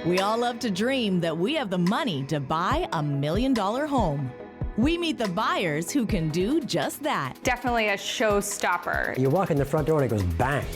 We all love to dream that we have the money to buy $1 million home. We meet the buyers who can do just that. Definitely a showstopper. You walk in the front door and it goes bang.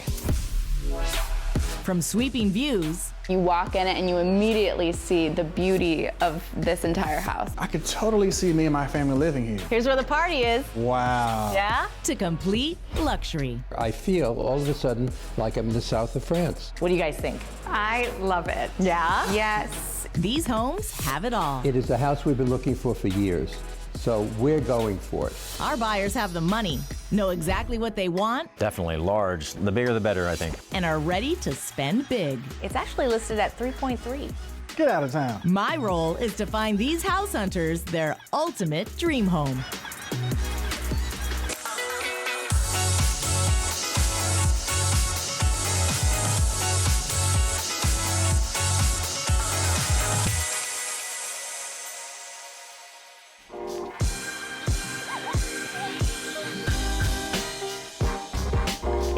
From sweeping views. You walk in it and you immediately see the beauty of this entire house. I could totally see me and my family living here. Here's where the party is. Wow. Yeah? To complete luxury. I feel all of a sudden like I'm in the south of France. What do you guys think? I love it. Yeah? Yes. These homes have it all. It is the house we've been looking for years, so we're going for it. Our buyers have the money, know exactly what they want, Definitely large. The bigger the better, I think. and are ready to spend big. It's actually listed at 3.3. Get out of town. My role is to find these house hunters their ultimate dream home.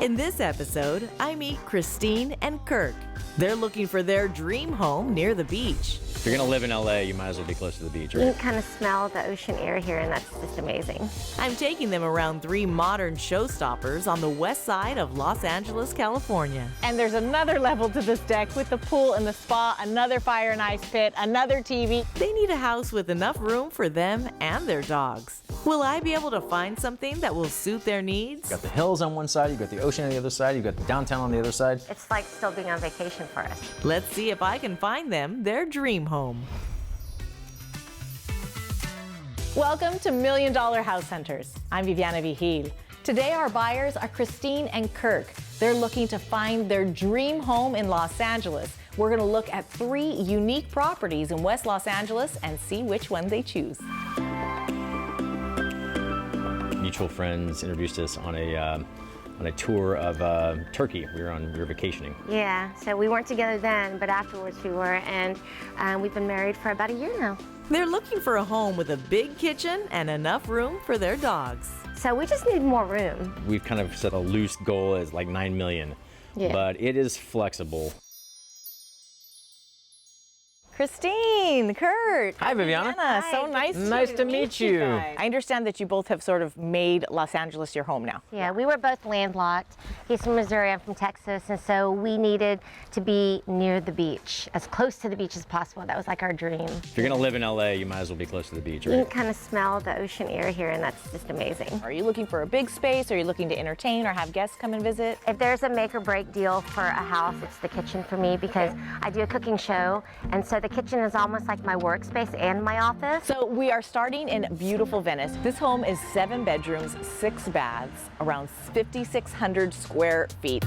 In this episode, I meet Christine and Kirk. They're looking for their dream home near the beach. If you're gonna live in LA, you might as well be close to the beach, You right? can kind of smell the ocean air here, and that's just amazing. I'm taking them around 3 modern showstoppers on the west side of Los Angeles, California. And there's another level to this deck with the pool and the spa, another fire and ice pit, another TV. They need a house with enough room for them and their dogs. Will I be able to find something that will suit their needs? You got the hills on one side, you got the ocean on the other side, you got the downtown on the other side. It's like still being on vacation for us. Let's see if I can find them their dream home. Welcome to $1 Million House Hunters. I'm Viviana Vigil. Today our buyers are Christine and Kirk. They're looking to find their dream home in Los Angeles. We're gonna look at 3 unique properties in West Los Angeles and see which one they choose. Mutual friends introduced us on a tour of Turkey. We were vacationing. Yeah, so we weren't together then, but afterwards we were, and we've been married for about a year now. They're looking for a home with a big kitchen and enough room for their dogs. So we just need more room. We've kind of set a loose goal as like 9 million, but it is flexible. Christine, Kurt. Hi, Viviana. So nice to meet you. guys. I understand that you both have sort of made Los Angeles your home now. Yeah, we were both landlocked. He's from Missouri, I'm from Texas, and so we needed to be near the beach, as close to the beach as possible. That was like our dream. If you're gonna live in LA, you might as well be close to the beach, You can right? kind of smell the ocean air here, and that's just amazing. Are you looking for a big space? Are you looking to entertain or have guests come and visit? If there's a make or break deal for a house, it's the kitchen for me because I do a cooking show, and so the kitchen is almost like my workspace and my office. So we are starting in beautiful Venice. This home is 7 bedrooms, 6 baths, around 5,600 square feet.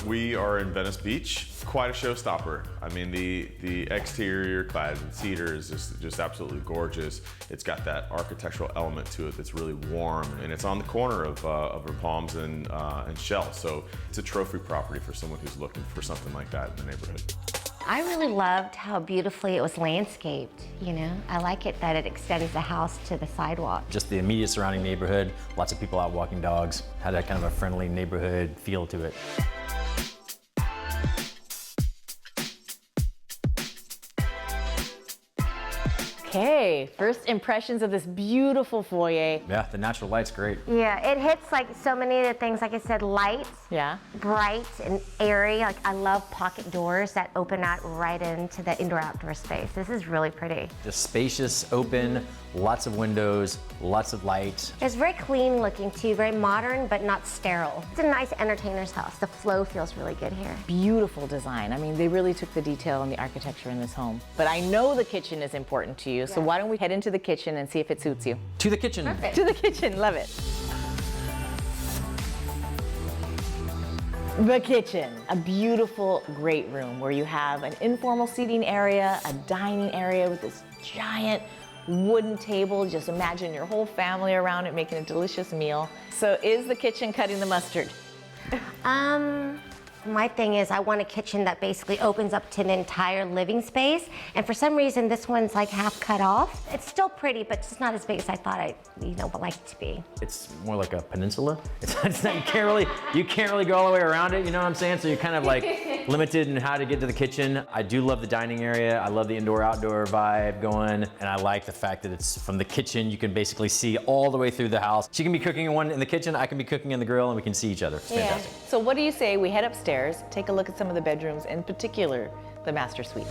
We are in Venice Beach. Quite a showstopper. I mean, the exterior clad in cedar is just absolutely gorgeous. It's got that architectural element to it that's really warm, and it's on the corner of Palms and Shell. So it's a trophy property for someone who's looking for something like that in the neighborhood. I really loved how beautifully it was landscaped, you know? I like it that it extends the house to the sidewalk. Just the immediate surrounding neighborhood, lots of people out walking dogs, had that kind of a friendly neighborhood feel to it. Okay, first impressions of this beautiful foyer. Yeah, the natural light's great. Yeah, it hits like so many of the things, like I said, light, Yeah. bright and airy. Like I love pocket doors that open out right into the indoor-outdoor space. This is really pretty. Just spacious, open, lots of windows, lots of light. It's very clean looking too, very modern, but not sterile. It's a nice entertainer's house. The flow feels really good here. Beautiful design. I mean, they really took the detail and the architecture in this home. But I know the kitchen is important to you, so why don't we head into the kitchen and see if it suits you? To the kitchen. Perfect. To the kitchen, love it. The kitchen, a beautiful great room where you have an informal seating area, a dining area with this giant wooden table. Just imagine your whole family around it making a delicious meal. So is the kitchen cutting the mustard? My thing is I want a kitchen that basically opens up to an entire living space, and for some reason this one's like half cut off. It's still pretty, but it's not as big as I thought I, would like it to be. It's more like a peninsula. It's not, you can't really go all the way around it, you know what I'm saying? So you're kind of like limited in how to get to the kitchen. I do love the dining area. I love the indoor-outdoor vibe going, and I like the fact that it's from the kitchen. You can basically see all the way through the house. She can be cooking in the kitchen, I can be cooking in the grill, and we can see each other. It's fantastic. So what do you say we head upstairs, take a look at some of the bedrooms, in particular, the master suite.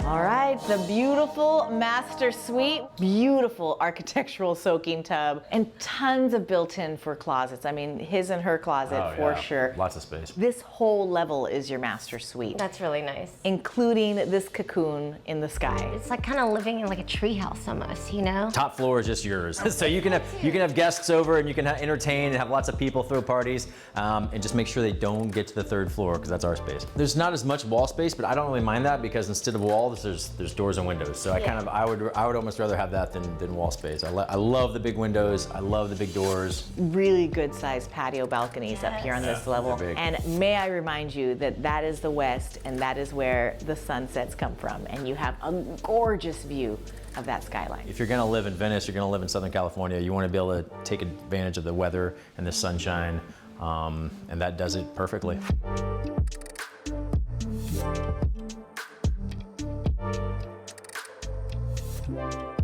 All right, the beautiful master suite, beautiful architectural soaking tub, and tons of built-in for closets. I mean, his and her closet for sure. Lots of space. This whole level is your master suite, That's really nice. including this cocoon in the sky. It's like kind of living in like a treehouse almost, you know? Top floor is just yours. So you can have guests over and you can entertain and have lots of people throw parties, and just make sure they don't get to the third floor because that's our space. There's not as much wall space, but I don't really mind that because instead of walls, there's doors and windows. So I would almost rather have that than wall space. I love the big windows. I love the big doors. Really good sized patio balconies up here on this level. they're big. And may I remind you that that is the west and that is where the sunsets come from. And you have a gorgeous view of that skyline. If you're gonna live in Venice, you're gonna live in Southern California, you wanna be able to take advantage of the weather and the sunshine, and that does it perfectly.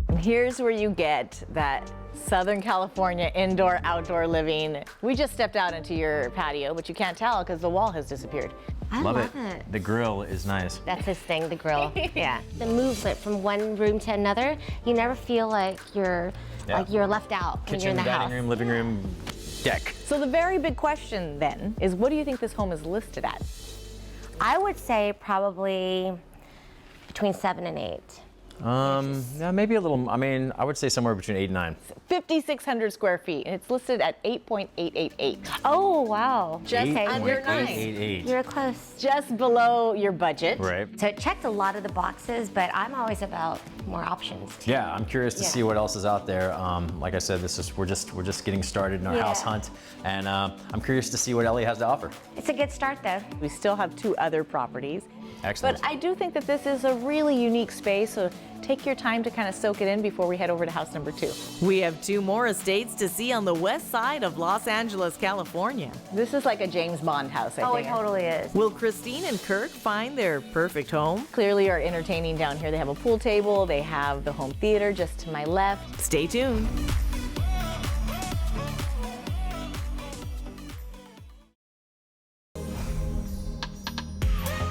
And here's where you get that Southern California indoor-outdoor living. We just stepped out into your patio, but you can't tell because the wall has disappeared. I Love love it. it. The grill is nice. That's his thing, the grill. Yeah. The movement from one room to another, you never feel like you're left out when you're in Kitchen, the dining house. room, living room, deck. So the very big question then is, what do you think this home is listed at? I would say probably between 7 and 8. Yeah, maybe a little, I would say somewhere between 8 and 9. 5,600 square feet, and it's listed at 8.888. Oh, wow. Just under 9. 8.888. You're close. Just below your budget. Right. So it checked a lot of the boxes, but I'm always about more options. Yeah, I'm curious to see what else is out there. Like I said, we're just getting started in our house hunt, and I'm curious to see what Ellie has to offer. It's a good start, though. We still have 2 other properties. Excellent. But I do think that this is a really unique space, so take your time to kind of soak it in before we head over to house number 2. We have 2 more estates to see on the west side of Los Angeles, California. This is like a James Bond house, I Oh, think. it totally is. Will Christine and Kirk find their perfect home? Clearly are entertaining down here. They have a pool table, they have the home theater just to my left. Stay tuned.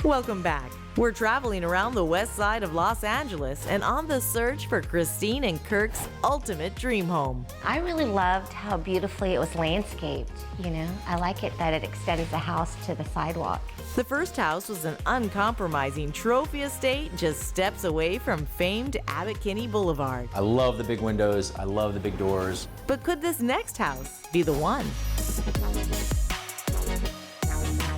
Welcome back. We're traveling around the west side of Los Angeles and on the search for Christine and Kirk's ultimate dream home. I really loved how beautifully it was landscaped, you know? I like it that it extends the house to the sidewalk. The first house was an uncompromising trophy estate just steps away from famed Abbot Kinney Boulevard. I love the big windows. I love the big doors. But could this next house be the one?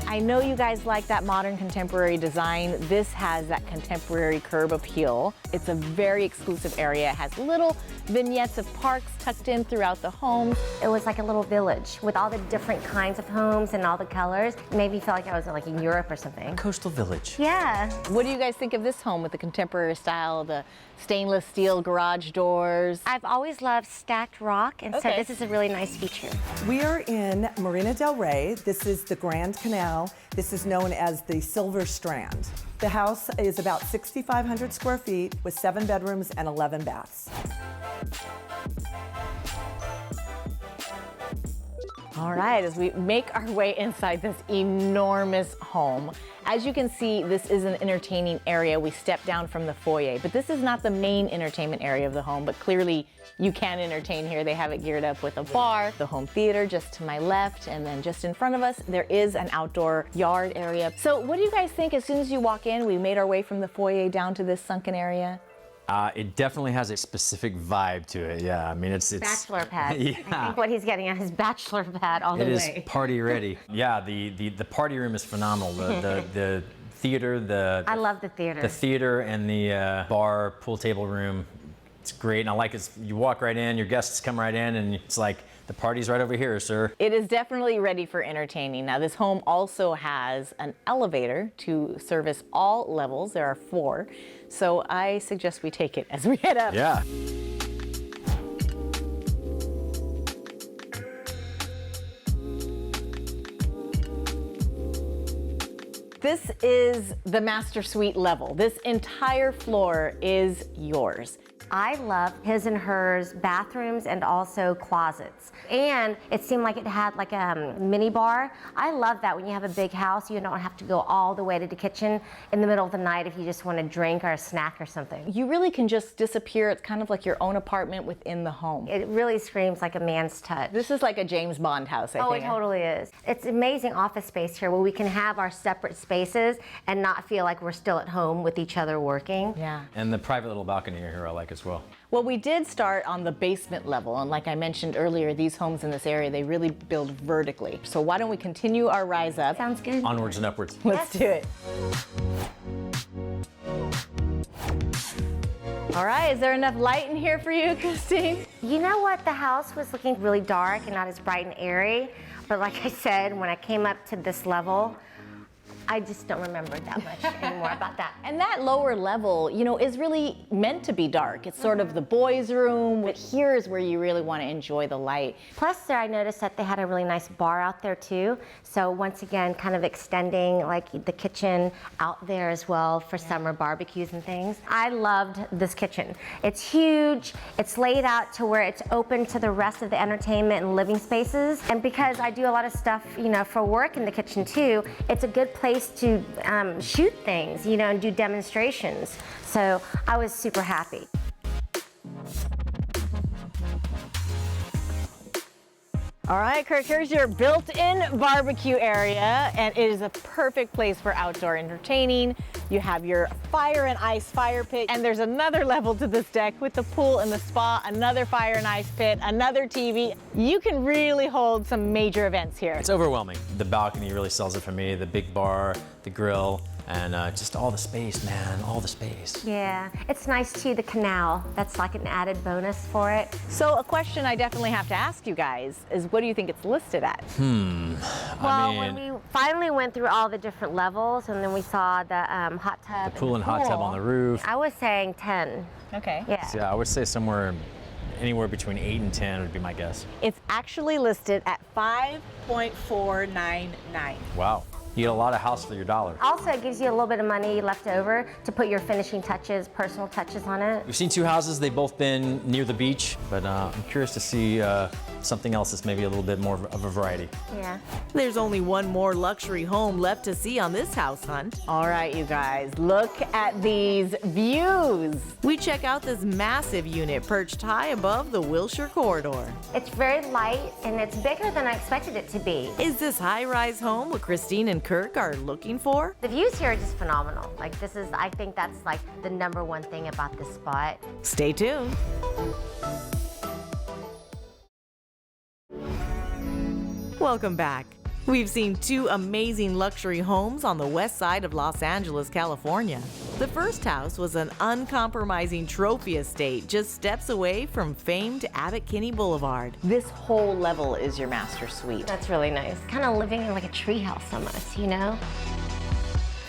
I know you guys like that modern contemporary design. This has that contemporary curb appeal. It's a very exclusive area. It has little vignettes of parks tucked in throughout the home. It was like a little village with all the different kinds of homes and all the colors. It made me feel like I was like in Europe or something. Coastal village. Yeah. What do you guys think of this home with the contemporary style, the stainless steel garage doors? I've always loved stacked rock, and so this is a really nice feature. We are in Marina del Rey. This is the Grand Canal. This is known as the Silver Strand. The house is about 6,500 square feet with 7 bedrooms and 11 baths. All right, as we make our way inside this enormous home, as you can see, this is an entertaining area. We step down from the foyer, but this is not the main entertainment area of the home, but clearly you can entertain here. They have it geared up with a bar, the home theater just to my left, and then just in front of us, there is an outdoor yard area. So what do you guys think as soon as you walk in? We made our way from the foyer down to this sunken area. It definitely has a specific vibe to it. Yeah, I mean it's Bachelor pad. Yeah. I think what he's getting at is bachelor pad all the It way. is party ready. Yeah, the party room is phenomenal. The theater, I love the theater. the theater and the bar pool table room. It's great, and I like it. You walk right in, your guests come right in, and it's like the party's right over here, sir. It is definitely ready for entertaining. Now, this home also has an elevator to service all levels. There are 4. So I suggest we take it as we head up. Yeah. This is the master suite level. This entire floor is yours. I love his and hers bathrooms and also closets. And it seemed like it had like a mini bar. I love that when you have a big house, you don't have to go all the way to the kitchen in the middle of the night if you just want a drink or a snack or something. You really can just disappear. It's kind of like your own apartment within the home. It really screams like a man's touch. This is like a James Bond house, I think. Oh, it totally is. It's amazing office space here where we can have our separate spaces and not feel like we're still at home with each other working. Yeah. And the private little balcony here I like as well. Well, we did start on the basement level, and like I mentioned earlier, these homes in this area, they really build vertically. So why don't we continue our rise up? Sounds good. Onwards and upwards. Let's do it. All right, is there enough light in here for you, Christine? You know what? The house was looking really dark and not as bright and airy, but like I said, when I came up to this level, I just don't remember that much anymore about that. And that lower level, you know, is really meant to be dark. It's sort of the boys' room, but here is where you really want to enjoy the light. Plus there, I noticed that they had a really nice bar out there too. So once again, kind of extending like the kitchen out there as well for summer barbecues and things. I loved this kitchen. It's huge. It's laid out to where it's open to the rest of the entertainment and living spaces. And because I do a lot of stuff, you know, for work in the kitchen too, it's a good place to shoot things, you know, and do demonstrations. So I was super happy. All right, Kirk, here's your built-in barbecue area, and it is a perfect place for outdoor entertaining. You have your fire and ice fire pit, and there's another level to this deck with the pool and the spa, another fire and ice pit, another TV. You can really hold some major events here. It's overwhelming. The balcony really sells it for me. The big bar, the grill, and just all the space, man, all the space. Yeah, it's nice too, the canal. That's like an added bonus for it. So a question I definitely have to ask you guys is, what do you think it's listed at? Well, when we finally went through all the different levels and then we saw the hot tub, The pool and hot tub on the roof. I was saying 10. Okay. Yeah. So, yeah, I would say anywhere between 8 and 10 would be my guess. It's actually listed at 5.499. Wow. You get a lot of house for your dollar. Also, it gives you a little bit of money left over to put your finishing touches, personal touches on it. We've seen 2 houses. They've both been near the beach, but I'm curious to see something else that's maybe a little bit more of a variety. Yeah. There's only one more luxury home left to see on this house hunt. All right, you guys, look at these views. We check out this massive unit perched high above the Wilshire corridor. It's very light and it's bigger than I expected it to be. Is this high-rise home what Christine and Kirk are looking for? The views here are just phenomenal. Like I think that's like the #1 thing about this spot. Stay tuned. Welcome back. We've seen 2 amazing luxury homes on the west side of Los Angeles, California. The first house was an uncompromising trophy estate just steps away from famed Abbot Kinney Boulevard. This whole level is your master suite. That's really nice. Kind of living in like a treehouse almost, you know?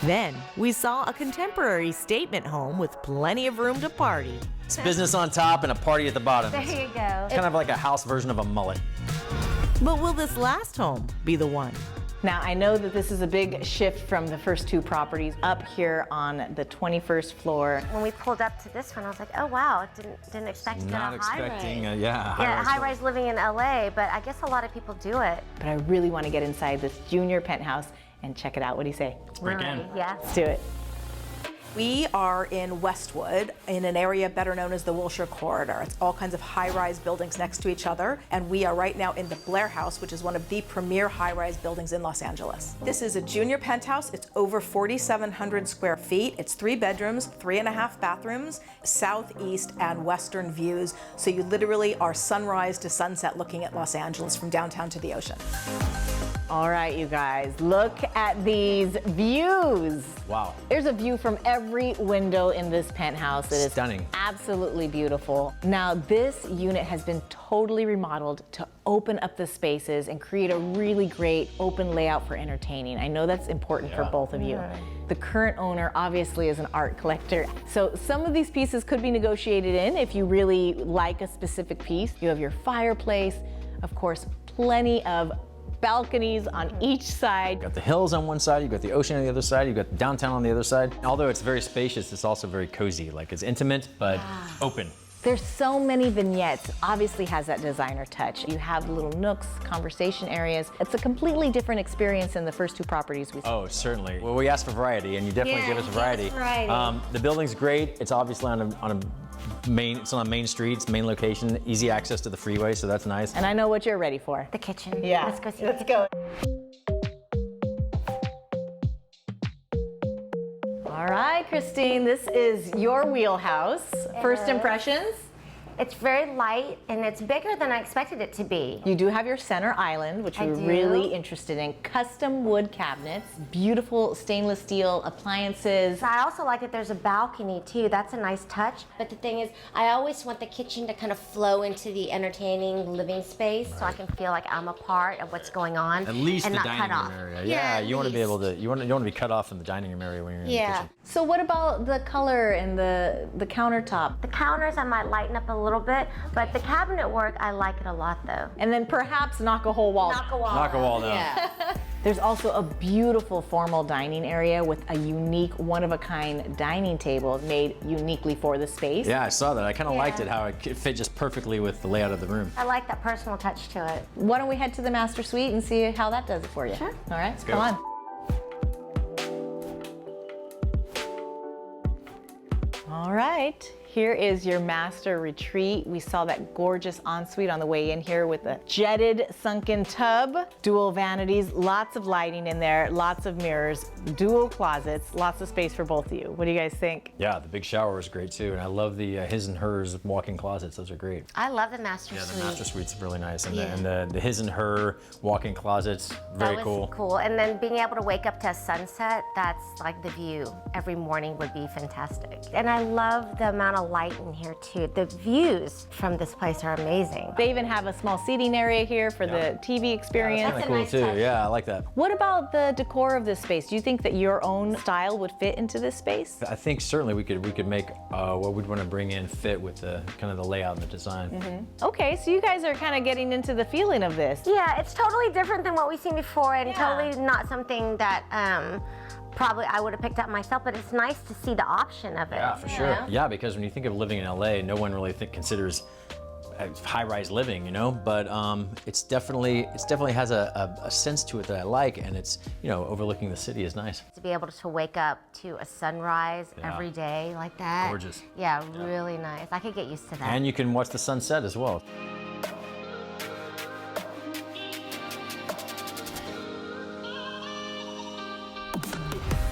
Then we saw a contemporary statement home with plenty of room to party. It's business on top and a party at the bottom. There you go. Kind of like a house version of a mullet. But will this last home be the one? Now, I know that this is a big shift from the first 2 properties up here on the 21st floor. When we pulled up to this one, I was like, oh wow, I didn't expect to get Not a high expecting, rise. high-rise. High-rise living in LA, but I guess a lot of people do it. But I really want to get inside this junior penthouse and check it out. What do you say? Break in. Yeah. Let's do it. We are in Westwood, in an area better known as the Wilshire Corridor. It's all kinds of high-rise buildings next to each other, and we are right now in the Blair House, which is one of the premier high-rise buildings in Los Angeles. This is a junior penthouse. It's over 4,700 square feet. It's 3 bedrooms, 3.5 bathrooms, southeast and western views. So you literally are sunrise to sunset looking at Los Angeles from downtown to the ocean. All right, you guys, look at these views. Wow. There's a view from every window in this penthouse. It is Stunning. Absolutely beautiful. Now, this unit has been totally remodeled to open up the spaces and create a really great open layout for entertaining. I know that's important for both of you. The current owner obviously is an art collector. So some of these pieces could be negotiated in if you really like a specific piece. You have your fireplace, of course, plenty of balconies on each side. You've got the hills on one side, you've got the ocean on the other side, you've got downtown on the other side. Although it's very spacious, it's also very cozy. Like it's intimate, but open. There's so many vignettes, obviously has that designer touch. You have little nooks, conversation areas. It's a completely different experience than the first two properties we saw. Oh, certainly. Well, we asked for variety, and you definitely give us variety. The building's great. It's obviously on a main streets, main location, easy access to the freeway, so that's nice. And I know what you're ready for. The kitchen. Yeah. Let's go see. Let's go. All right, Christine, this is your wheelhouse. First impressions? It's very light and it's bigger than I expected it to be. You do have your center island, which I we're do. really interested in. Custom wood cabinets, beautiful stainless steel appliances. I also like that there's a balcony too. That's a nice touch. But the thing is, I always want the kitchen to kind of flow into the entertaining living space so I can feel like I'm a part of what's going on. At least and the not dining cut room off. area. Yeah, you want to be able to. You want to be cut off in the dining room area when you're in the kitchen. So what about the color and the countertop? The counters I might lighten up a little bit, but the cabinet work, I like it a lot though. And then perhaps knock a whole wall. Knock a wall. Knock a wall down. Yeah. There's also a beautiful formal dining area with a unique, one-of-a-kind dining table made uniquely for the space. Yeah, I saw that. I kind of liked it, how it fit just perfectly with the layout of the room. I like that personal touch to it. Why don't we head to the master suite and see how that does it for you? Sure. All right, go. come on. All right, here is your master retreat. We saw that gorgeous ensuite on the way in here with a jetted sunken tub, dual vanities, lots of lighting in there, lots of mirrors, dual closets, lots of space for both of you. What do you guys think? Yeah, the big shower is great too, and I love the his and hers walk-in closets. Those are great. I love the master Yeah, suite. the master suite's really nice, and, Yeah. the his and her walk-in closets, very That was cool. And then being able to wake up to a sunset, that's like the view every morning would be fantastic. And I love the amount of light in here too. The views from this place are amazing. They even have a small seating area here for the TV experience. Kind of cool too. Yeah, I like that. What about the decor of this space? Do you think that your own style would fit into this space? I think certainly we could make what we'd want to bring in fit with the kind of the layout and the design. Okay, so you guys are kind of getting into the feeling of this. Yeah, it's totally different than what we've seen before and totally not something that probably I would have picked up myself, but it's nice to see the option of it. Yeah, for sure. Yeah, because when you think of living in LA, no one really considers high-rise living, you know. But it definitely has a sense to it that I like, and it's, you know, overlooking the city is nice. To be able to wake up to a sunrise every day like that. Gorgeous. Yeah, really nice. I could get used to that. And you can watch the sunset as well.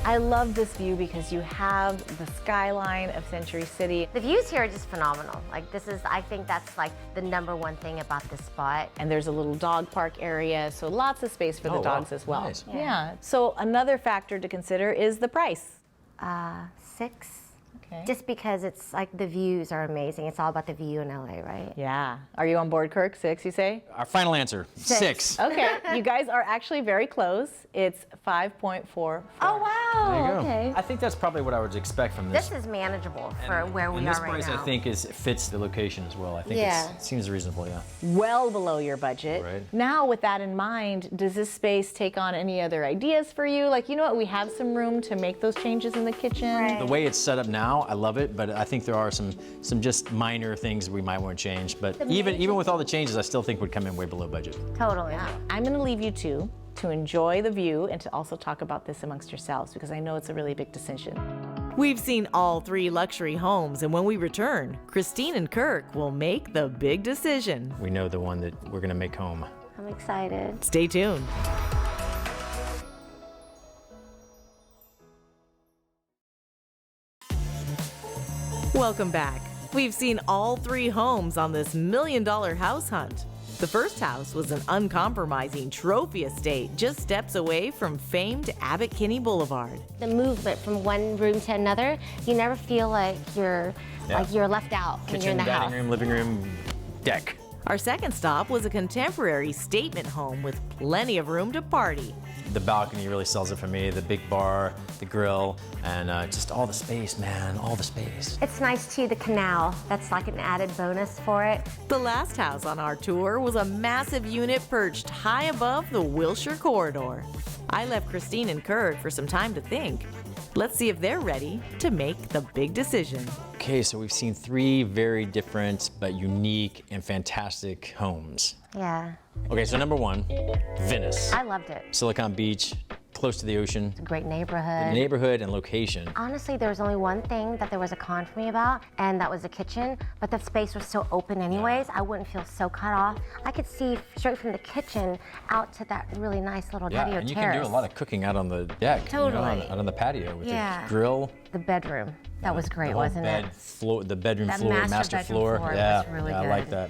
I love this view because you have the skyline of Century City. The views here are just phenomenal. Like I think that's like the #1 thing about this spot. And there's a little dog park area, so lots of space for the dogs as well. Nice. Yeah. So another factor to consider is the price. 6. Okay. Just because it's like the views are amazing. It's all about the view in LA, right? Yeah. Are you on board, Kirk? 6, you say? Our final answer, 6. Okay. You guys are actually very close. It's 5.44. Oh, wow. There you go. Okay. I think that's probably what I would expect from this. This is manageable for where we and are this right price, now. I think, fits the location as well. I think it seems reasonable, yeah. Well below your budget. Right. Now, with that in mind, does this space take on any other ideas for you? Like, you know what, we have some room to make those changes in the kitchen. Right. The way it's set up now, I love it, but I think there are some just minor things we might want to change. But even with all the changes, I still think would come in way below budget. Totally. I'm going to leave you two to enjoy the view and to also talk about this amongst yourselves because I know it's a really big decision. We've seen all 3 luxury homes, and when we return, Christine and Kirk will make the big decision. We know the one that we're going to make home. I'm excited. Stay tuned. Welcome back. We've seen all 3 homes on this $1 million house hunt. The first house was an uncompromising trophy estate just steps away from famed Abbot Kinney Boulevard. The movement from one room to another, you never feel like you're left out when you're in Kitchen, the dining house. room, living room, deck. Our second stop was a contemporary statement home with plenty of room to party. The balcony really sells it for me. The big bar, the grill, and just all the space, man, all the space. It's nice too, the canal. That's like an added bonus for it. The last house on our tour was a massive unit perched high above the Wilshire corridor. I left Christine and Kirk for some time to think. Let's see if they're ready to make the big decision. Okay, so we've seen 3 very different but unique and fantastic homes. Yeah. Okay, so number 1, Venice. I loved it. Silicon Beach, close to the ocean. It's a great neighborhood. The neighborhood and location. Honestly, there was only one thing that there was a con for me about, and that was the kitchen, but the space was so open anyways, I wouldn't feel so cut off. I could see straight from the kitchen out to that really nice little patio and you terrace. can do a lot of cooking out on the deck. Totally. Out on the patio with Yeah. your grill. The bedroom, that was great, The whole wasn't bed it? Floor, the bedroom That floor, master bedroom floor. floor Yeah, was really I like good. that.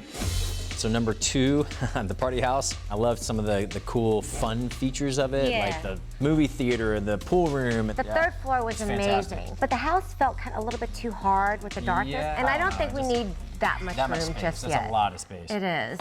So number 2, the party house. I loved some of the cool fun features of it, Yeah. like the movie theater and the pool room. The third floor was it's fantastic. amazing, but the house felt a little bit too hard with the darkness, Yeah, and I don't think we need that much that room much space. just That's yet. a lot of space. It is.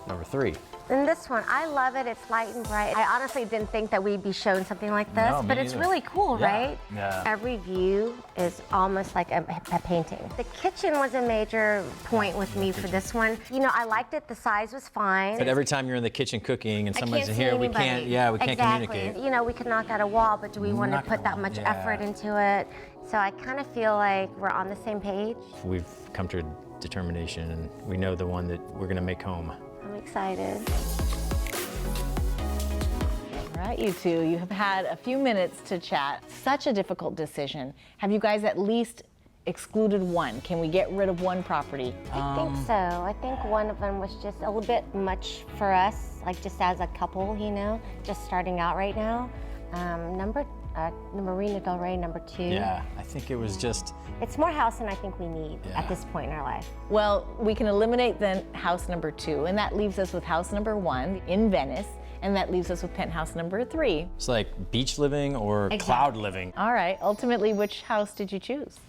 Number 3. And this one, I love it. It's light and bright. I honestly didn't think that we'd be shown something like this, No, me but it's neither. really cool, Yeah. right? Yeah. Every view is almost like a painting. The kitchen was a major point with me for this one. You know, I liked it. The size was fine. But every time you're in the kitchen cooking and I someone's can't in see here, we anybody. can't. Yeah, we can't Exactly. communicate. You know, we could knock out a wall, but do we want to Knock put out that a much wall, effort yeah. into it? So I kind of feel like we're on the same page. We've come to a determination, and we know the one that we're gonna make home. I'm excited. All right, you two, you have had a few minutes to chat. Such a difficult decision. Have you guys at least excluded one? Can we get rid of one property? I think so. I think one of them was just a little bit much for us, like just as a couple, you know, just starting out right now. The Marina Del Rey, number 2. Yeah, I think it was just. It's more house than I think we need Yeah. at this point in our life. Well, we can eliminate then house number 2, and that leaves us with house number 1 in Venice, and that leaves us with penthouse number 3. It's like beach living or Exactly. cloud living. All right, ultimately, which house did you choose?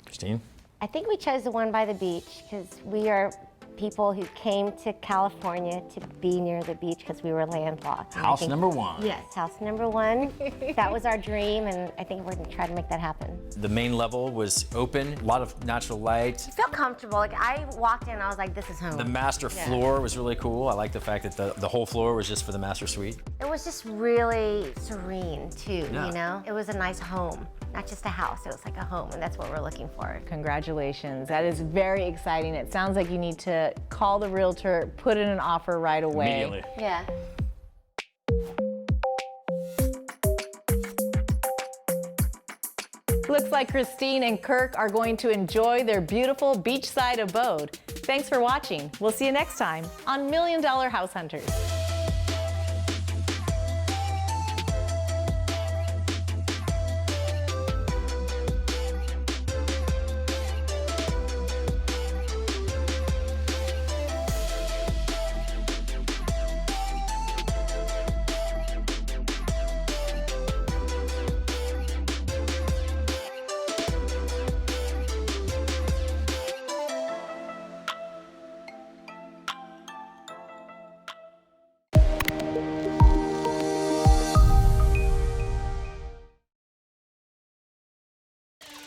Christine? I think we chose the one by the beach because we are people who came to California to be near the beach because we were landlocked. And I House think- number 1. Yes, house number 1. That was our dream, and I think we're gonna try to make that happen. The main level was open, a lot of natural light. I felt comfortable. Like I walked in, I was like, this is home. The master floor was really cool. I like the fact that the whole floor was just for the master suite. It was just really serene too, Yeah. you know? It was a nice home, not just a house. It was like a home, and that's what we're looking for. Congratulations, that is very exciting. It sounds like you need to call the realtor, put in an offer right away. Immediately. Yeah. Looks like Christine and Kirk are going to enjoy their beautiful beachside abode. Thanks for watching. We'll see you next time on $1 Million House Hunters.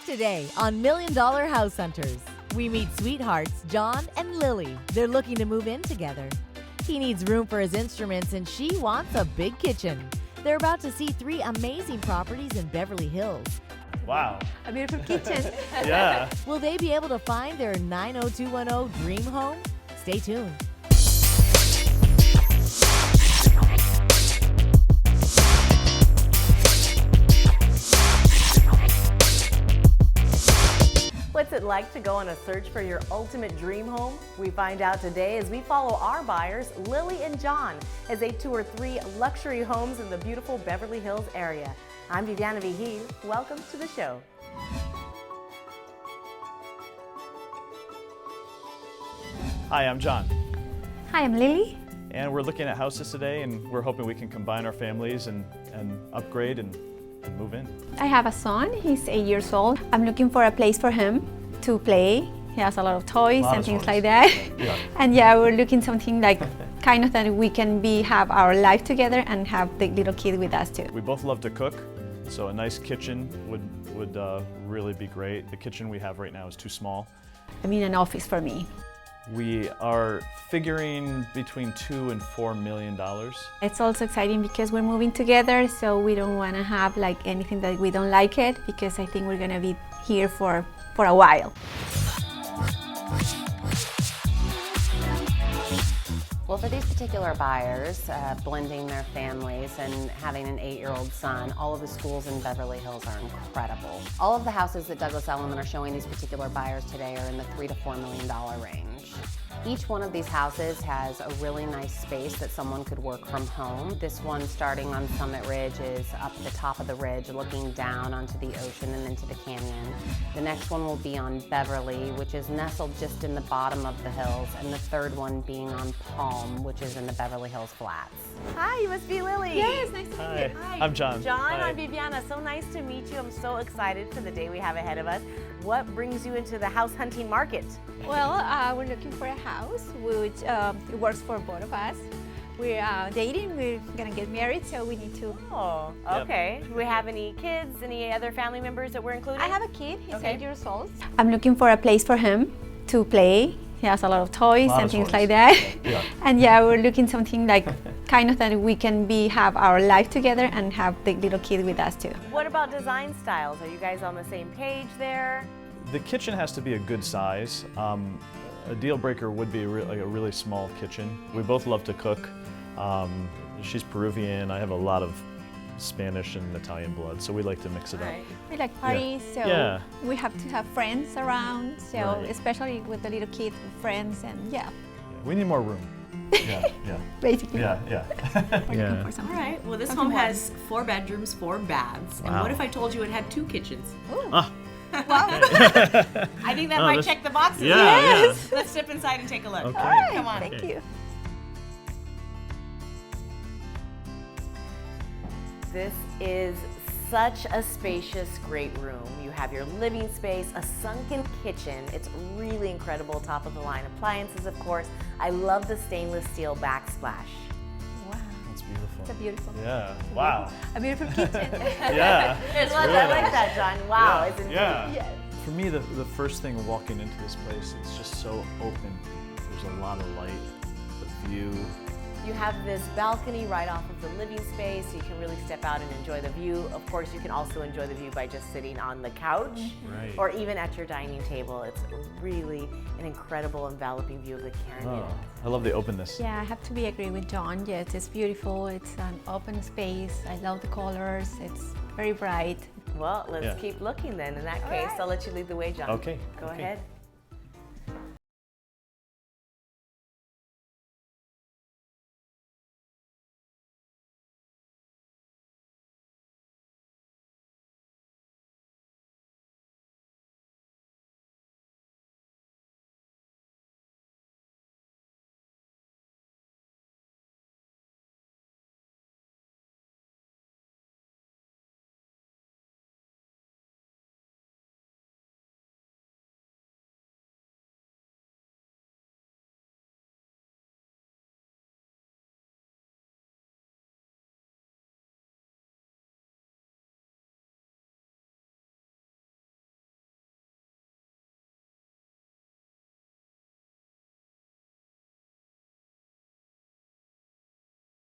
Today on $1 Million House Hunters, we meet sweethearts John and Lily. They're looking to move in together. He needs room for his instruments and she wants a big kitchen. They're about to see 3 amazing properties in Beverly Hills. Wow. A beautiful kitchen. Yeah. Will they be able to find their 90210 dream home? Stay tuned. What's it like to go on a search for your ultimate dream home? We find out today as we follow our buyers, Lily and John, as they tour 3 luxury homes in the beautiful Beverly Hills area. I'm Viviana Vigil. Welcome to the show. Hi, I'm John, Hi, I'm Lily. and we're looking at houses today, and we're hoping we can combine our families and upgrade and move in. I have a son, he's 8 years old. I'm looking for a place for him to play He has a lot of toys Lot and of things toys. like that. Yeah. And yeah, we're looking something like kind of that we can have our life together and have the little kid with us too. We both love to cook, so a nice kitchen would really be great. The kitchen we have right now is too small. I mean, an office for me. We are figuring between $2 and $4 million. It's also exciting because we're moving together, so we don't want to have like anything that we don't like it, because I think we're going to be here for a while. Well, for these particular buyers, blending their families and having an 8-year-old son, all of the schools in Beverly Hills are incredible. All of the houses that Douglas Elliman are showing these particular buyers today are in the $3 to $4 million range. Each one of these houses has a really nice space that someone could work from home. This one, starting on Summit Ridge, is up at the top of the ridge looking down onto the ocean and into the canyon. The next one will be on Beverly, which is nestled just in the bottom of the hills, and the third one being on Palm, which is in the Beverly Hills Flats. Hi, you must be Lily. Yes, nice to meet you. Hi. I'm John. John, Hi. I'm Viviana. So nice to meet you. I'm so excited for the day we have ahead of us. What brings you into the house hunting market? Well, we're looking for a house which it works for both of us. We're dating, we're gonna get married, so we need to. Oh, okay. Do we have any kids, any other family members that we're including? I have a kid, he's Okay. 8 years old. I'm looking for a place for him to play. He has a lot of toys and things like that. Yeah. And yeah, we're looking something like kind of that we can have our life together and have the little kid with us too. What about design styles? Are you guys on the same page there? The kitchen has to be a good size. A deal breaker would be like a really small kitchen. We both love to cook. She's Peruvian. I have a lot of Spanish and Italian blood, so we like to mix it up. We like parties, so Yeah. we have to have friends around, so Right. especially with the little kid, friends, and yeah, We need more room. Yeah, yeah. basically. Yeah, yeah. We're looking for something. All right. Well, this Something home warm. has 4 bedrooms, 4 baths. And Wow. what if I told you it had 2 kitchens? Ah. I think that Oh, might this- check the boxes. Yeah, Yes. Let's step inside and take a look. Okay. All right, come on. Thank you. This is such a spacious, great room. You have your living space, a sunken kitchen. It's really incredible, top of the line appliances, of course. I love the stainless steel backsplash. Wow, That's beautiful. it's a beautiful. Yeah. Wow. A beautiful kitchen. Yeah. It's really I like nice. that, John. Wow, Yeah, it's indeed. yeah. Yes. For me, the first thing walking into this place, it's just so open. There's a lot of light, the view. You have this balcony right off of the living space, so you can really step out and enjoy the view. Of course, you can also enjoy the view by just sitting on the couch Right. or even at your dining table. It's really an incredible enveloping view of the canyon. Oh, I love the openness. Yeah, I have to agree with John. Yes, it's beautiful. It's an open space. I love the colors. It's very bright. Well, let's Yeah. keep looking then. In that case, I'll let you lead the way, John. Okay, Go okay. ahead.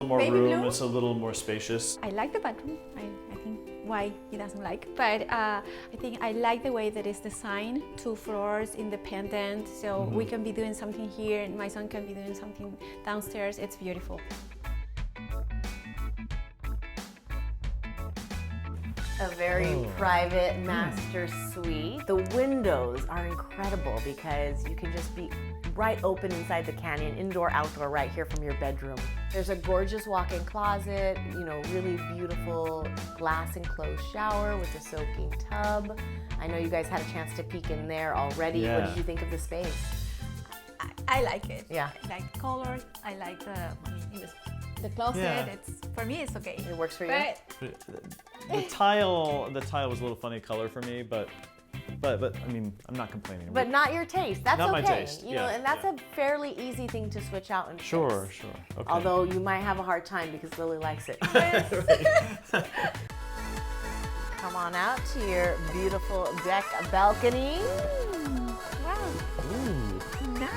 More Baby room, blue? it's a little more spacious. I like the bedroom. I think why he doesn't like, but I think I like the way that it's designed. 2 floors, independent, so we can be doing something here, and my son can be doing something downstairs. It's beautiful. A very private master suite. The windows are incredible because you can just be right open inside the canyon, indoor, outdoor, right here from your bedroom. There's a gorgeous walk-in closet, you know, really beautiful glass enclosed shower with a soaking tub. I know you guys had a chance to peek in there already. Yeah. What did you think of the space? I like it. Yeah. I like the color. I like the closet. Yeah. It's for me. It's okay. It works for you? But The tile was a little funny color for me, but But I mean, I'm not complaining. But not your taste. That's Not my okay. taste, You know, yeah, and that's a fairly easy thing to switch out and Sure, fix. sure. Okay. Although you might have a hard time because Lily likes it. Come on out to your beautiful deck balcony. Wow.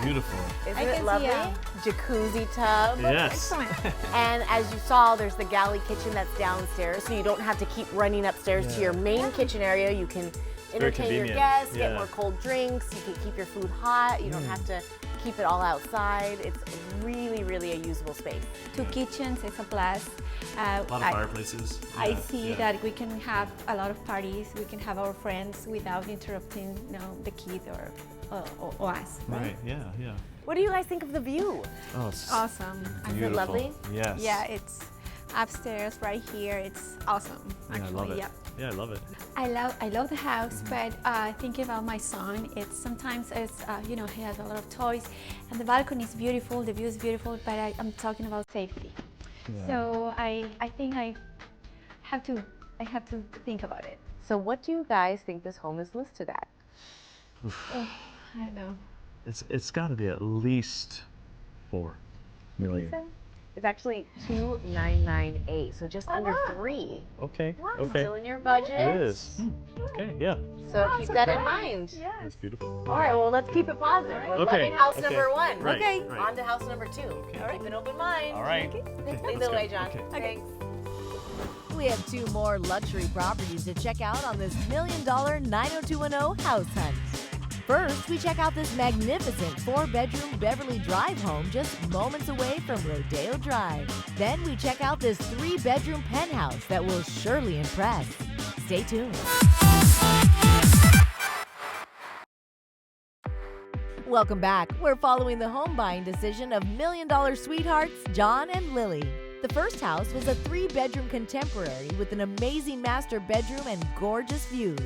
Beautiful. Isn't I it can lovely? see Jacuzzi tub. Yes. Excellent. And as you saw, there's the galley kitchen that's downstairs, so you don't have to keep running upstairs to your main kitchen area. You can very entertain your convenient. guests, get Yeah. more cold drinks. You can keep your food hot. You don't have to keep it all outside. It's really, really a usable space. 2 kitchens is a plus. A lot of fireplaces. I see that we can have a lot of parties. We can have our friends without interrupting, the kid or us. Right. Yeah. Yeah. What do you guys think of the view? Oh, it's Awesome. Is it lovely? Yes. Yeah, it's upstairs right here. It's awesome. Yeah, Actually, I love it. yeah. Yeah, I love it. I love the house, but thinking about my son, it's sometimes he has a lot of toys, and the balcony is beautiful, the view is beautiful, but I'm talking about safety. Yeah. So I think I have to think about it. So what do you guys think this home is listed at? I don't know. It's got to be at least 4 million. It's actually 2,998, so just under 3. Okay. Still Okay. in your budget. It is. Okay. Yeah. So keep that in mind. That's beautiful. All right, well, let's keep it positive. We're Okay, loving house okay. number 1. Right, Okay, right. on to house number 2. Keep an open mind. All right. Lead the way, John. Thanks. We have 2 more luxury properties to check out on this $1 million 90210 house hunt. First, we check out this magnificent 4-bedroom Beverly Drive home just moments away from Rodeo Drive. Then we check out this 3-bedroom penthouse that will surely impress. Stay tuned. Welcome back. We're following the home buying decision of $1 Million sweethearts John and Lily. The first house was a 3-bedroom contemporary with an amazing master bedroom and gorgeous views.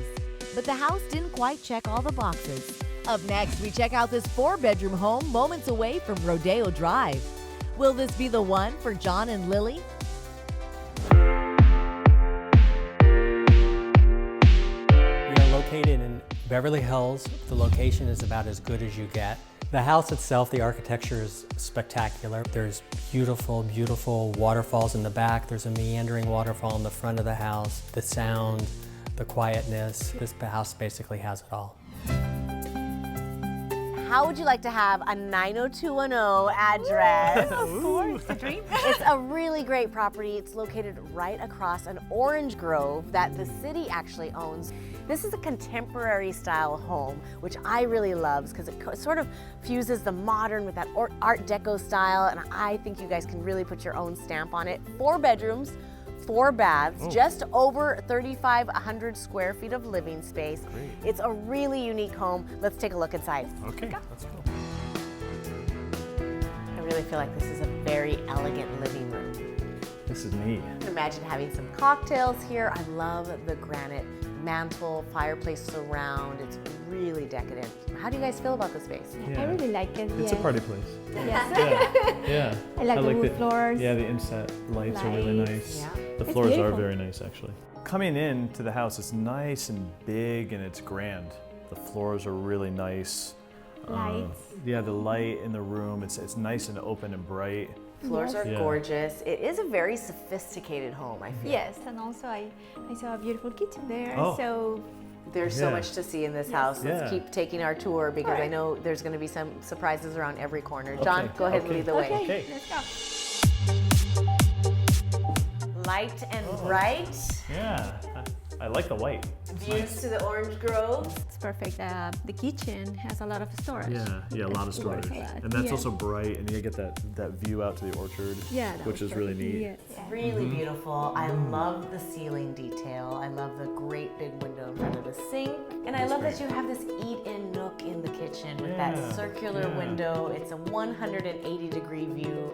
But the house didn't quite check all the boxes. Up next, we check out this 4-bedroom home moments away from Rodeo Drive. Will this be the one for John and Lily? We are located in Beverly Hills. The location is about as good as you get. The house itself, the architecture is spectacular. There's beautiful, beautiful waterfalls in the back. There's a meandering waterfall in the front of the house. The sound, the quietness. This house basically has it all. How would you like to have a 90210 address? Of course, the dream. It's a really great property. It's located right across an orange grove that the city actually owns. This is a contemporary style home, which I really love because it sort of fuses the modern with that Art Deco style, and I think you guys can really put your own stamp on it. 4 bedrooms, 4 baths, just over 3,500 square feet of living space. Great. It's a really unique home. Let's take a look inside. Okay. Let's go. I really feel like this is a very elegant living room. This is neat. Imagine having some cocktails here. I love the granite mantle, fireplace surround. It's really decadent. How do you guys feel about the space? Yeah. I really like it. It's a party place. Yes. Yeah. I like the wood floors. Yeah, the inset lights are really Lights, nice. yeah. The It's floors are beautiful. very nice, actually. Coming into the house, it's nice and big and it's grand. The floors are really nice. Lights. Yeah, the light in the room, it's nice and open and bright. Floors are Yeah. gorgeous. It is a very sophisticated home, I feel. Yes, and also I saw a beautiful kitchen there. Oh. So There's so Yeah. much to see in this house. Let's Yeah. keep taking our tour because I Alright. know there's going to be some surprises around every corner. John, Okay. go ahead and Okay. lead the way. Okay. let's go. Light and bright. Yeah, I like the white. Views to the orange grove. It's perfect. The kitchen has a lot of storage. Yeah, a lot of storage. And that's also bright and you get that view out to the orchard, Yeah, that which was is really perfect. neat. Yes. Really beautiful. I love the ceiling detail. I love the great big window in front of the sink. And I love that you have this eat-in nook in the kitchen with that Yeah, circular yeah. window. It's a 180-degree view.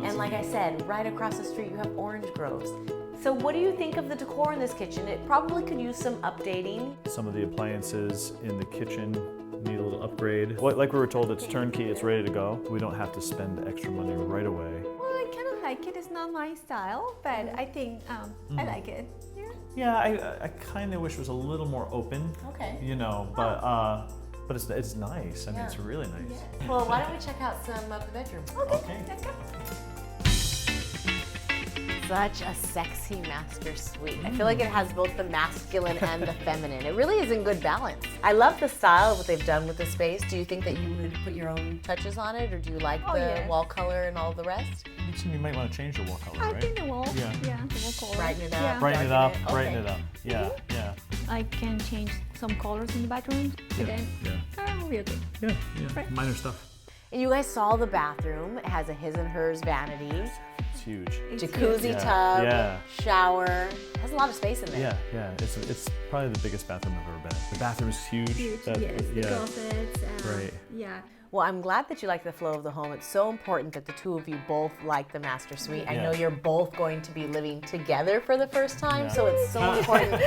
And like I said, right across the street you have orange groves. So what do you think of the decor in this kitchen? It probably could use some updating. Some of the appliances in the kitchen need a little upgrade. Like we were told, it's turnkey, it's ready to go. We don't have to spend extra money right away. Well, it kind of like it. It's not my style, but I think I like it. Yeah, I kind of wish it was a little more open. Okay. You know, but it's nice. I mean, it's really nice. Well, why don't we check out some of the bedrooms? Okay. Let's go. Such a sexy master suite. I feel like it has both the masculine and the feminine. It really is in good balance. I love the style of what they've done with the space. Do you think that you would put your own touches on it, or do you like the wall color and all the rest? You might want to change the wall color, I right? think the wall. Yeah. The wall color. Brighten it up. Yeah. Brighten it up, Okay. brighten it up. Yeah, yeah. I can change some colors in the bathroom. Then we'll be okay. Yeah, Right. minor stuff. And you guys saw the bathroom. It has a his and hers vanity, It's huge. jacuzzi tub, Yeah. shower. It has a lot of space in there. Yeah. It's probably the biggest bathroom I've ever been in. The bathroom is huge. Huge, That- yes. The yeah. closets. Right. Yeah. Well, I'm glad that you like the flow of the home. It's so important that the two of you both like the master suite. I know you're both going to be living together for the first time, so it's so important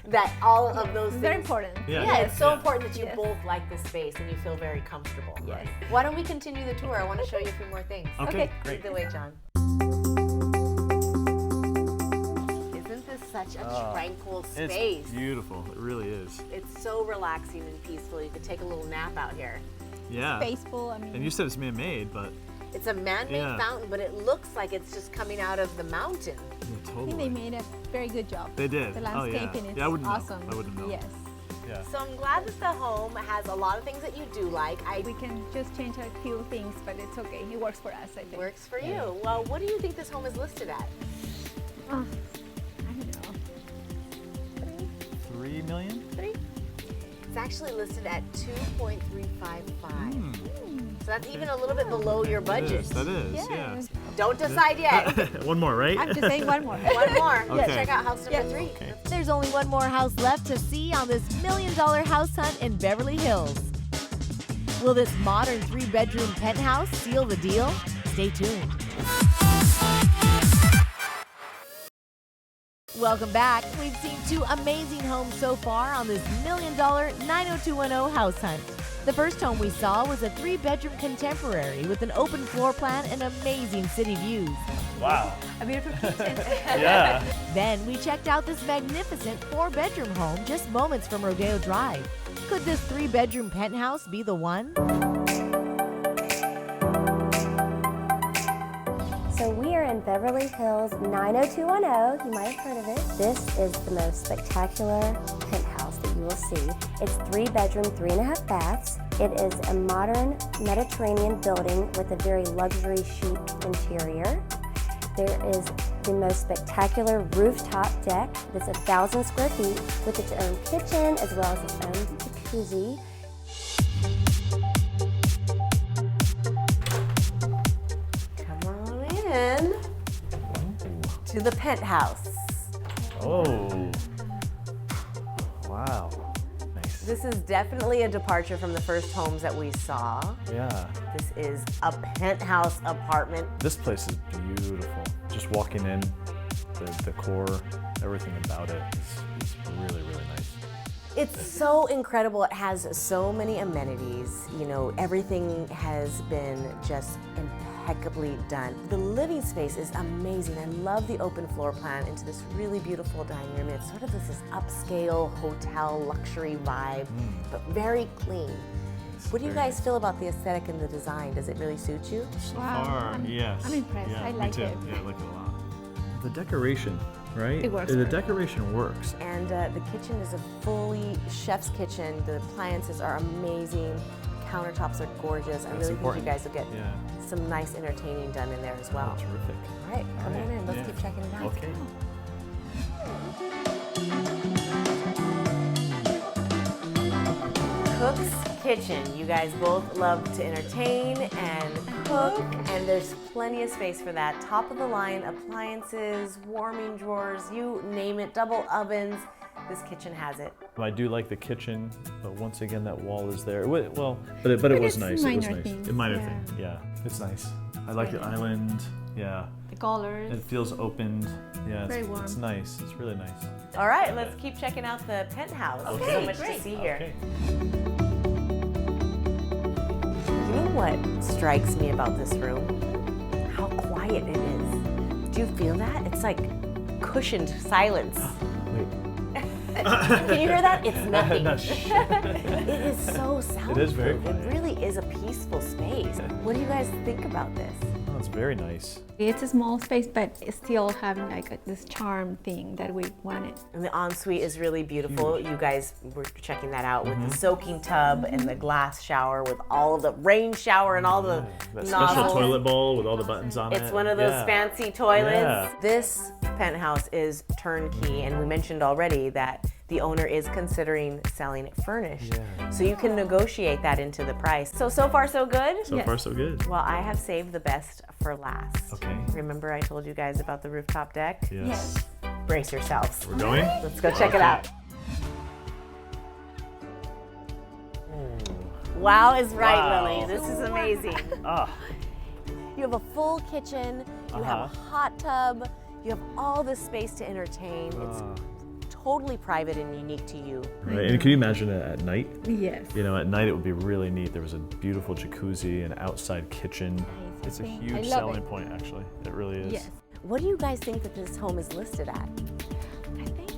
that all of those things. Very important. Yeah, it's so important that you both like the space and you feel very comfortable. Yes. Why don't we continue the tour? I want to show you a few more things. Okay, Lead the way, John. Isn't this such a tranquil space? It's beautiful. It really is. It's so relaxing and peaceful. You could take a little nap out here. Yeah. Spaceful. I mean. And you said it's man-made, but It's a man-made fountain, but it looks like it's just coming out of the mountain. yeah, I totally. think they made a very good job. They did. The Oh, yeah. landscaping is Yeah, I wouldn't know. awesome. I wouldn't know. Yes. Yeah. So I'm glad that the home has a lot of things that you do like. We can just change a few things, but it's okay. It works for us, I think. Works for you. Well, what do you think this home is listed at? Oh, I don't know. 3 million? It's actually listed at 2.355. So that's even a little bit below your budget. That is. Yes. Yeah. Don't decide yet. One more, right? I'm just saying one more. One more. Okay. Check out house number 3. Okay. There's only one more house left to see on this $1 million house hunt in Beverly Hills. Will this modern 3-bedroom penthouse seal the deal? Stay tuned. Welcome back. We've seen 2 amazing homes so far on this $1 million 90210 house hunt. The first home we saw was a 3-bedroom contemporary with an open floor plan and amazing city views. Wow. A beautiful kitchen. Yeah. Then we checked out this magnificent 4-bedroom home just moments from Rodeo Drive. Could this 3-bedroom penthouse be the one? So we are in Beverly Hills 90210. You might have heard of it. This is the most spectacular penthouse that you will see. It's 3-bedroom, 3.5 baths. It is a modern Mediterranean building with a very luxury chic interior. There is the most spectacular rooftop deck that's 1,000 square feet with its own kitchen as well as its own jacuzzi. In to the penthouse. Oh. Wow. Nice. This is definitely a departure from the first homes that we saw. Yeah. This is a penthouse apartment. This place is beautiful. Just walking in, the decor, everything about it is really, really nice. It's so incredible. It has so many amenities. You know, everything has been just impeccably done. The living space is amazing. I love the open floor plan into this really beautiful dining room. It's sort of this upscale hotel luxury vibe, but very clean. What do you guys feel about the aesthetic and the design? Does it really suit you? So far, yes. I'm impressed. Yeah, I me like too. it. Yeah, I like it a lot. The decoration, right? It works The for me. decoration works. And the kitchen is a fully chef's kitchen. The appliances are amazing. Countertops are gorgeous. I really think you guys will get some nice entertaining done in there as well. Oh, terrific. All right, come on in. Let's keep checking it out. Okay. Cook's Kitchen. You guys both love to entertain and cook, and there's plenty of space for that. Top of the line appliances, warming drawers, you name it, double ovens. This kitchen has it. I do like the kitchen, but once again, that wall is there. Well, but it was nice. It was nice. A minor thing. Yeah, it's nice. I like the island. Yeah. The colors. It feels opened. Yeah, Very warm. It's nice. It's really nice. All right, let's keep checking out the penthouse. Okay. So much Great. to see here. Okay. You know what strikes me about this room? How quiet it is. Do you feel that? It's like cushioned silence. Can you hear that? It's nothing. No, It is so soundproof. It is very quiet. It really is a peaceful space. What do you guys think about this? Oh, it's very nice. It's a small space, but it still having like this charm thing that we wanted. And the ensuite is really beautiful. You guys were checking that out with the soaking tub and the glass shower with all of the rain shower and all the That nozzles. special toilet bowl with all the buttons on it. It's one of those Yeah. fancy toilets. Yeah. This penthouse is turnkey, and we mentioned already that the owner is considering selling it furnished. Yeah. So you can negotiate that into the price. So far so good? So far, so good. Well, I have saved the best for last. Okay. Remember I told you guys about the rooftop deck? Yes. Brace yourselves. We're going? Let's go check it out. Wow is right, Wow. Lily. This is amazing. Ah. You have a full kitchen, you have a hot tub, you have all this space to entertain. It's totally private and unique to you. Right. And can you imagine it at night? Yes. You know, at night it would be really neat. There was a beautiful jacuzzi, an outside kitchen. It's a huge love selling it. point, actually. It really is. Yes. What do you guys think that this home is listed at? I think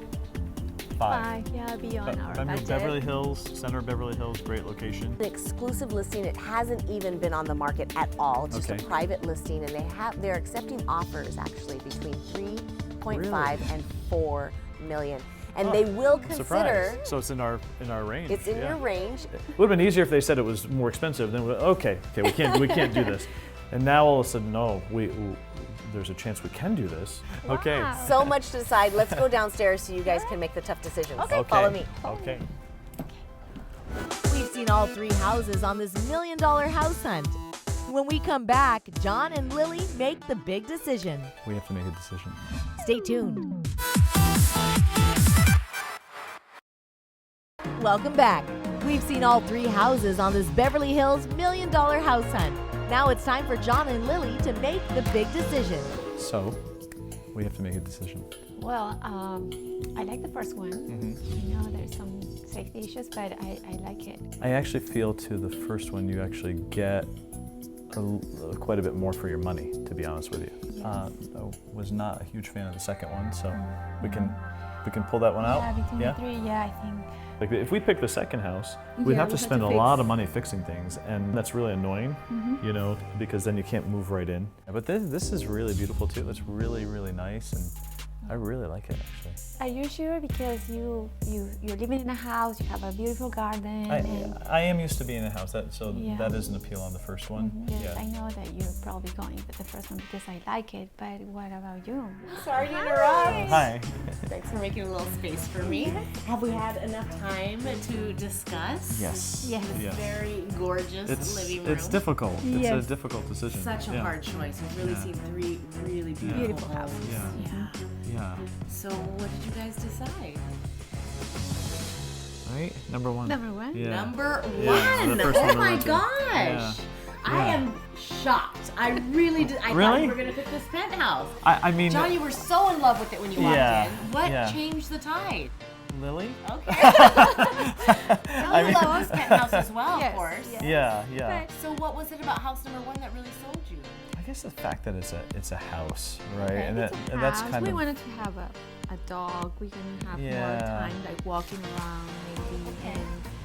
5. yeah, beyond our I mean, budget. Beverly Hills, center of Beverly Hills, great location. An exclusive listing. It hasn't even been on the market at all. It's just Okay. a private listing, and they're accepting offers actually between 3.5 and 4 million. And they will consider. Surprise. So it's in our range. It's in yeah. your range. It would have been easier if they said it was more expensive. Then okay, we can't do this. And now all of a sudden, no, there's a chance we can do this. Okay. So much to decide. Let's go downstairs so you guys can make the tough decisions. Okay. Follow me. Okay. We've seen all 3 houses on this $1 million house hunt. When we come back, John and Lily make the big decision. We have to make a decision. Stay tuned. Welcome back. We've seen all 3 houses on this Beverly Hills $1 million house hunt. Now it's time for John and Lily to make the big decision. So, we have to make a decision. Well, I like the first one. I know there's some safety issues, but I like it. I actually feel to the first one you actually get quite a bit more for your money, to be honest with you. I was not a huge fan of the second one, so we can pull that one out. Yeah, between the 3, yeah, I think. Like if we pick the second house, we'd have to spend a lot of money fixing things, and that's really annoying, you know, because then you can't move right in. But this is really beautiful too. It's really, really nice, and I really like it actually. Are you sure? Because you're living in a house, you have a beautiful garden. I am used to being in a house, so Yeah. that is an appeal on the first one. Yes, Yeah. I know that you're probably going with the first one because I like it, but what about you? Sorry to interrupt. Hi. Thanks for making a little space for me. Have we had enough time to discuss? Yes. Yes. This Yes. very gorgeous living room. It's difficult. Yes. It's a difficult decision. Such a Yeah. hard choice. We've really Yeah. seen 3 really beautiful houses. Yeah. Yeah. So what did you guys decide? Right? Number 1. Number 1? Yeah. Number Yeah, 1. the first Oh one we my went to. gosh. Yeah. I am shocked. I really did. I thought Really? you were going to pick this penthouse. I mean, John, you were so in love with it when you walked Yeah, in. What yeah. changed the tide? Lily? Okay. I mean- loves penthouse as well, Yes, of course. yes. Yeah. So what was it about house number 1 that really sold you? I guess the fact that it's a house, right? Okay, And it's that a and that's house. kind we of wanted to have a dog. We can have Yeah. more time, like walking around, maybe. And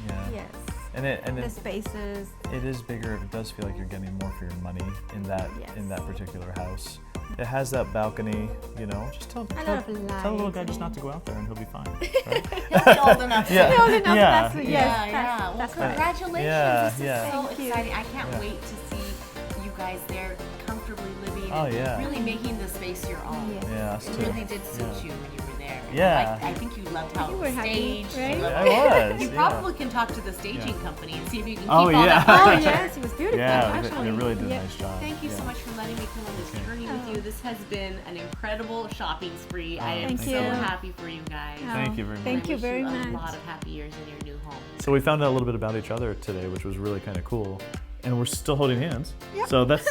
yeah. yes. And the it, spaces. it is bigger. It does feel like you're getting more for your money in that particular house. It has that balcony, you know. Just tell lot of the little guy just lighting. not to go out there, and he'll be fine. Right? He'll be old enough. Yeah. Old enough, Yeah. that's what- Yeah, yes, yeah. Well, that's right. congratulations. Yeah, This yeah. is so Thank you. exciting. I can't Yeah. wait to see you guys there comfortably living Oh, and yeah. really making the space your own. Yes. Yeah, us It too. really did suit Yeah. you when you were there. Yeah. I think you loved how You it were was happy, staged. right? You loved I it. was, You yeah. probably can talk to the staging company and see if you can keep Oh, all yeah. that. Oh yes, it was beautiful. Yeah, actually. they really did a Yeah. nice job. Thank you yeah. so much for letting me come on this journey with you. This has been an incredible shopping spree. I am Thank so you. happy for you guys. Thank you very much. Thank I you wish very you much. a lot of happy years in your new home. So we found out a little bit about each other today, which was really kind of cool. And we're still holding hands. So that's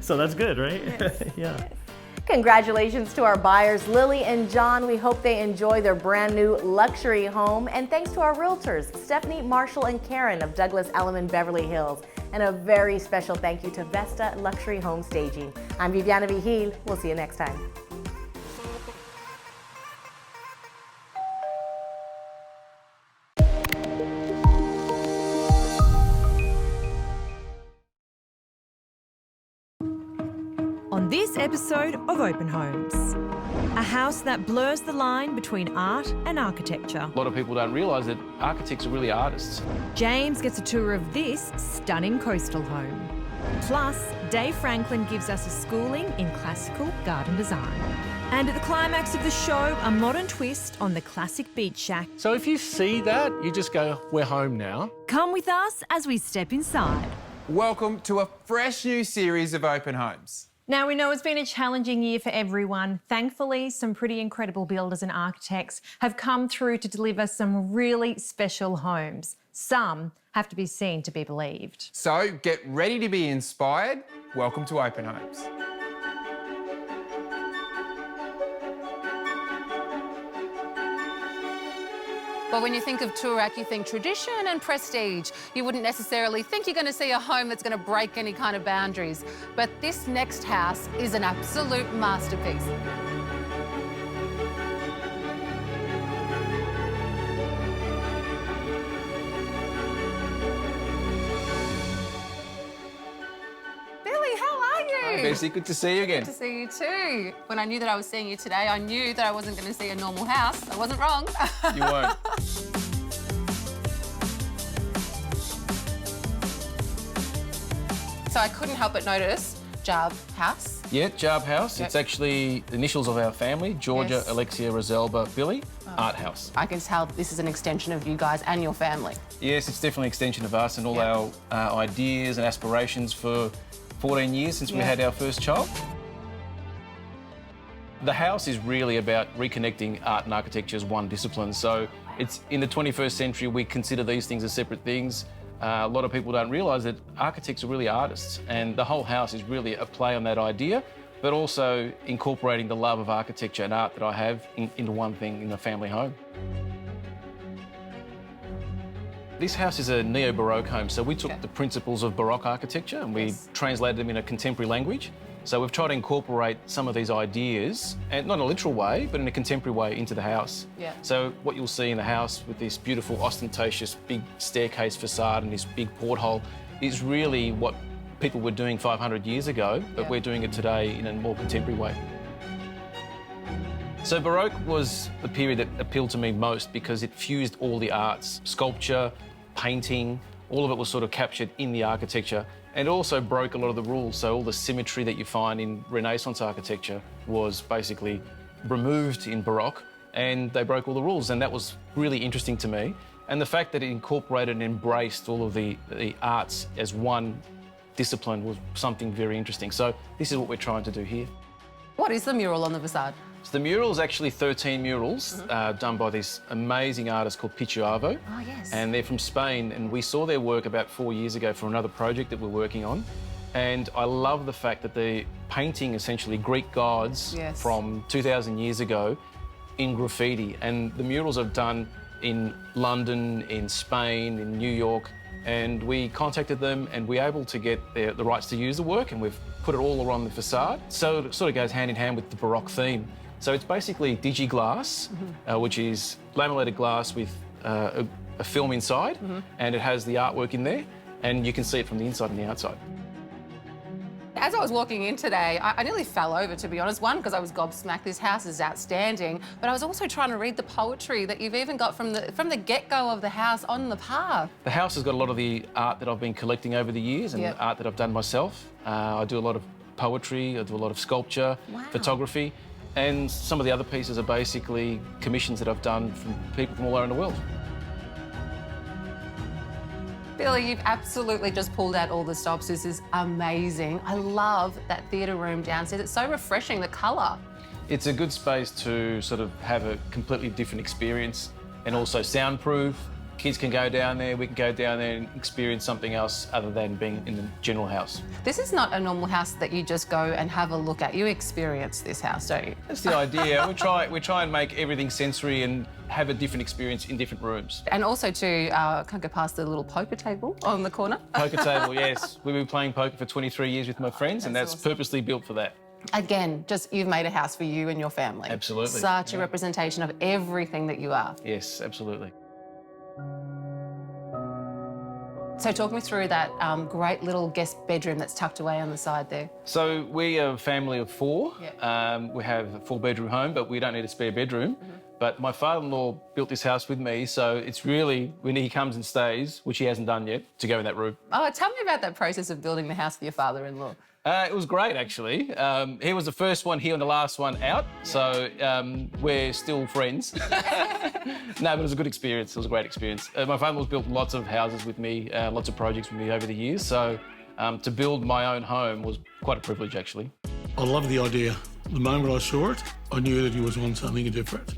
so that's good, right? Yeah. Congratulations to our buyers, Lily and John. We hope they enjoy their brand new luxury home. And thanks to our realtors, Stephanie, Marshall, and Karen of Douglas Elliman Beverly Hills. and a very special thank you to Vesta Luxury Home Staging. I'm Viviana Vigil. We'll see you next time. On this episode of Open Homes, a house that blurs the line between art and architecture. A lot of people don't realise that architects are really artists. James gets a tour of this stunning coastal home. Plus, Dave Franklin gives us a schooling in classical garden design. And at the climax of the show, a modern twist on the classic beach shack. So if you see that, you just go, we're home now. Come with us as we step inside. Welcome to a fresh new series of Open Homes. Now, we know it's been a challenging year for everyone. Thankfully, some pretty incredible builders and architects have come through to deliver some really special homes. Some have to be seen to be believed. So get ready to be inspired. Welcome to Open Homes. Well, when you think of Toorak, you think tradition and prestige. You wouldn't necessarily think you're going to see a home that's going to break any kind of boundaries. But this next house is an absolute masterpiece. Billy, how are you? Hi, Bessie. Good to see you again. Good to see you too. When I knew that I was seeing you today, I knew that I wasn't going to see a normal house. I wasn't wrong. You weren't. So I couldn't help but notice Jarb House. Yeah, Jarb House. Yep. It's actually the initials of our family, Georgia, Yes. Alexia, Roselba, Billy, Art House. I can tell this is an extension of you guys and your family. Yes, it's definitely an extension of us and all our ideas and aspirations for 14 years since we Yeah. had our first child. The house is really about reconnecting art and architecture as one discipline. So it's in the 21st century, we consider these things as separate things. A lot of people don't realise that architects are really artists, and the whole house is really a play on that idea, but also incorporating the love of architecture and art that I have into one thing in a family home. This house is a neo-Baroque home, so we took the principles of Baroque architecture and we translated them in a contemporary language. So we've tried to incorporate some of these ideas, and not in a literal way, but in a contemporary way, into the house. Yeah. So what you'll see in the house with this beautiful, ostentatious, big staircase facade and this big porthole is really what people were doing 500 years ago, but we're doing it today in a more contemporary way. So Baroque was the period that appealed to me most because it fused all the arts, sculpture, painting, all of it was sort of captured in the architecture. And it also broke a lot of the rules, so all the symmetry that you find in Renaissance architecture was basically removed in Baroque, and they broke all the rules, and that was really interesting to me. And the fact that it incorporated and embraced all of the arts as one discipline was something very interesting. So this is what we're trying to do here. What is the mural on the facade? So the mural is actually 13 murals done by this amazing artist called Pichuavo. Oh, yes. And they're from Spain, and we saw their work about 4 years ago for another project that we're working on. And I love the fact that they're painting essentially Greek gods from 2,000 years ago in graffiti. And the murals are done in London, in Spain, in New York. And we contacted them and we were able to get the rights to use the work, and we've put it all around the facade. So it sort of goes hand in hand with the Baroque theme. So it's basically digi-glass, which is laminated glass with a film inside, and it has the artwork in there, and you can see it from the inside and the outside. As I was walking in today, I nearly fell over, to be honest. One, because I was gobsmacked. This house is outstanding. But I was also trying to read the poetry that you've even got from the get-go of the house on the path. The house has got a lot of the art that I've been collecting over the years and art that I've done myself. I do a lot of poetry, I do a lot of sculpture, photography, and some of the other pieces are basically commissions that I've done from people from all around the world. Billy, you've absolutely just pulled out all the stops. This is amazing. I love that theatre room downstairs. It's so refreshing, the colour. It's a good space to sort of have a completely different experience, and also soundproof, Kids can go down there, we can go down there and experience something else other than being in the general house. This is not a normal house that you just go and have a look at. You experience this house, don't you? That's the idea. we try and make everything sensory and have a different experience in different rooms. And also too, can't go past the little poker table on the corner. Poker table, yes. We've been playing poker for 23 years with my friends, and that's awesome. purposely built for that. Again, just you've made a house for you and your family. Absolutely. Such a representation of everything that you are. Yes, absolutely. So talk me through that great little guest bedroom that's tucked away on the side there. So we are a family of 4. Yep. We have a 4-bedroom home, but we don't need a spare bedroom. But my father-in-law built this house with me, so it's really, when he comes and stays, which he hasn't done yet, to go in that room. Oh, tell me about that process of building the house for your father-in-law. It was great, actually. He was the first one here and the last one out, so we're still friends. No, but it was a good experience. It was a great experience. My father-in-law's built lots of houses with me, lots of projects with me over the years, so to build my own home was quite a privilege, actually. I love the idea. The moment I saw it, I knew that he was on something different.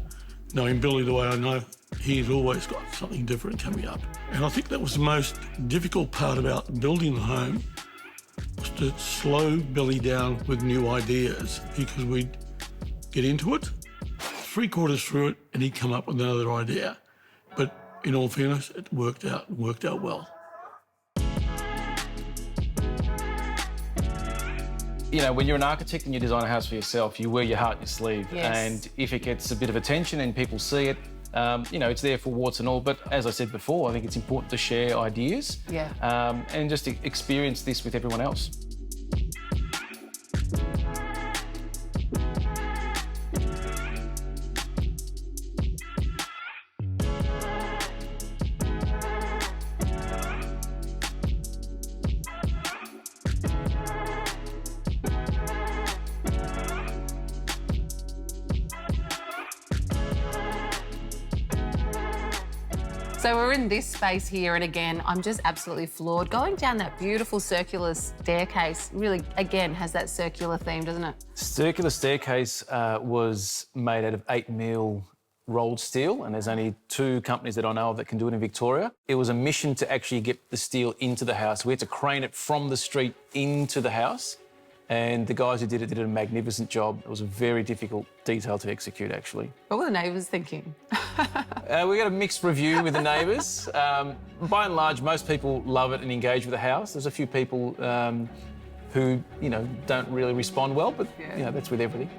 Knowing Billy the way I know, he's always got something different coming up. And I think that was the most difficult part about building the home, was to slow Billy down with new ideas, because we'd get into it, 3/4 through it, and he'd come up with another idea. But in all fairness, it worked out well. You know, when you're an architect and you design a house for yourself, you wear your heart on your sleeve. Yes. And if it gets a bit of attention and people see it, you know, it's there for warts and all. But as I said before, I think it's important to share ideas and just experience this with everyone else. So we're in this space here, and again, I'm just absolutely floored. Going down that beautiful circular staircase really, again, has that circular theme, doesn't it? Circular staircase was made out of 8mm rolled steel, and there's only 2 companies that I know of that can do it in Victoria. It was a mission to actually get the steel into the house. We had to crane it from the street into the house, and the guys who did it did a magnificent job. It was a very difficult detail to execute, actually. What were the neighbours thinking? We got a mixed review with the neighbours. By and large, most people love it and engage with the house. There's a few people who, you know, don't really respond well, but, you know, that's with everything.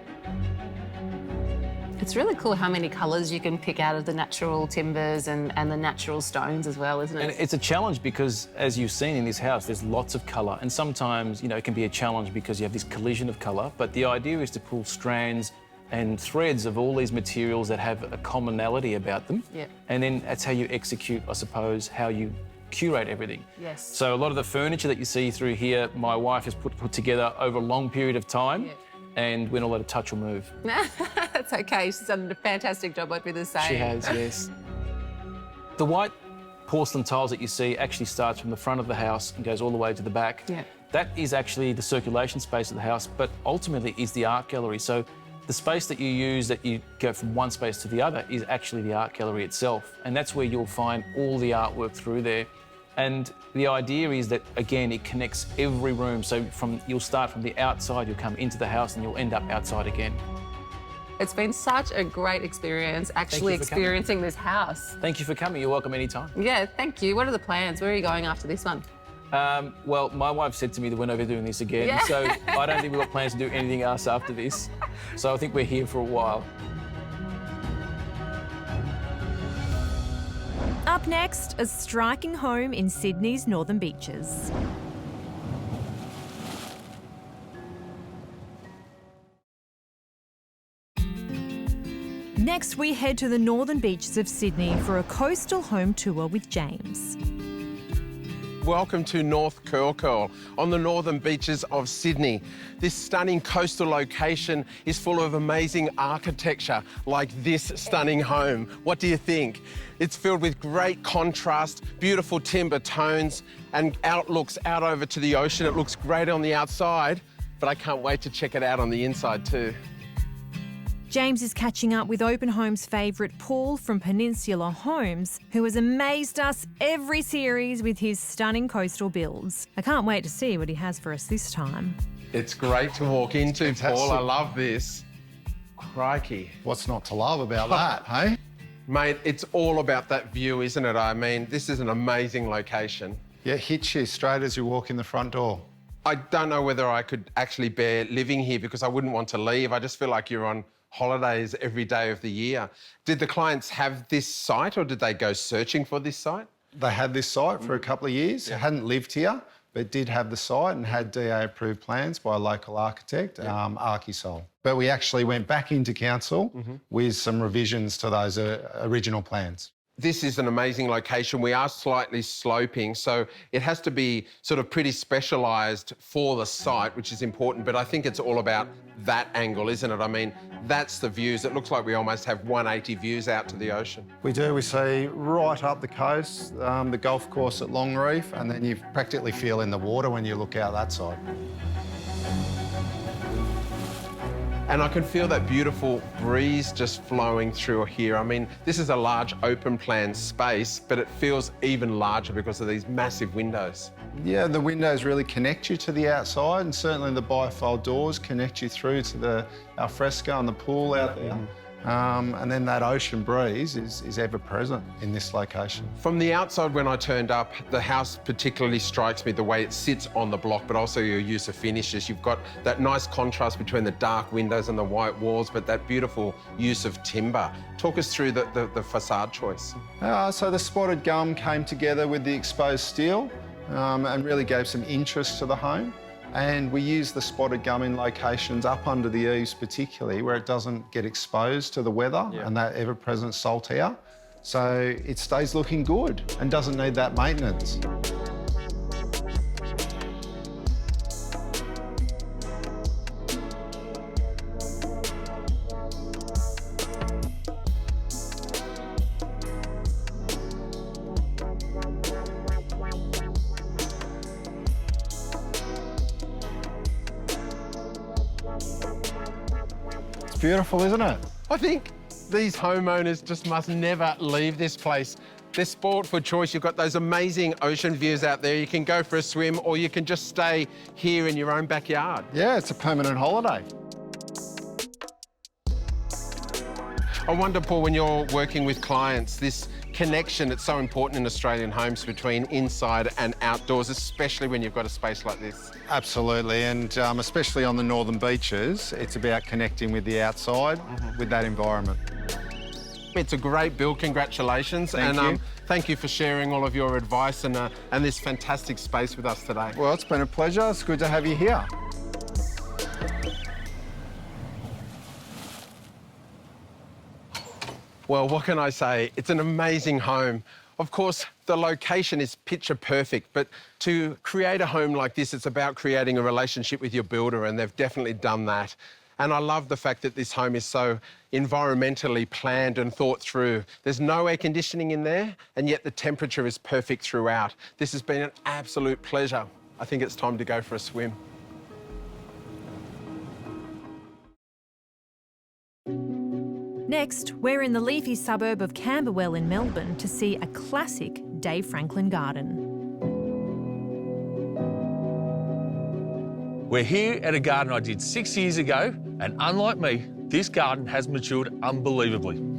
It's really cool how many colours you can pick out of the natural timbers and the natural stones as well, isn't it? And it's a challenge because, as you've seen in this house, there's lots of colour. And sometimes, you know, it can be a challenge because you have this collision of colour. But the idea is to pull strands and threads of all these materials that have a commonality about them. Yep. And then that's how you execute, I suppose, how you curate everything. Yes. So a lot of the furniture that you see through here, my wife has put together over a long period of time. Yep. And we're not allowed to touch or move. That's okay. She's done a fantastic job, I'd be the same. She has, yes. The white porcelain tiles that you see actually starts from the front of the house and goes all the way to the back. Yeah. That is actually the circulation space of the house, but ultimately is the art gallery. So the space that you use, that you go from one space to the other, is actually the art gallery itself. And that's where you'll find all the artwork through there. And the idea is that, again, it connects every room. So you'll start from the outside, you'll come into the house, and you'll end up outside again. It's been such a great experience actually experiencing this house. Thank you for coming. You're welcome anytime. Yeah, thank you. What are the plans? Where are you going after this one? Well, my wife said to me that we're never doing this again, so I don't think we've got plans to do anything else after this. So I think we're here for a while. Up next, a striking home in Sydney's Northern Beaches. Next, we head to the northern beaches of Sydney for a coastal home tour with James. Welcome to North Curl Curl on the northern beaches of Sydney. This stunning coastal location is full of amazing architecture like this stunning home. What do you think? It's filled with great contrast, beautiful timber tones and outlooks out over to the ocean. It looks great on the outside, but I can't wait to check it out on the inside too. James is catching up with Open Homes favourite Paul from Peninsula Homes, who has amazed us every series with his stunning coastal builds. I can't wait to see what he has for us this time. It's great to walk into, Fantastic. Paul. I love this. Crikey. What's not to love about that, hey? Mate, it's all about that view, isn't it? I mean, this is an amazing location. Yeah, hits you straight as you walk in the front door. I don't know whether I could actually bear living here because I wouldn't want to leave. I just feel like you're on holidays every day of the year. Did the clients have this site or did they go searching for this site? They had this site for a couple of years, hadn't lived here, but did have the site and had DA-approved plans by a local architect, Archisol. But we actually went back into council with some revisions to those original plans. This is an amazing location. We are slightly sloping, so it has to be sort of pretty specialised for the site, which is important, but I think it's all about that angle, isn't it? I mean, that's the views. It looks like we almost have 180 views out to the ocean. We do. We see right up the coast, the golf course at Long Reef, and then you practically feel in the water when you look out that side. And I can feel that beautiful breeze just flowing through here. I mean, this is a large open plan space, but it feels even larger because of these massive windows. Yeah, the windows really connect you to the outside, and certainly the bifold doors connect you through to the alfresco and the pool out there. And then that ocean breeze is ever present in this location. From the outside, when I turned up, the house particularly strikes me the way it sits on the block, but also your use of finishes. You've got that nice contrast between the dark windows and the white walls, but that beautiful use of timber. Talk us through the facade choice. So the spotted gum came together with the exposed steel and really gave some interest to the home. And we use the spotted gum in locations up under the eaves particularly where it doesn't get exposed to the weather and that ever-present salt air. So it stays looking good and doesn't need that maintenance. Beautiful, isn't it? I think these homeowners just must never leave this place. They're sport for choice. You've got those amazing ocean views out there. You can go for a swim or you can just stay here in your own backyard. Yeah, it's a permanent holiday. I wonder, Paul, when you're working with clients, this connection, it's so important in Australian homes between inside and outdoors, especially when you've got a space like this. Absolutely, and especially on the northern beaches, it's about connecting with the outside, with that environment. It's a great build, congratulations. Thank you. Thank you for sharing all of your advice and this fantastic space with us today. Well, it's been a pleasure. It's good to have you here. Well, what can I say? It's an amazing home. Of course, the location is picture perfect, but to create a home like this, it's about creating a relationship with your builder, and they've definitely done that. And I love the fact that this home is so environmentally planned and thought through. There's no air conditioning in there, and yet the temperature is perfect throughout. This has been an absolute pleasure. I think it's time to go for a swim. Next, we're in the leafy suburb of Camberwell in Melbourne to see a classic Dave Franklin garden. We're here at a garden I did 6 years ago, and unlike me, this garden has matured unbelievably.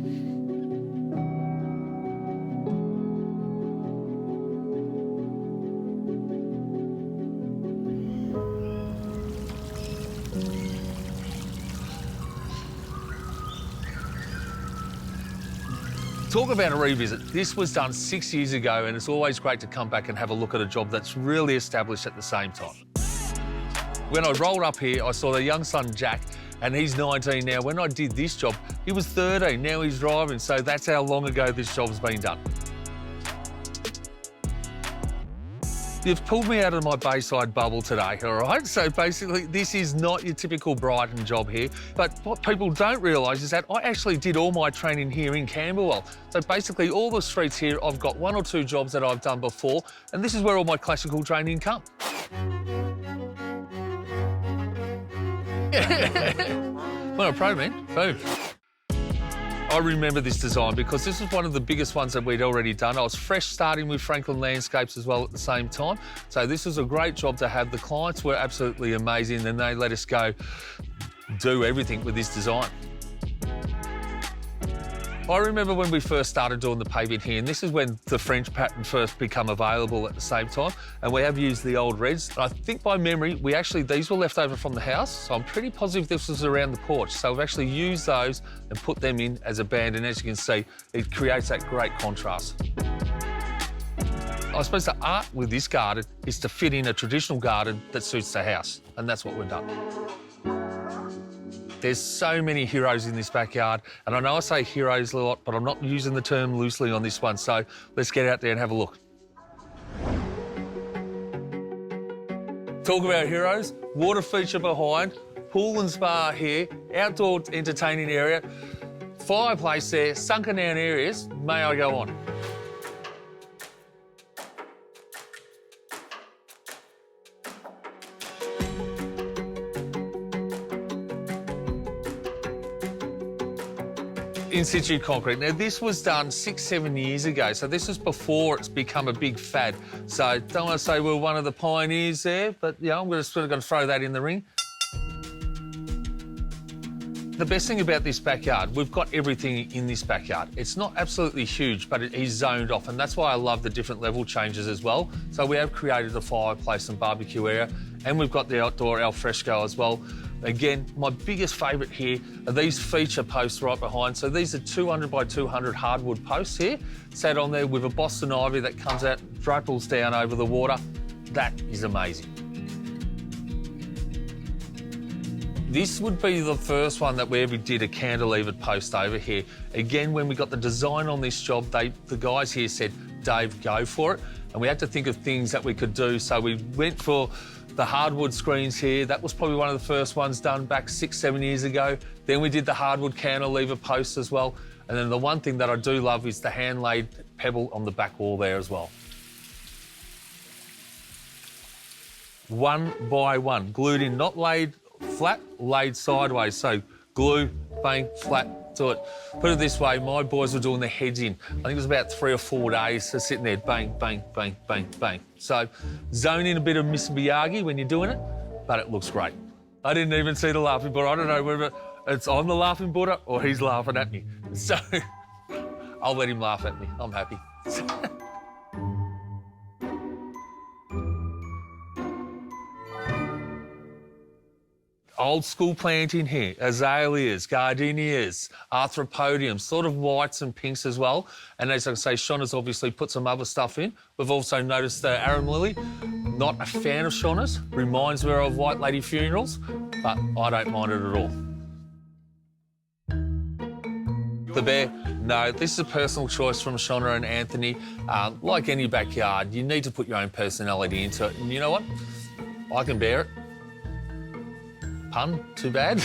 Talk about a revisit. This was done 6 years ago, and it's always great to come back and have a look at a job that's really established at the same time. When I rolled up here, I saw their young son, Jack, and he's 19 now. When I did this job, he was 13. Now he's driving, so that's how long ago this job's been done. You've pulled me out of my Bayside bubble today, all right? So basically, this is not your typical Brighton job here. But what people don't realise is that I actually did all my training here in Camberwell. So basically, all the streets here, I've got 1 or 2 jobs that I've done before, and this is where all my classical training comes. Well, pro, man. Boom. I remember this design because this was one of the biggest ones that we'd already done. I was fresh starting with Franklin Landscapes as well at the same time. So this was a great job to have. The clients were absolutely amazing and they let us go do everything with this design. I remember when we first started doing the paving here, and this is when the French pattern first became available at the same time, and we have used the old reds. I think by memory, these were left over from the house, so I'm pretty positive this was around the porch. So we've actually used those and put them in as a band, and as you can see, it creates that great contrast. I suppose the art with this garden is to fit in a traditional garden that suits the house, and that's what we've done. There's so many heroes in this backyard, and I know I say heroes a lot, but I'm not using the term loosely on this one, so let's get out there and have a look. Talk about heroes, water feature behind, pool and spa here, outdoor entertaining area, fireplace there, sunken down areas, may I go on. In situ concrete. Now, this was done 6-7 years ago, so this is before it's become a big fad. So don't want to say we're one of the pioneers there, but yeah, I'm just sort of going to throw that in the ring. The best thing about this backyard, we've got everything in this backyard. It's not absolutely huge, but it is zoned off, and that's why I love the different level changes as well. So we have created a fireplace and barbecue area, and we've got the outdoor al fresco as well. Again, my biggest favourite here are these feature posts right behind. So these are 200 by 200 hardwood posts here, sat on there with a Boston ivy that comes out, drapels down over the water. That is amazing. This would be the first one that we ever did a cantilevered post over here. Again, when we got the design on this job, the guys here said, Dave, go for it. And we had to think of things that we could do. So we went for the hardwood screens here. That was probably one of the first ones done back 6-7 years ago. Then we did the hardwood cantilever posts as well. And then the one thing that I do love is the hand-laid pebble on the back wall there as well. One by one, glued in, not laid flat, laid sideways. So glue, bang, flat, do it. Put it this way, my boys were doing their heads in. I think it was about 3 or 4 days, so sitting there, bang, bang, bang, bang, bang. So zone in a bit of Mr. Miyagi when you're doing it, but it looks great. I didn't even see the laughing Buddha. I don't know whether it's I'm the laughing Buddha or he's laughing at me. So I'll let him laugh at me. I'm happy. Old school planting here, azaleas, gardenias, arthropodiums, sort of whites and pinks as well. And as I say, Shauna's obviously put some other stuff in. We've also noticed the arum lily. Not a fan of Shauna's, reminds me of White Lady Funerals, but I don't mind it at all. The bear, no, this is a personal choice from Shauna and Anthony. Like any backyard, you need to put your own personality into it. And you know what? I can bear it. Pun, too bad.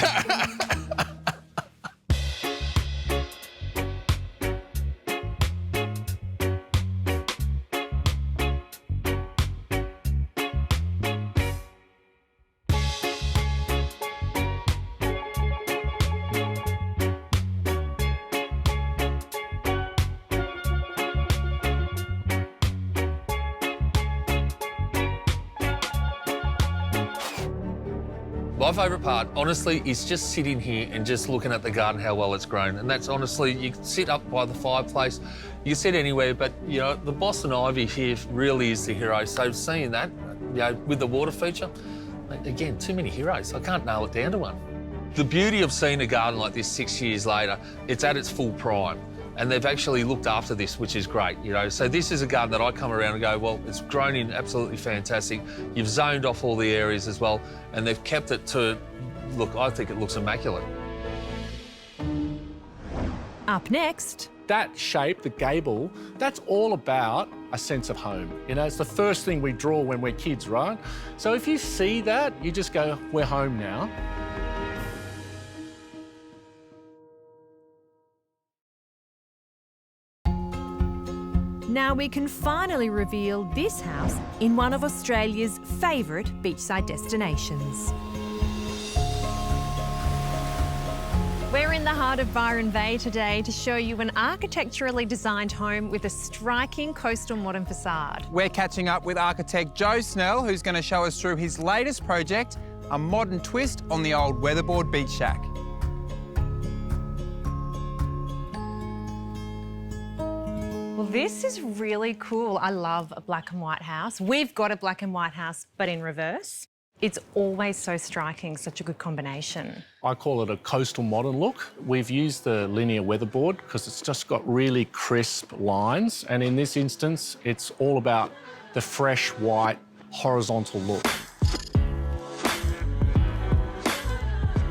My favourite part, honestly, is just sitting here and just looking at the garden, how well it's grown. And that's honestly, you can sit up by the fireplace, you can sit anywhere, but, you know, the Boston ivy here really is the hero. So seeing that, you know, with the water feature, again, too many heroes. I can't nail it down to one. The beauty of seeing a garden like this 6 years later, it's at its full prime. And they've actually looked after this, which is great, you know. So this is a garden that I come around and go, well, it's grown in absolutely fantastic. You've zoned off all the areas as well, and they've kept it to, look, I think it looks immaculate. Up next. That shape, the gable, that's all about a sense of home. You know, it's the first thing we draw when we're kids, right? So if you see that, you just go, we're home now. Now we can finally reveal this house in one of Australia's favourite beachside destinations. in the heart of Byron Bay today to show you an architecturally designed home with a striking coastal modern facade. We're catching up with architect Joe Snell, who's going to show us through his latest project, a modern twist on the old weatherboard beach shack. Well, this is really cool. I love a black and white house. We've got a black and white house, but in reverse. It's always so striking, such a good combination. I call it a coastal modern look. We've used the linear weatherboard because it's just got really crisp lines, and in this instance, it's all about the fresh white horizontal look.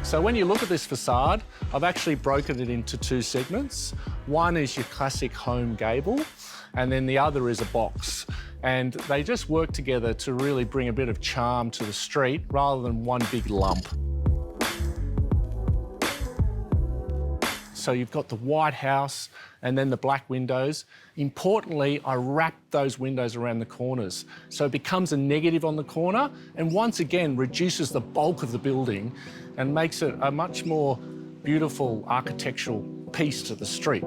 So when you look at this facade, I've actually broken it into two segments. One is your classic home gable, and then the other is a box. And they just work together to really bring a bit of charm to the street rather than one big lump. So you've got the white house and then the black windows. Importantly, I wrapped those windows around the corners. So it becomes a negative on the corner and once again reduces the bulk of the building and makes it a much more beautiful architectural piece to the street.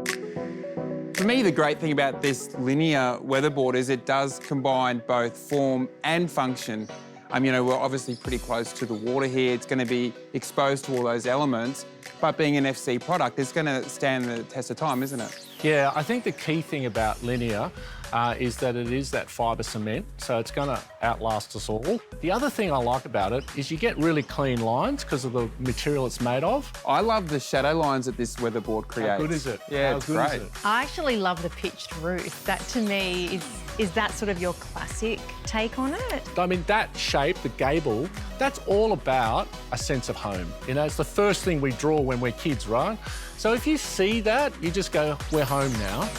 For me, the great thing about this linear weatherboard is it does combine both form and function. You know, we're obviously pretty close to the water here. It's going to be exposed to all those elements, but being an FC product, it's going to stand the test of time, isn't it? Yeah, I think the key thing about linear is that it is that fibre cement, so it's going to outlast us all. The other thing I like about it is you get really clean lines because of the material it's made of. I love the shadow lines that this weatherboard creates. How good is it? Yeah, How it's good great. is it? I actually love the pitched roof. That to me is that sort of your classic take on it? I mean, that shape, the gable, that's all about a sense of home. You know, it's the first thing we draw when we're kids, right? So if you see that, you just go, we're home now.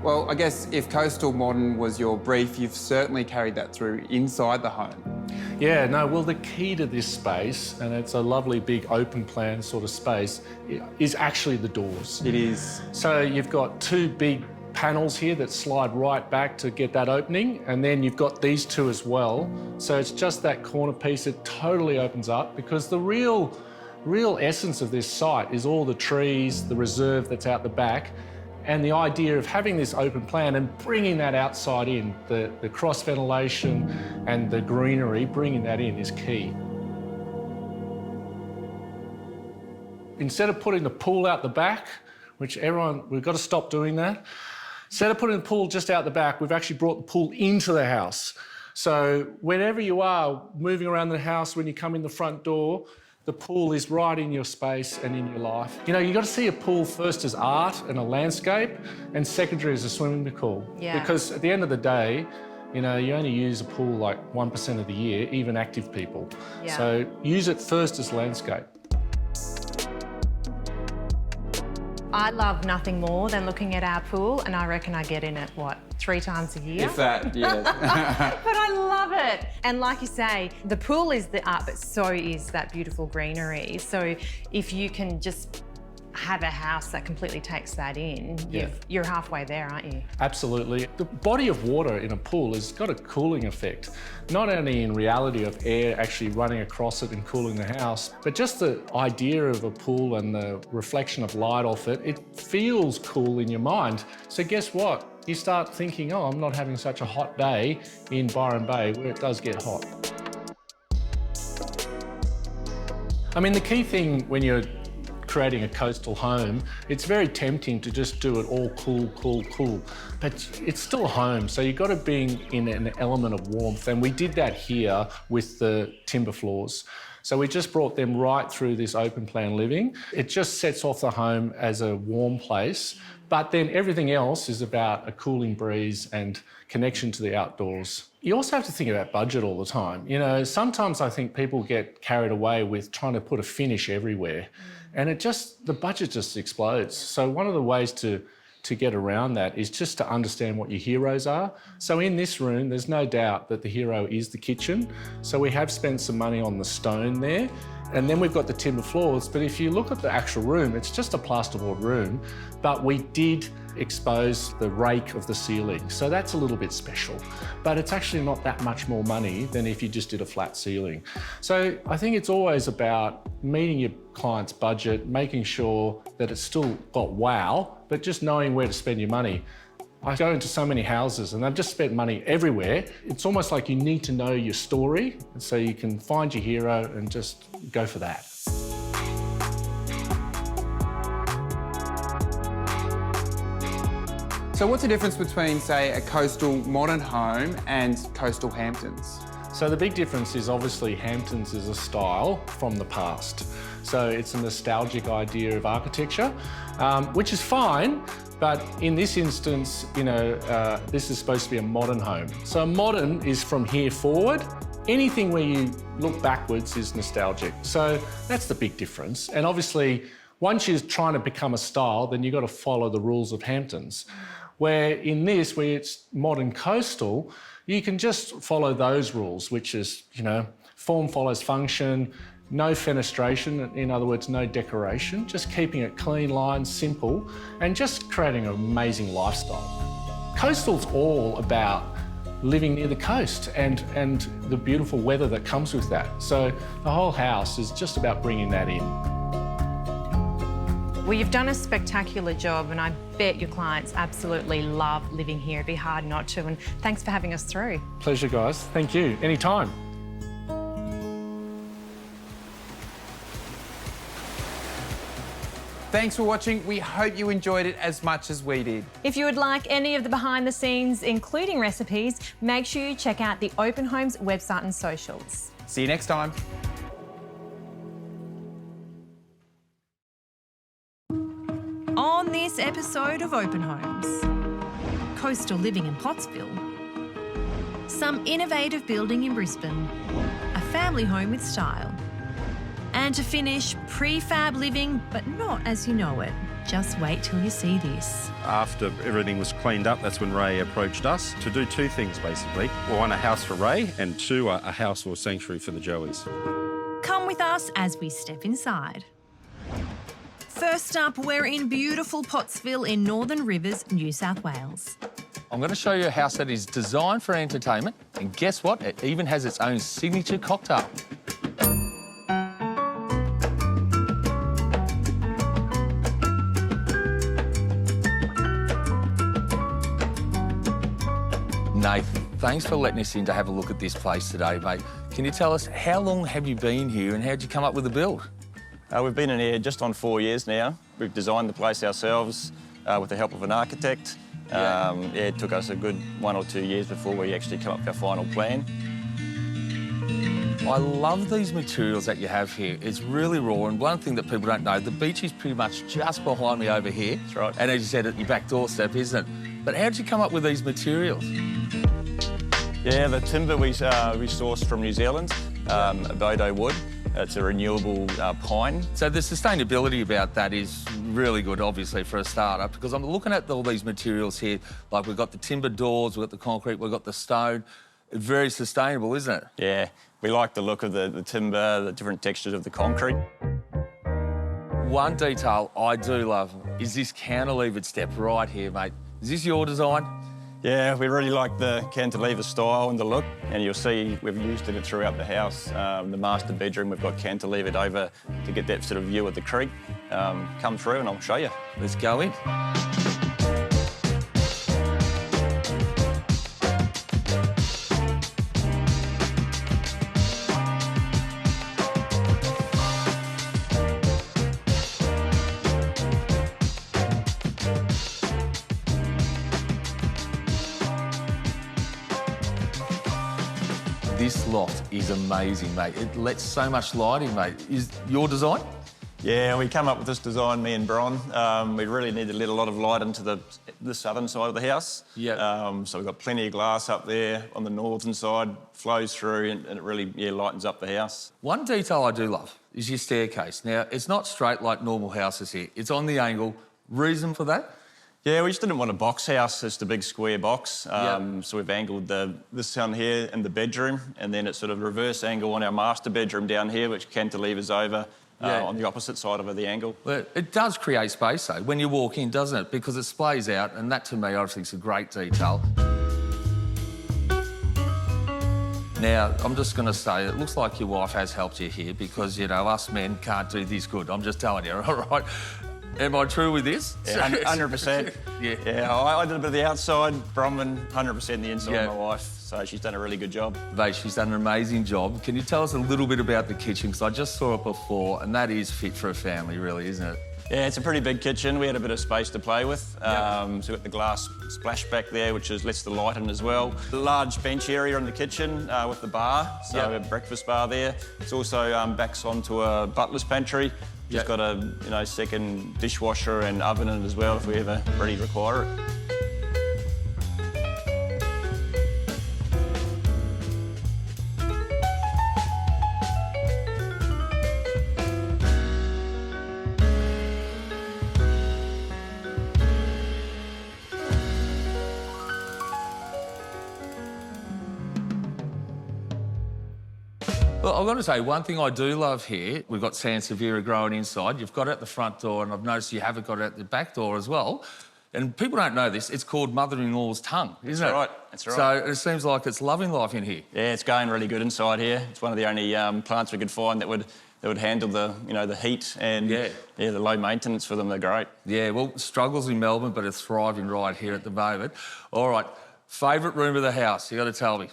Well, I guess if coastal modern was your brief, you've certainly carried that through inside the home. Yeah, no, well, the key to this space, and it's a lovely big open plan sort of space, is actually the doors. It is. So you've got two big panels here that slide right back to get that opening, and then you've got these two as well. So it's just that corner piece, it totally opens up because the real essence of this site is all the trees, the reserve that's out the back, and the idea of having this open plan and bringing that outside in, the cross ventilation and the greenery, bringing that in is key. Instead of putting the pool out the back, which we've got to stop doing that. Instead of putting the pool just out the back, we've actually brought the pool into the house. So whenever you are moving around the house, when you come in the front door, the pool is right in your space and in your life. You know, you've got to see a pool first as art and a landscape, and secondary as a swimming pool. Yeah. Because at the end of the day, you know, you only use a pool like 1% of the year, even active people. Yeah. So use it first as landscape. I love nothing more than looking at our pool, and I reckon I get in it, what, 3 times a year? If that, yeah. But I love it. And like you say, the pool is the art, but so is that beautiful greenery. So if you can just have a house that completely takes that in, you're halfway there, aren't you? Absolutely. The body of water in a pool has got a cooling effect, not only in reality of air actually running across it and cooling the house, but just the idea of a pool and the reflection of light off it, it feels cool in your mind. So guess what? You start thinking, oh, I'm not having such a hot day in Byron Bay where it does get hot. I mean, the key thing when you're creating a coastal home, it's very tempting to just do it all cool, but it's still a home, so you've got to bring in an element of warmth, and we did that here with the timber floors. So we just brought them right through this open plan living. It just sets off the home as a warm place, but then everything else is about a cooling breeze and connection to the outdoors. You also have to think about budget all the time. You know, sometimes I think people get carried away with trying to put a finish everywhere, and the budget just explodes. So one of the ways to to get around that is just to understand what your heroes are. So in this room, there's no doubt that the hero is the kitchen. So we have spent some money on the stone there. And then we've got the timber floors, but if you look at the actual room, it's just a plasterboard room, but we did expose the rake of the ceiling. So that's a little bit special, but it's actually not that much more money than if you just did a flat ceiling. So I think it's always about meeting your client's budget, making sure that it's still got wow, but just knowing where to spend your money. I go into so many houses and they've just spent money everywhere. It's almost like you need to know your story so you can find your hero and just go for that. So what's the difference between, say, a coastal modern home and coastal Hamptons? So the big difference is obviously Hamptons is a style from the past. So it's a nostalgic idea of architecture, which is fine, but in this instance, you know, this is supposed to be a modern home. So modern is from here forward. Anything where you look backwards is nostalgic. So that's the big difference. And obviously, once you're trying to become a style, then you've got to follow the rules of Hamptons. Where in this, where it's modern coastal, you can just follow those rules, which is, you know, form follows function, no fenestration, in other words, no decoration, just keeping it clean lines, simple, and just creating an amazing lifestyle. Coastal's all about living near the coast and the beautiful weather that comes with that. So the whole house is just about bringing that in. Well, you've done a spectacular job, and I bet your clients absolutely love living here. It'd be hard not to, and thanks for having us through. Pleasure, guys. Thank you. Anytime. Thanks for watching. We hope you enjoyed it as much as we did. If you would like any of the behind the scenes, including recipes, make sure you check out the Open Homes website and socials. See you next time. On this episode of Open Homes, coastal living in Pottsville, some innovative building in Brisbane, a family home with style, and to finish, prefab living, but not as you know it. Just wait till you see this. After everything was cleaned up, that's when Ray approached us to do two things, basically. One, a house for Ray, and two, a house or sanctuary for the Joeys. Come with us as we step inside. First up, we're in beautiful Pottsville in Northern Rivers, New South Wales. I'm going to show you a house that is designed for entertainment, and guess what? It even has its own signature cocktail. Nathan, thanks for letting us in to have a look at this place today, mate. Can you tell us, how long have you been here and how'd you come up with the build? We've been in here just on 4 years now. We've designed the place ourselves with the help of an architect. It took us a good 1 or 2 years before we actually come up with our final plan. I love these materials that you have here. It's really raw, and one thing that people don't know, the beach is pretty much just behind me over here. That's right. And as you said, at your back doorstep, isn't it? But how did you come up with these materials? Yeah, the timber we sourced from New Zealand, Bodo wood. It's a renewable pine. So the sustainability about that is really good, obviously, for a startup, because I'm looking at all these materials here. Like, we've got the timber doors, we've got the concrete, we've got the stone. It's very sustainable, isn't it? Yeah, we like the look of the timber, the different textures of the concrete. One detail I do love is this cantilevered step right here, mate. Is this your design? Yeah, we really like the cantilever style and the look, and you'll see we've used it throughout the house. The master bedroom, we've got cantilevered over to get that sort of view of the creek. Come through and I'll show you. Let's go in. This loft is amazing, mate. It lets so much light in, mate. Is your design? Yeah, we come up with this design, me and Bron. We really need to let a lot of light into the southern side of the house. Yeah. So we've got plenty of glass up there on the northern side, flows through, and it really lightens up the house. One detail I do love is your staircase. Now, it's not straight like normal houses here. It's on the angle. Reason for that? Yeah, we just didn't want a box house, just a big square box. So we've angled this down here in the bedroom, and then it's sort of reverse angle on our master bedroom down here, which cantilevers over on the opposite side of the angle. Well, it does create space, though, when you walk in, doesn't it? Because it splays out, and that, to me, I think is a great detail. Now, I'm just going to say, it looks like your wife has helped you here because, you know, us men can't do this good. I'm just telling you, all right? Am I true with this? Yeah, 100%. Yeah, I did a bit of the outside, Bronwyn, 100% the inside, my wife. So she's done a really good job. Mate, she's done an amazing job. Can you tell us a little bit about the kitchen? Because I just saw it before, and that is fit for a family, really, isn't it? Yeah, it's a pretty big kitchen. We had a bit of space to play with. So we've got the glass splashback there, which lets the light in as well. A large bench area in the kitchen with the bar, so a breakfast bar there. It's also backs onto a butler's pantry. Just got a second dishwasher and oven in it as well if we ever really require it. Well, I've got to say, one thing I do love here, we've got Sansevieria growing inside. You've got it at the front door, and I've noticed you haven't got it at the back door as well. And people don't know this, it's called mother-in-law's tongue, isn't it? That's right. So it seems like it's loving life in here. Yeah, it's going really good inside here. It's one of the only plants we could find that would handle the heat and the low maintenance for them. They're great. Yeah, well, struggles in Melbourne, but it's thriving right here at the moment. All right, favourite room of the house, you got to tell me.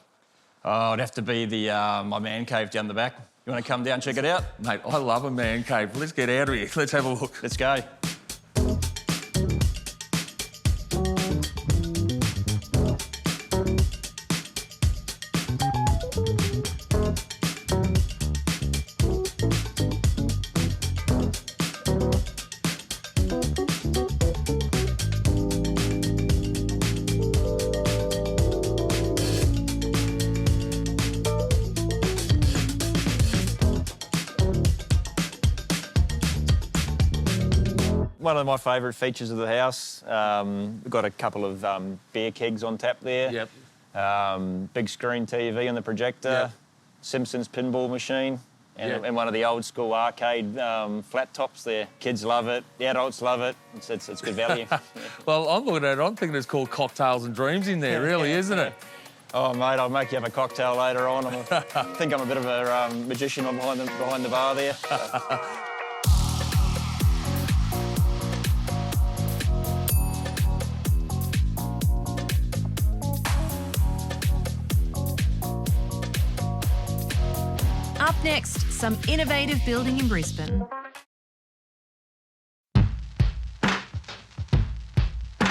Oh, it'd have to be my man cave down the back. You want to come down and check it out? Mate, I love a man cave. Let's get out of here. Let's have a look. Let's go. One of my favourite features of the house. We've got a couple of beer kegs on tap there. Big screen TV on the projector. Simpsons pinball machine. And one of the old school arcade flat tops there. Kids love it. The adults love it. It's good value. Well, I'm looking at it. I'm thinking it's called Cocktails and Dreams in there, really, isn't it? Oh, mate, I'll make you have a cocktail later on. I think I'm a bit of a magician behind the bar there. Up next, some innovative building in Brisbane.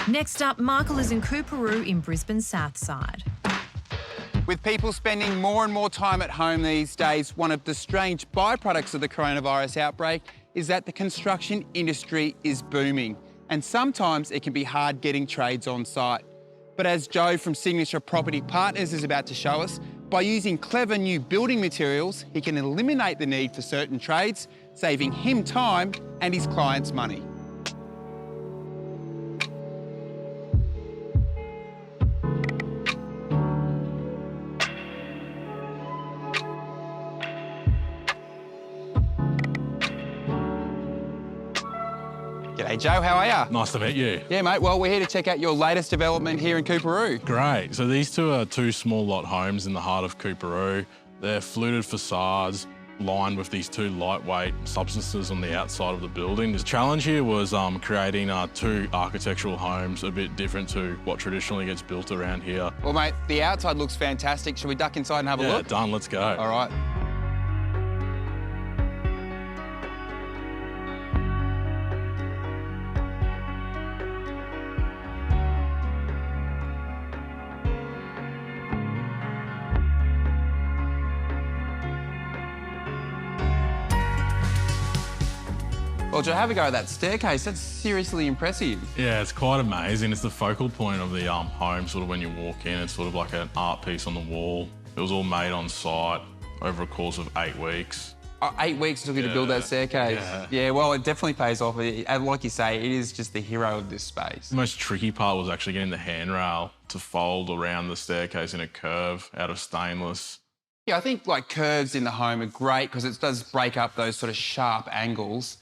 Next up, Michael is in Coorparoo in Brisbane's south side. With people spending more and more time at home these days, one of the strange byproducts of the coronavirus outbreak is that the construction industry is booming, and sometimes it can be hard getting trades on site. But as Joe from Signature Property Partners is about to show us, by using clever new building materials, he can eliminate the need for certain trades, saving him time and his clients money. G'day Joe, how are ya? Nice to meet you. Yeah mate, well we're here to check out your latest development here in Coorparoo. Great, so these two are two small lot homes in the heart of Coorparoo. They're fluted facades lined with these two lightweight substances on the outside of the building. The challenge here was creating two architectural homes a bit different to what traditionally gets built around here. Well mate, the outside looks fantastic. Should we duck inside and have a look? Yeah, done, let's go. All right. Well, Joe, have a go at that staircase. That's seriously impressive. Yeah, it's quite amazing. It's the focal point of the home, sort of when you walk in. It's sort of like an art piece on the wall. It was all made on site over a course of 8 weeks. 8 weeks it took you to build that staircase. Yeah, well, it definitely pays off. And like you say, it is just the hero of this space. The most tricky part was actually getting the handrail to fold around the staircase in a curve out of stainless. Yeah, I think like curves in the home are great because it does break up those sort of sharp angles.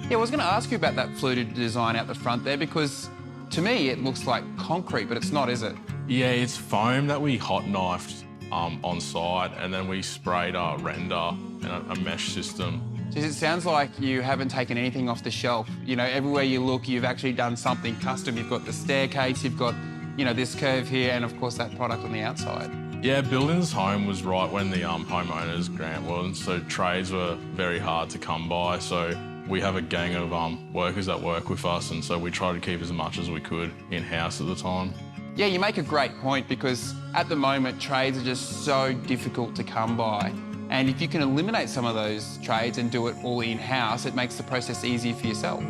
Yeah, I was going to ask you about that fluted design out the front there because to me it looks like concrete, but it's not, is it? Yeah, it's foam that we hot knifed on site, and then we sprayed render and a mesh system. Geez, it sounds like you haven't taken anything off the shelf. You know, everywhere you look, you've actually done something custom. You've got the staircase, you've got, you know, this curve here, and of course that product on the outside. Yeah, building this home was right when the homeowners grant was, so trades were very hard to come by. So we have a gang of workers that work with us, and so we try to keep as much as we could in-house at the time. Yeah, you make a great point because at the moment, trades are just so difficult to come by. And if you can eliminate some of those trades and do it all in-house, it makes the process easier for yourself.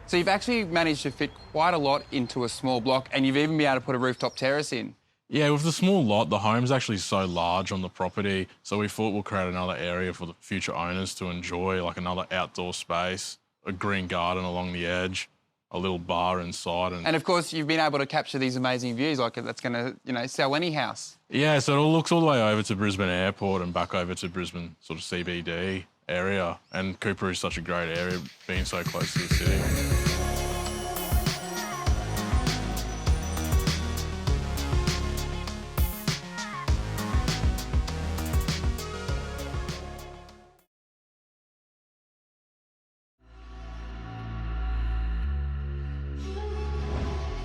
So you've actually managed to fit quite a lot into a small block, and you've even been able to put a rooftop terrace in. Yeah, with the small lot, the home's actually so large on the property, so we thought we'll create another area for the future owners to enjoy, like another outdoor space, a green garden along the edge, a little bar inside. And of course, you've been able to capture these amazing views, like that's going to, you know, sell any house. Yeah, so it looks all the way over to Brisbane Airport and back over to Brisbane sort of CBD area. And Cooper is such a great area, being so close to the city.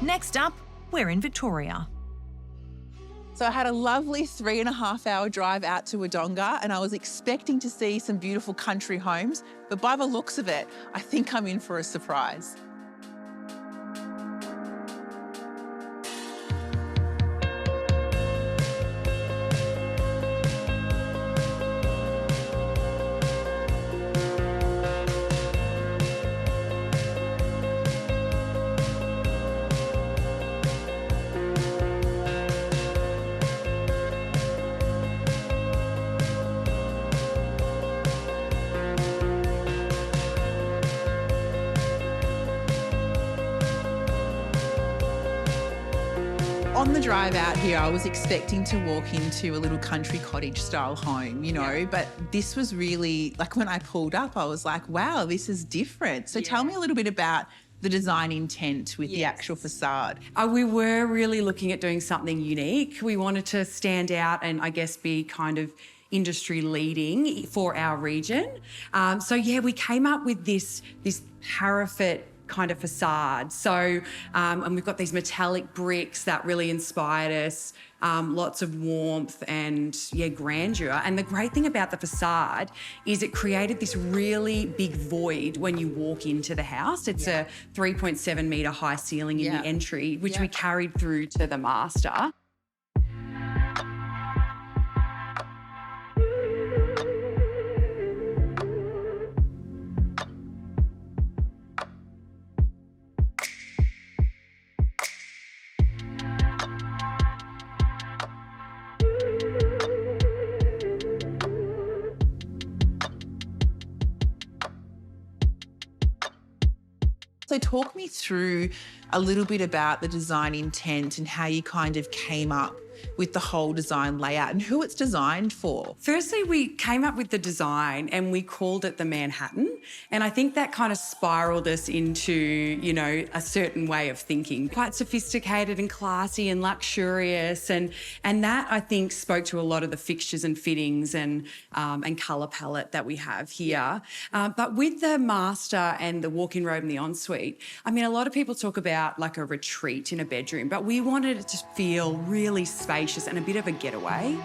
Next up, we're in Victoria. So I had a lovely 3.5-hour drive out to Wodonga, and I was expecting to see some beautiful country homes, but by the looks of it, I think I'm in for a surprise. On the drive out here, I was expecting to walk into a little country cottage style home, you know, but this was really, like when I pulled up, I was like, wow, this is different. So tell me a little bit about the design intent with the actual facade. We were really looking at doing something unique. We wanted to stand out and I guess be kind of industry leading for our region. So yeah, we came up with this parapet kind of facade. So, and we've got these metallic bricks that really inspired us, lots of warmth and grandeur. And the great thing about the facade is it created this really big void when you walk into the house. It's a 3.7 metre high ceiling in the entry, which we carried through to the master. So talk me through a little bit about the design intent and how you kind of came up with the whole design layout and who it's designed for? Firstly, we came up with the design and we called it the Manhattan. And I think that kind of spiraled us into, you know, a certain way of thinking, quite sophisticated and classy and luxurious. And that, I think, spoke to a lot of the fixtures and fittings and colour palette that we have here. But with the master and the walk-in robe and the ensuite, I mean, a lot of people talk about like a retreat in a bedroom, but we wanted it to feel really spacious and a bit of a getaway.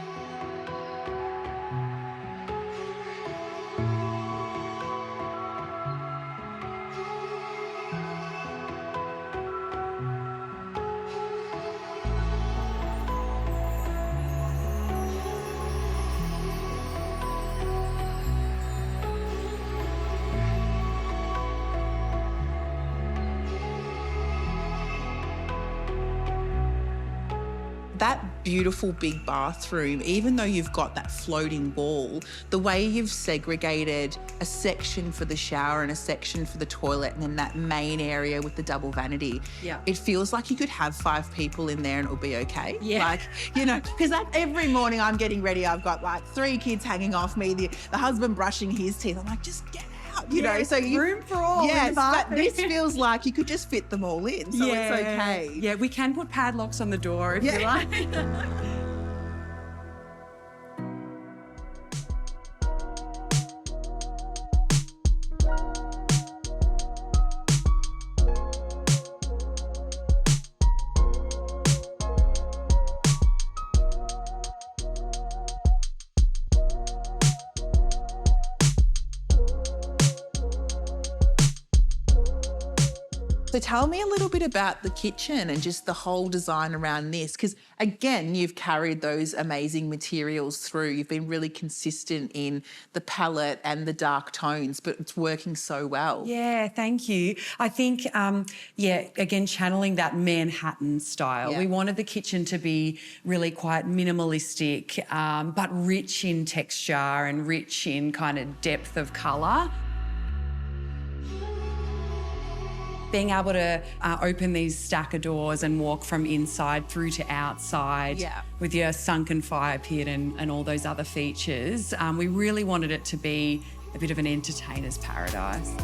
That beautiful big bathroom, even though you've got that floating wall, the way you've segregated a section for the shower and a section for the toilet and then that main area with the double vanity, it feels like you could have 5 people in there and it'll be okay. Yeah. Like, you know, because every morning I'm getting ready, I've got like 3 kids hanging off me, the husband brushing his teeth. I'm like, just get out, you know. So room for all. in Yes, the but bathroom. this feels like you could just fit them all in, so it's okay. Yeah, we can put padlocks on the door if you like. So tell me a little bit about the kitchen and just the whole design around this, because again, you've carried those amazing materials through. You've been really consistent in the palette and the dark tones, but it's working so well. Yeah, thank you. I think, again, channeling that Manhattan style. Yeah. We wanted the kitchen to be really quite minimalistic, but rich in texture and rich in kind of depth of colour. Being able to open these stacker doors and walk from inside through to outside with your sunken fire pit and all those other features, we really wanted it to be a bit of an entertainer's paradise.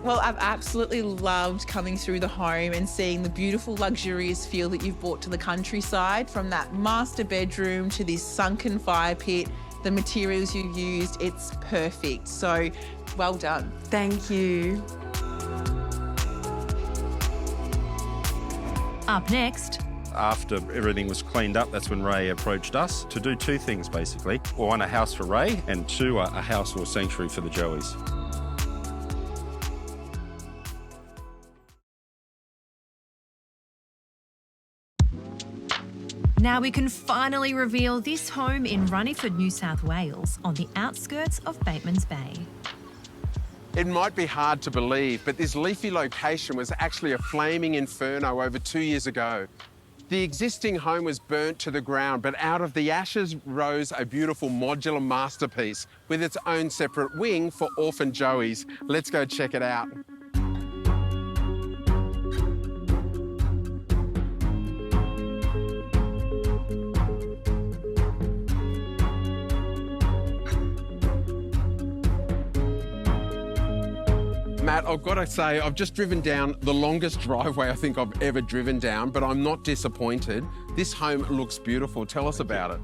Well, I've absolutely loved coming through the home and seeing the beautiful, luxurious feel that you've brought to the countryside, from that master bedroom to this sunken fire pit, the materials you've used, it's perfect. So, well done. Thank you. Up next, After everything was cleaned up, that's when Ray approached us to do 2 things, basically. 1, a house for Ray, and 2, a house or sanctuary for the Joeys. now we can finally reveal this home in Runnymede, New South Wales, on the outskirts of Bateman's Bay. It might be hard to believe, but this leafy location was actually a flaming inferno over 2 years ago. The existing home was burnt to the ground, but out of the ashes rose a beautiful modular masterpiece with its own separate wing for orphan Joeys. Let's go check it out. Matt, I've got to say, I've just driven down the longest driveway I think I've ever driven down, but I'm not disappointed. This home looks beautiful. Tell us about it.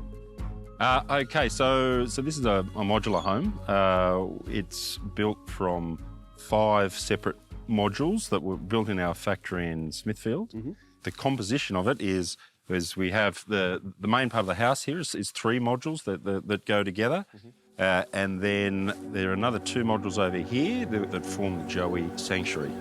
Okay, so this is a modular home. It's built from 5 separate modules that were built in our factory in Smithfield. Mm-hmm. The composition of it is we have the main part of the house here is 3 modules that go together. Mm-hmm. And then there are another 2 modules over here that form the Joey Sanctuary.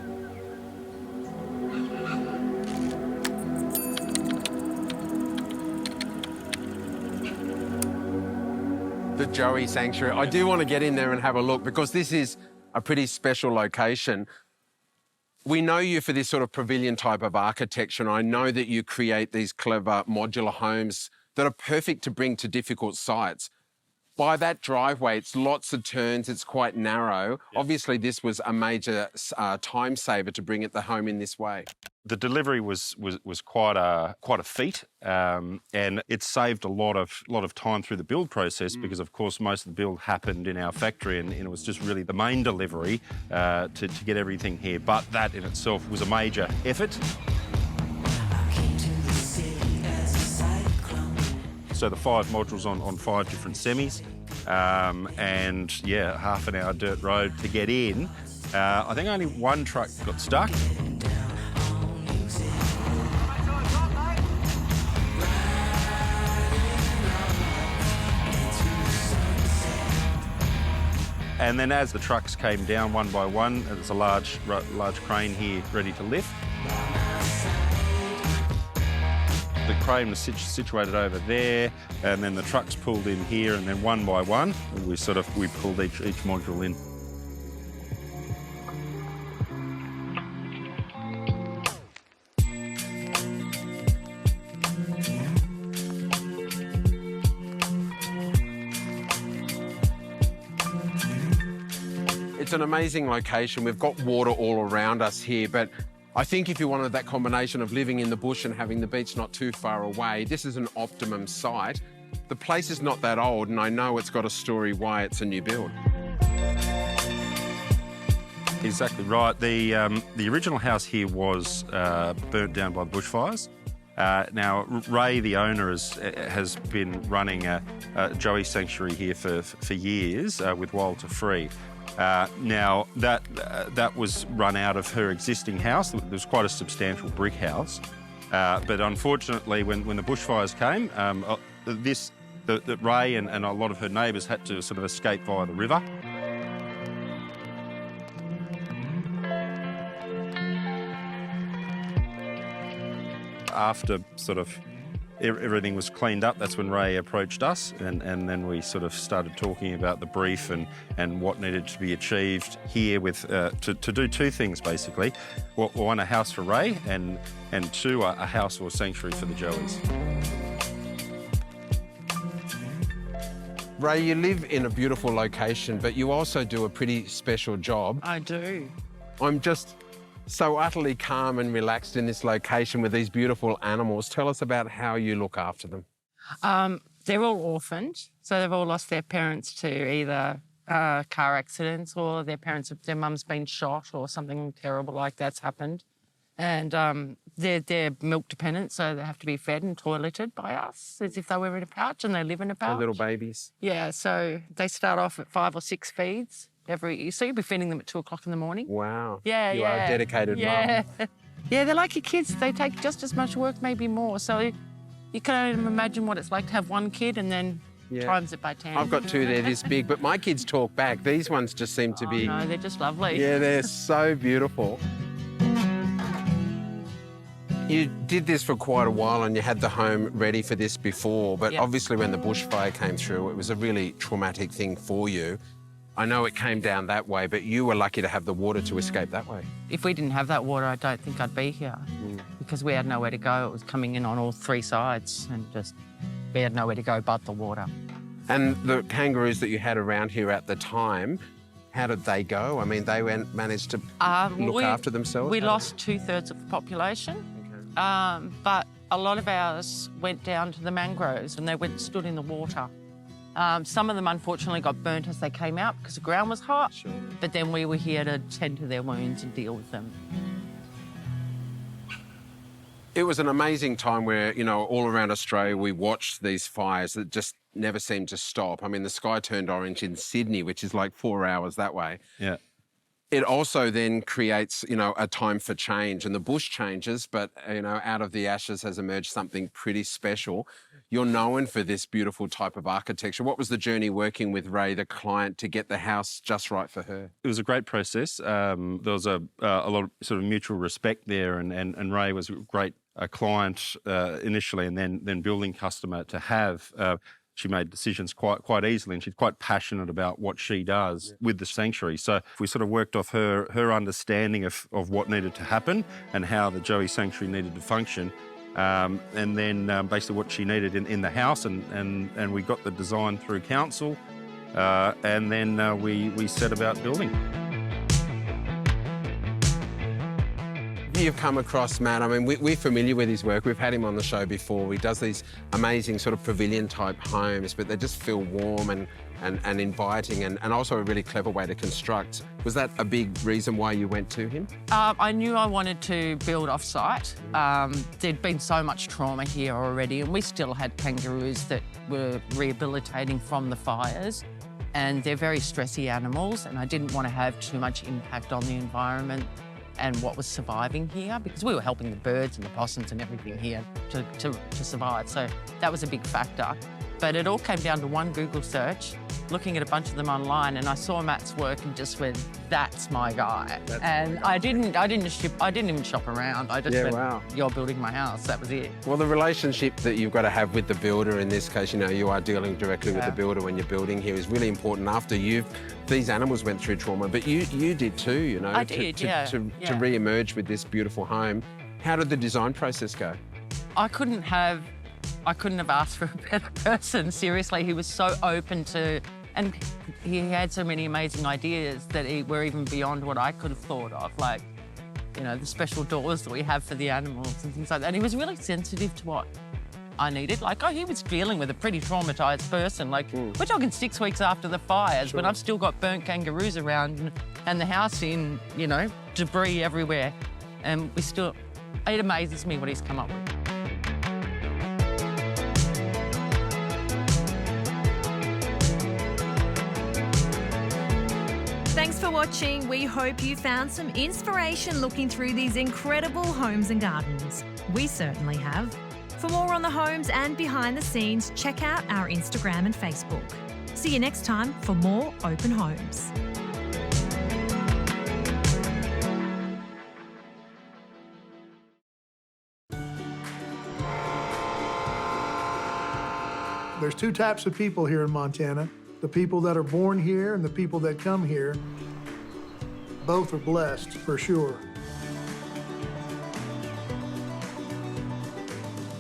The Joey Sanctuary. I do want to get in there and have a look because this is a pretty special location. We know you for this sort of pavilion type of architecture, and I know that you create these clever modular homes that are perfect to bring to difficult sites. By that driveway, it's lots of turns, it's quite narrow. Obviously, this was a major time saver to bring the home in this way. The delivery was quite a feat, and it saved a lot of time through the build process because, of course, most of the build happened in our factory, and it was just really the main delivery to get everything here. But that in itself was a major effort. So the 5 modules on 5 different semis, and yeah, half an hour dirt road to get in. I think only one truck got stuck. And then as the trucks came down one by one, there's a large crane here ready to lift. The crane was situated over there, and then the trucks pulled in here, and then one by one, we pulled each module in. It's an amazing location. We've got water all around us here, but I think if you wanted that combination of living in the bush and having the beach not too far away, this is an optimum site. The place is not that old, and I know it's got a story why it's a new build. Exactly right. The original house here was burnt down by the bushfires. Now, Ray, the owner, has been running a Joey sanctuary here for years with Wild to Free. Now, that was run out of her existing house. There was quite a substantial brick house. But unfortunately, when the bushfires came, Ray and a lot of her neighbours had to sort of escape via the river. After sort of everything was cleaned up, that's when Ray approached us, and then we sort of started talking about the brief and what needed to be achieved here with to do 2 things basically. One, a house for Ray, and 2, a house or sanctuary for the Joeys. Ray, you live in a beautiful location, but you also do a pretty special job. I do. I'm just so utterly calm and relaxed in this location with these beautiful animals. Tell us about how you look after them. They're all orphaned, so they've all lost their parents to either car accidents, or their mum's been shot, or something terrible like that's happened. And they're milk dependent, so they have to be fed and toileted by us as if they were in a pouch, and they live in a pouch. So little babies. Yeah, so they start off at 5 or 6 feeds. So you'll be feeding them at 2 o'clock in the morning. Wow. Yeah, you are a dedicated mum. Yeah, they're like your kids. They take just as much work, maybe more. So you can only imagine what it's like to have 1 kid and then times it by 10. I've got 2, they're this big, but my kids talk back. These ones just seem to be... No, they're just lovely. Yeah, they're so beautiful. You did this for quite a while, and you had the home ready for this before, but obviously when the bushfire came through, it was a really traumatic thing for you. I know it came down that way, but you were lucky to have the water to escape that way. If we didn't have that water, I don't think I'd be here because we had nowhere to go. It was coming in on all 3 sides, and we had nowhere to go but the water. And the kangaroos that you had around here at the time, how did they go? I mean, they managed to look after themselves? We lost 2/3 of the population, but a lot of ours went down to the mangroves and they went and stood in the water. Some of them, unfortunately, got burnt as they came out because the ground was hot. Sure. But then we were here to tend to their wounds and deal with them. It was an amazing time where, you know, all around Australia, we watched these fires that just never seemed to stop. I mean, the sky turned orange in Sydney, which is like 4 hours that way. Yeah. It also then creates, you know, a time for change, and the bush changes, but, you know, out of the ashes has emerged something pretty special. You're known for this beautiful type of architecture. What was the journey working with Ray, the client, to get the house just right for her? It was a great process. There was a lot of sort of mutual respect there, and Ray was a great client initially, and then building customer to have. She made decisions quite easily, and she's quite passionate about what she does with the sanctuary. So if we sort of worked off her understanding of what needed to happen and how the Joey Sanctuary needed to function, and then basically what she needed in the house, and we got the design through council, and then we set about building. You've come across Matt. I mean, we're familiar with his work. We've had him on the show before. He does these amazing sort of pavilion-type homes, but they just feel warm and inviting, and also a really clever way to construct. Was that a big reason why you went to him? I knew I wanted to build off-site. There'd been so much trauma here already, and we still had kangaroos that were rehabilitating from the fires, and they're very stressy animals, and I didn't want to have too much impact on the environment and what was surviving here, because we were helping the birds and the possums and everything here to survive. So that was a big factor. But it all came down to one Google search, looking at a bunch of them online, and I saw Matt's work and just went, "That's my guy." I didn't even shop around. I just went, wow. "You're building my house." That was it. Well, the relationship that you've got to have with the builder, in this case, you know, you are dealing directly with the builder when you're building here, is really important after these animals went through trauma, but you did too, you know. I did, to re-emerge with this beautiful home. How did the design process go? I couldn't have asked for a better person, seriously. He was so open to, and he had so many amazing ideas that were even beyond what I could have thought of, like, you know, the special doors that we have for the animals and things like that. And he was really sensitive to what I needed. Like, he was dealing with a pretty traumatised person. Like, we're talking 6 weeks after the fires, when I've still got burnt kangaroos around and the house in, you know, debris everywhere. And it amazes me what he's come up with. Thanks for watching. We hope you found some inspiration looking through these incredible homes and gardens. We certainly have. For more on the homes and behind the scenes, check out our Instagram and Facebook. See you next time for more Open Homes. There's two types of people here in Montana. The people that are born here and the people that come here. Both are blessed, for sure.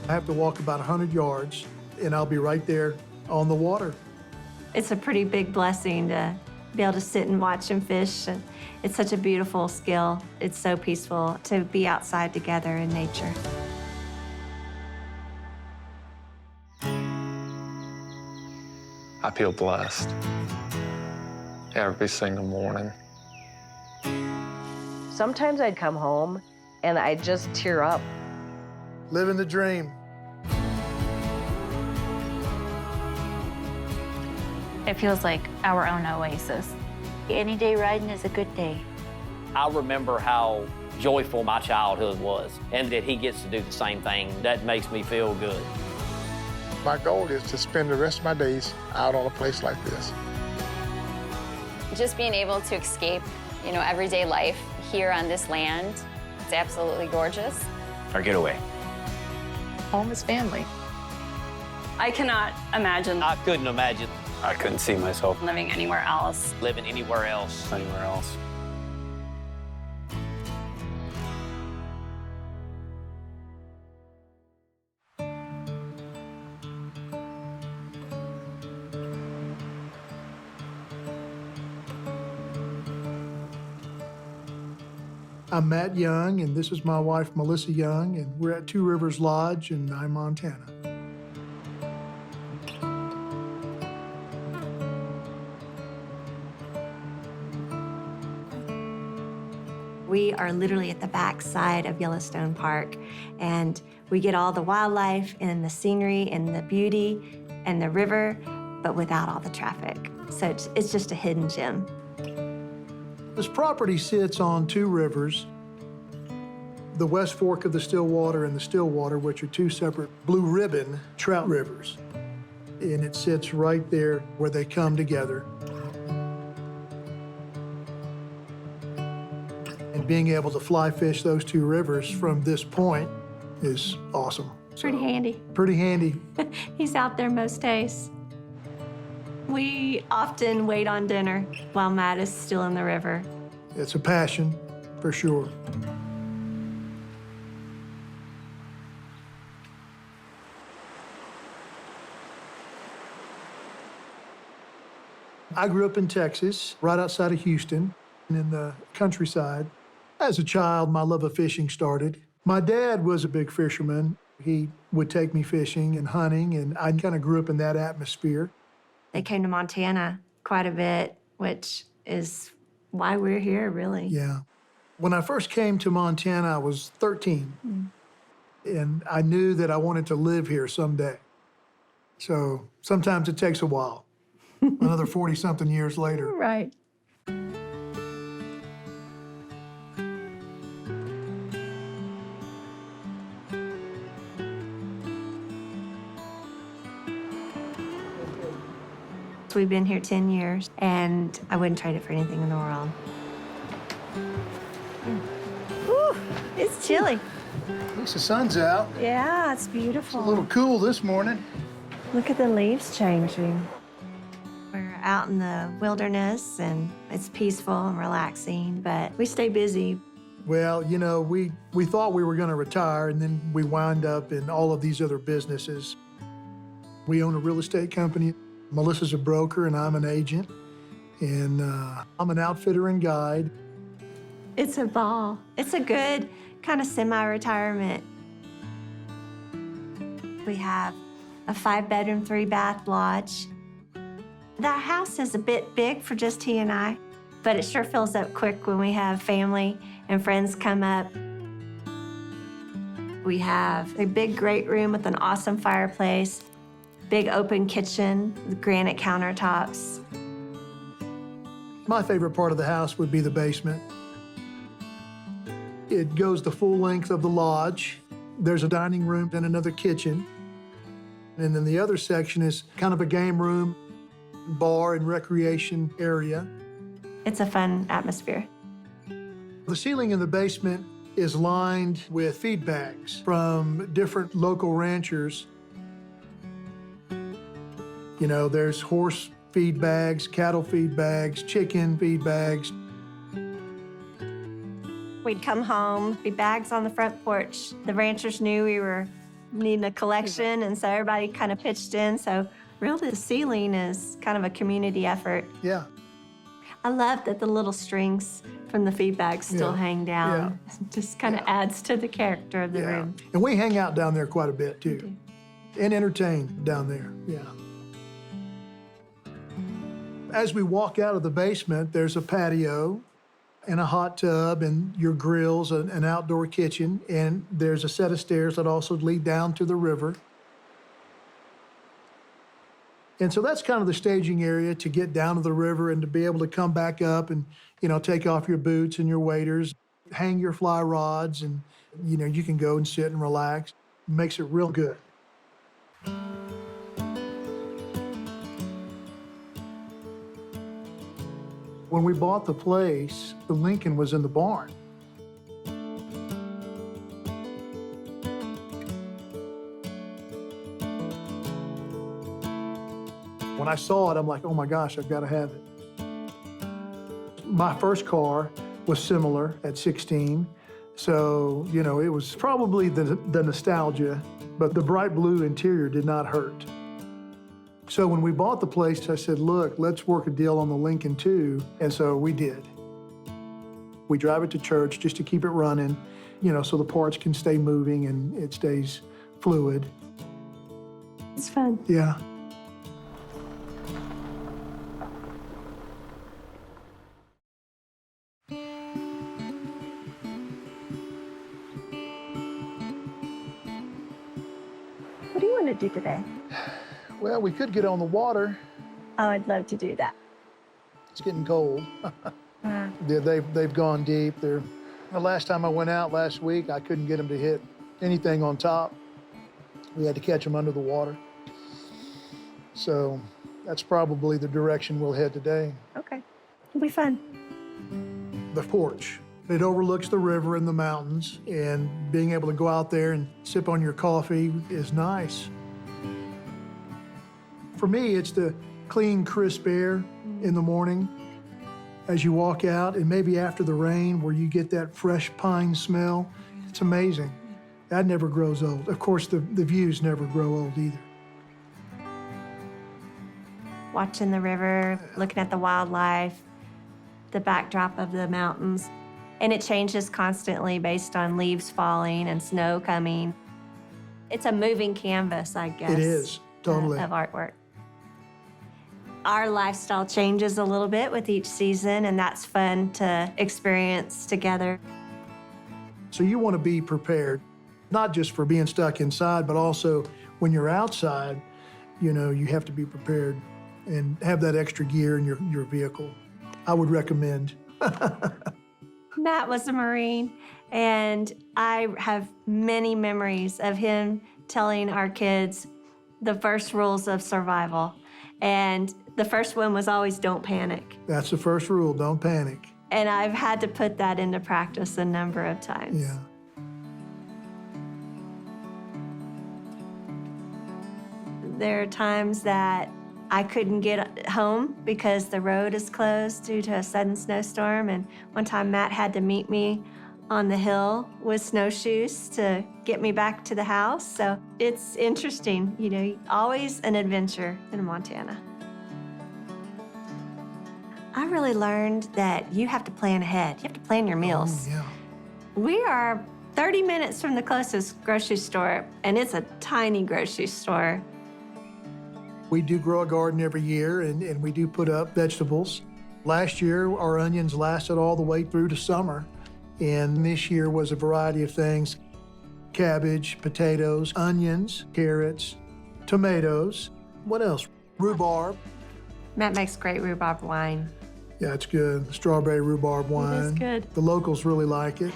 I have to walk about 100 yards, and I'll be right there on the water. It's a pretty big blessing to be able to sit and watch them fish. And it's such a beautiful skill. It's so peaceful to be outside together in nature. I feel blessed every single morning. Sometimes I'd come home and I'd just tear up. Living the dream. It feels like our own oasis. Any day riding is a good day. I remember how joyful my childhood was, and that he gets to do the same thing. That makes me feel good. My goal is to spend the rest of my days out on a place like this. Just being able to escape, you know, everyday life here on this land, it's absolutely gorgeous. Our getaway. Home is family. I cannot imagine. I couldn't imagine. I couldn't see myself living anywhere else. Living anywhere else. Anywhere else. I'm Matt Young, and this is my wife, Melissa Young, and we're at Two Rivers Lodge in Nye, Montana. We are literally at the back side of Yellowstone Park, and we get all the wildlife and the scenery and the beauty and the river, but without all the traffic. So it's just a hidden gem. This property sits on two rivers, the West Fork of the Stillwater and the Stillwater, which are two separate blue ribbon trout rivers. And it sits right there where they come together. And being able to fly fish those two rivers from this point is awesome. Pretty handy. Pretty handy. He's out there most days. We often wait on dinner while Matt is still in the river. It's a passion, for sure. I grew up in Texas, right outside of Houston, in the countryside. As a child, my love of fishing started. My dad was a big fisherman. He would take me fishing and hunting, and I kind of grew up in that atmosphere. They came to Montana quite a bit, which is why we're here, really. Yeah. When I first came to Montana, I was 13, and I knew that I wanted to live here someday. So sometimes it takes a while, another 40-something years later. Right. We've been here 10 years, and I wouldn't trade it for anything in the world. Whew, it's chilly. At least the sun's out. Yeah, it's beautiful. It's a little cool this morning. Look at the leaves changing. We're out in the wilderness, and it's peaceful and relaxing, but we stay busy. Well, you know, we thought we were going to retire, and then we wound up in all of these other businesses. We own a real estate company. Melissa's a broker, and I'm an agent. And I'm an outfitter and guide. It's a ball. It's a good kind of semi-retirement. We have a 5-bedroom, 3-bath lodge. The house is a bit big for just he and I, but it sure fills up quick when we have family and friends come up. We have a big great room with an awesome fireplace, big open kitchen with granite countertops. My favorite part of the house would be the basement. It goes the full length of the lodge. There's a dining room and another kitchen. And then the other section is kind of a game room, bar and recreation area. It's a fun atmosphere. The ceiling in the basement is lined with feed bags from different local ranchers. You know, there's horse feed bags, cattle feed bags, chicken feed bags. We'd come home, be bags on the front porch. The ranchers knew we were needing a collection, and so everybody kind of pitched in. So really, the ceiling is kind of a community effort. Yeah. I love that the little strings from the feed bags still hang down. Yeah. Just kind of adds to the character of the room. And we hang out down there quite a bit, too. And entertain down there, yeah. As we walk out of the basement, there's a patio and a hot tub and your grills, an outdoor kitchen, and there's a set of stairs that also lead down to the river. And so that's kind of the staging area to get down to the river and to be able to come back up and, you know, take off your boots and your waders, hang your fly rods, and, you know, you can go and sit and relax. It makes it real good. When we bought the place, the Lincoln was in the barn. When I saw it, I'm like, oh my gosh, I've got to have it. My first car was similar at 16. So, you know, it was probably the nostalgia, but the bright blue interior did not hurt. So when we bought the place, I said, look, let's work a deal on the Lincoln too. And so we did. We drive it to church just to keep it running, you know, so the parts can stay moving and it stays fluid. It's fun. Yeah. What do you want to do today? Well, we could get on the water. Oh, I'd love to do that. It's getting cold. They've gone deep. The last time I went out last week, I couldn't get them to hit anything on top. We had to catch them under the water. So that's probably the direction we'll head today. Okay, it'll be fun. The porch. It overlooks the river and the mountains, and being able to go out there and sip on your coffee is nice. For me, it's the clean, crisp air in the morning as you walk out, and maybe after the rain where you get that fresh pine smell. It's amazing. That never grows old. Of course, the views never grow old either. watching the river, looking at the wildlife, the backdrop of the mountains. And it changes constantly based on leaves falling and snow coming. It's a moving canvas, I guess. It is, totally. Of artwork. Our lifestyle changes a little bit with each season, and that's fun to experience together. So you want to be prepared, not just for being stuck inside, but also when you're outside, you know, you have to be prepared and have that extra gear in your vehicle. I would recommend. Matt was a Marine, and I have many memories of him telling our kids the first rules of survival. And the first one was always don't panic. That's the first rule, don't panic. And I've had to put that into practice a number of times. Yeah. There are times that I couldn't get home because the road is closed due to a sudden snowstorm. And one time Matt had to meet me on the hill with snowshoes to get me back to the house. So it's interesting, you know, always an adventure in Montana. I really learned that you have to plan ahead. You have to plan your meals. Oh, yeah. We are 30 minutes from the closest grocery store, and it's a tiny grocery store. We do grow a garden every year, and we do put up vegetables. Last year, our onions lasted all the way through to summer, and this year was a variety of things: cabbage, potatoes, onions, carrots, tomatoes. What else? Rhubarb. Matt makes great rhubarb wine. Yeah, it's good. Strawberry rhubarb wine. It is good. The locals really like it.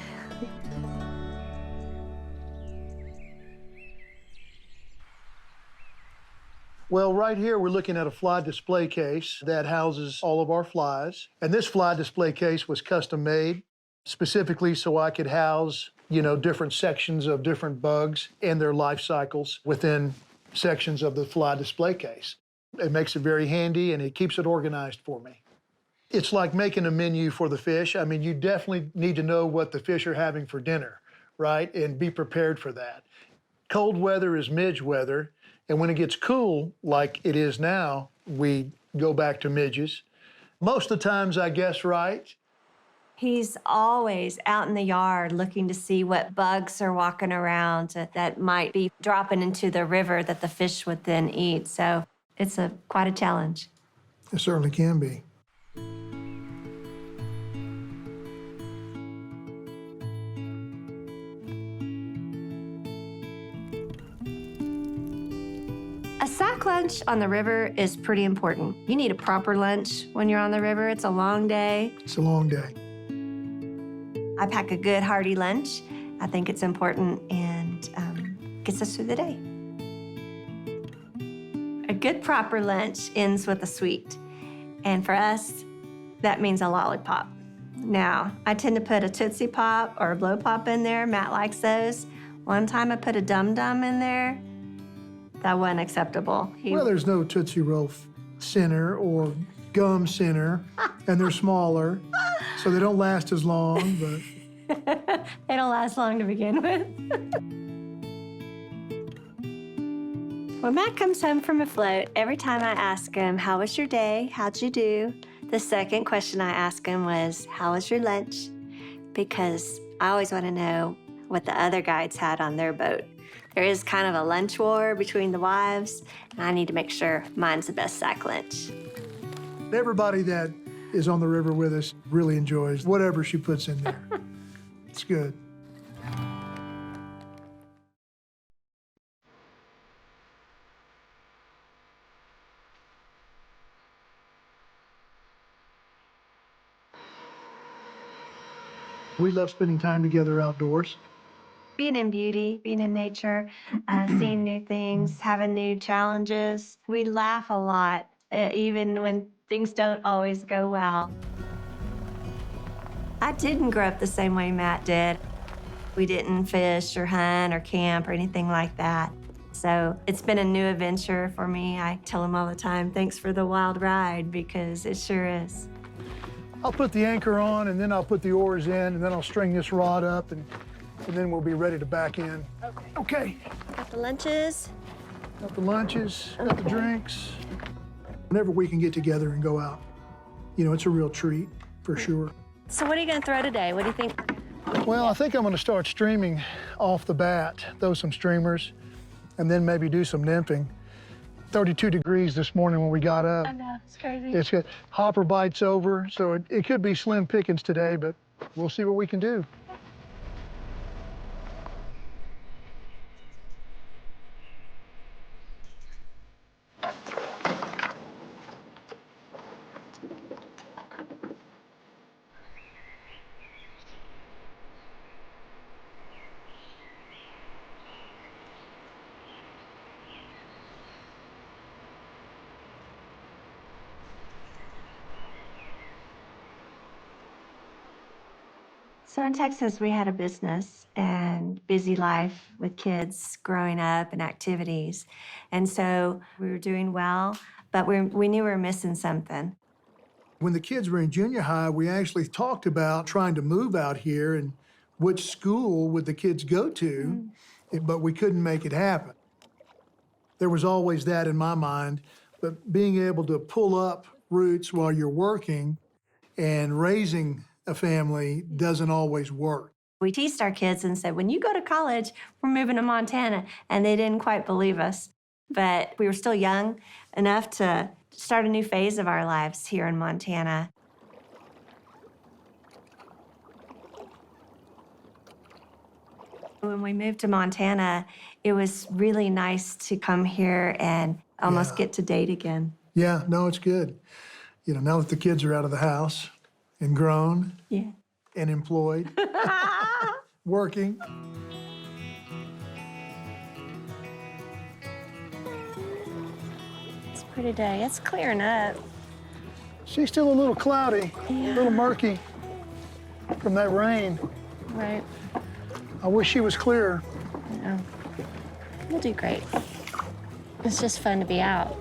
Well, right here, we're looking at a fly display case that houses all of our flies. And this fly display case was custom made specifically so I could house, you know, different sections of different bugs and their life cycles within sections of the fly display case. It makes it very handy, and it keeps it organized for me. It's like making a menu for the fish. I mean, you definitely need to know what the fish are having for dinner, right? And be prepared for that. Cold weather is midge weather. And when it gets cool, like it is now, we go back to midges. Most of the times, I guess, right? He's always out in the yard looking to see what bugs are walking around that might be dropping into the river that the fish would then eat. So it's quite a challenge. It certainly can be. A sack lunch on the river is pretty important. You need a proper lunch when you're on the river. It's a long day. It's a long day. I pack a good, hearty lunch. I think it's important and gets us through the day. A good, proper lunch ends with a sweet. And for us, that means a lollipop. Now, I tend to put a Tootsie Pop or a Blow Pop in there. Matt likes those. One time I put a Dum Dum in there. That wasn't acceptable. Well, there's no Tootsie Roll center or gum center, and they're smaller, so they don't last as long, but... They don't last long to begin with. When Matt comes home from a float, every time I ask him, how was your day? How'd you do? The second question I ask him was, how was your lunch? Because I always want to know what the other guides had on their boat. There is kind of a lunch war between the wives, and I need to make sure mine's the best sack lunch. Everybody that is on the river with us really enjoys whatever she puts in there. It's good. We love spending time together outdoors. Being in beauty, being in nature, seeing new things, having new challenges. We laugh a lot, even when things don't always go well. I didn't grow up the same way Matt did. We didn't fish or hunt or camp or anything like that. So it's been a new adventure for me. I tell him all the time, thanks for the wild ride, because it sure is. I'll put the anchor on, and then I'll put the oars in, and then I'll string this rod up, and then we'll be ready to back in. Okay. Got the lunches. Got the lunches, got the drinks. Whenever we can get together and go out, you know, it's a real treat for sure. So what are you going to throw today? What do you think? Well, I think I'm going to start streaming off the bat, throw some streamers, and then maybe do some nymphing. 32 degrees this morning when we got up. I know, it's crazy. It's good. Hopper bites over, so it could be slim pickings today, but we'll see what we can do. So in Texas, we had a business and busy life with kids growing up and activities. And so we were doing well, but we knew we were missing something. When the kids were in junior high, we actually talked about trying to move out here and which school would the kids go to, but we couldn't make it happen. There was always that in my mind, but being able to pull up roots while you're working and raising a family doesn't always work. We teased our kids and said, when you go to college, we're moving to Montana. And they didn't quite believe us. But we were still young enough to start a new phase of our lives here in Montana. When we moved to Montana, it was really nice to come here and almost get to date again. Yeah, no, it's good. You know, now that the kids are out of the house and grown and employed, working. It's a pretty day. It's clearing up. She's still a little cloudy, a little murky from that rain. Right. I wish she was clearer. Yeah. We'll do great. It's just fun to be out.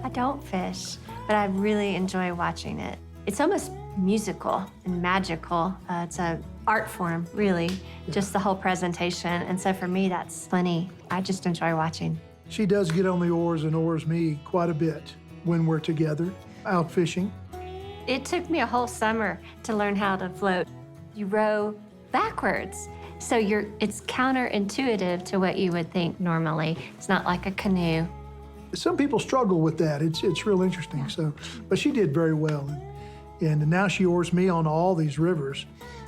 I don't fish, but I really enjoy watching it. It's almost musical and magical. It's an art form, really, just the whole presentation. And so for me, that's plenty. I just enjoy watching. She does get on the oars and oars me quite a bit when we're together, out fishing. It took me a whole summer to learn how to float. You row backwards. So it's counterintuitive to what you would think normally. It's not like a canoe. Some people struggle with that. It's real interesting. So, but she did very well. And now she oars me on all these rivers.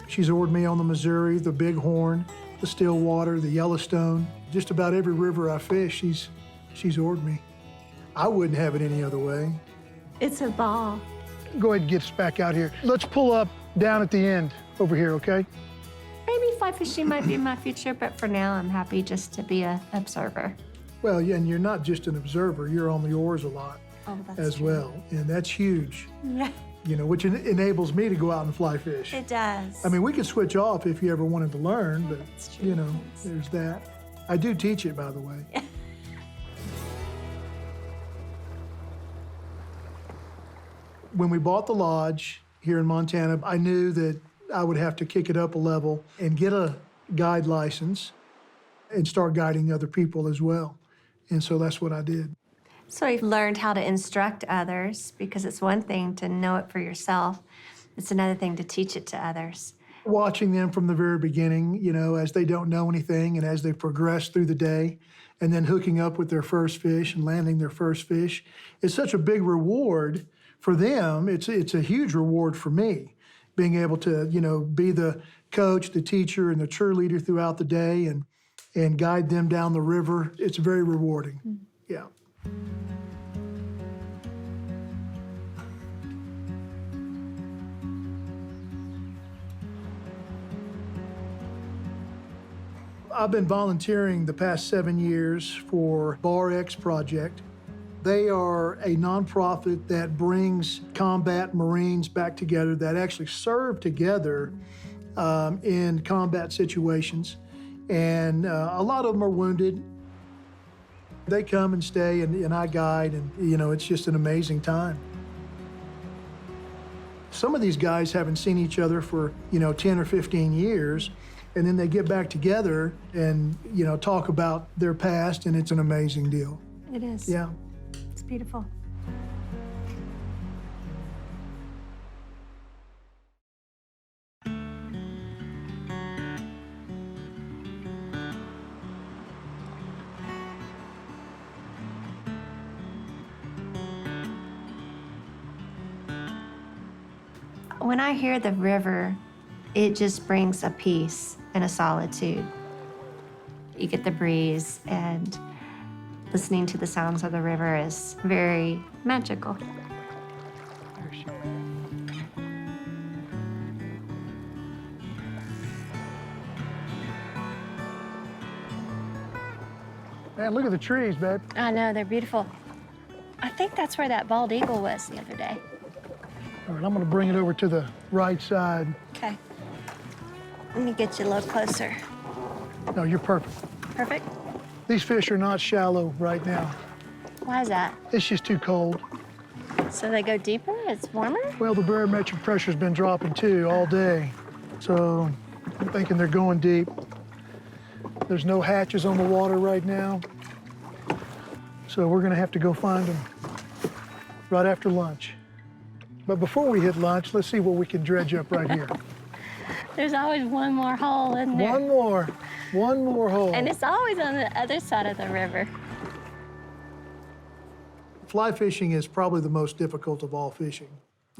She's oared me on the Missouri, the Bighorn, the Stillwater, the Yellowstone. Just about every river I fish, she's oared me. I wouldn't have it any other way. It's a ball. Go ahead and get us back out here. Let's pull up down at the end over here, okay? Maybe fly fishing might be my future, but for now, I'm happy just to be an observer. Well, yeah, and you're not just an observer. You're on the oars a lot as well, and that's huge. Yeah. You know, which enables me to go out and fly fish. It does. I mean, we could switch off if you ever wanted to learn, but, you know, there's that. I do teach it, by the way. When we bought the lodge here in Montana, I knew that I would have to kick it up a level and get a guide license and start guiding other people as well. And so that's what I did. So I've learned how to instruct others, because it's one thing to know it for yourself. It's another thing to teach it to others. Watching them from the very beginning, you know, as they don't know anything and as they progress through the day, and then hooking up with their first fish and landing their first fish, it's such a big reward for them. It's a huge reward for me, being able to, you know, be the coach, the teacher, and the cheerleader throughout the day and guide them down the river. It's very rewarding. Yeah. I've been volunteering the past 7 years for BarX Project. They are a nonprofit that brings combat Marines back together that actually serve together in combat situations. And a lot of them are wounded. They come and stay, and I guide, and, you know, it's just an amazing time. Some of these guys haven't seen each other for, you know, 10 or 15 years, and then they get back together and, you know, talk about their past, and it's an amazing deal. It is. Yeah. It's beautiful. When I hear the river, it just brings a peace and a solitude. You get the breeze, and listening to the sounds of the river is very magical. Man, look at the trees, babe. I know, they're beautiful. I think that's where that bald eagle was the other day. All right, I'm gonna bring it over to the right side. Okay. Let me get you a little closer. No, you're perfect. Perfect. These fish are not shallow right now. Why is that? It's just too cold. So they go deeper? It's warmer? Well, the barometric pressure's been dropping too all day. So I'm thinking they're going deep. There's no hatches on the water right now. So we're gonna have to go find them right after lunch. But before we hit lunch, let's see what we can dredge up right here. There's always one more hole in there. One more hole. And it's always on the other side of the river. Fly fishing is probably the most difficult of all fishing.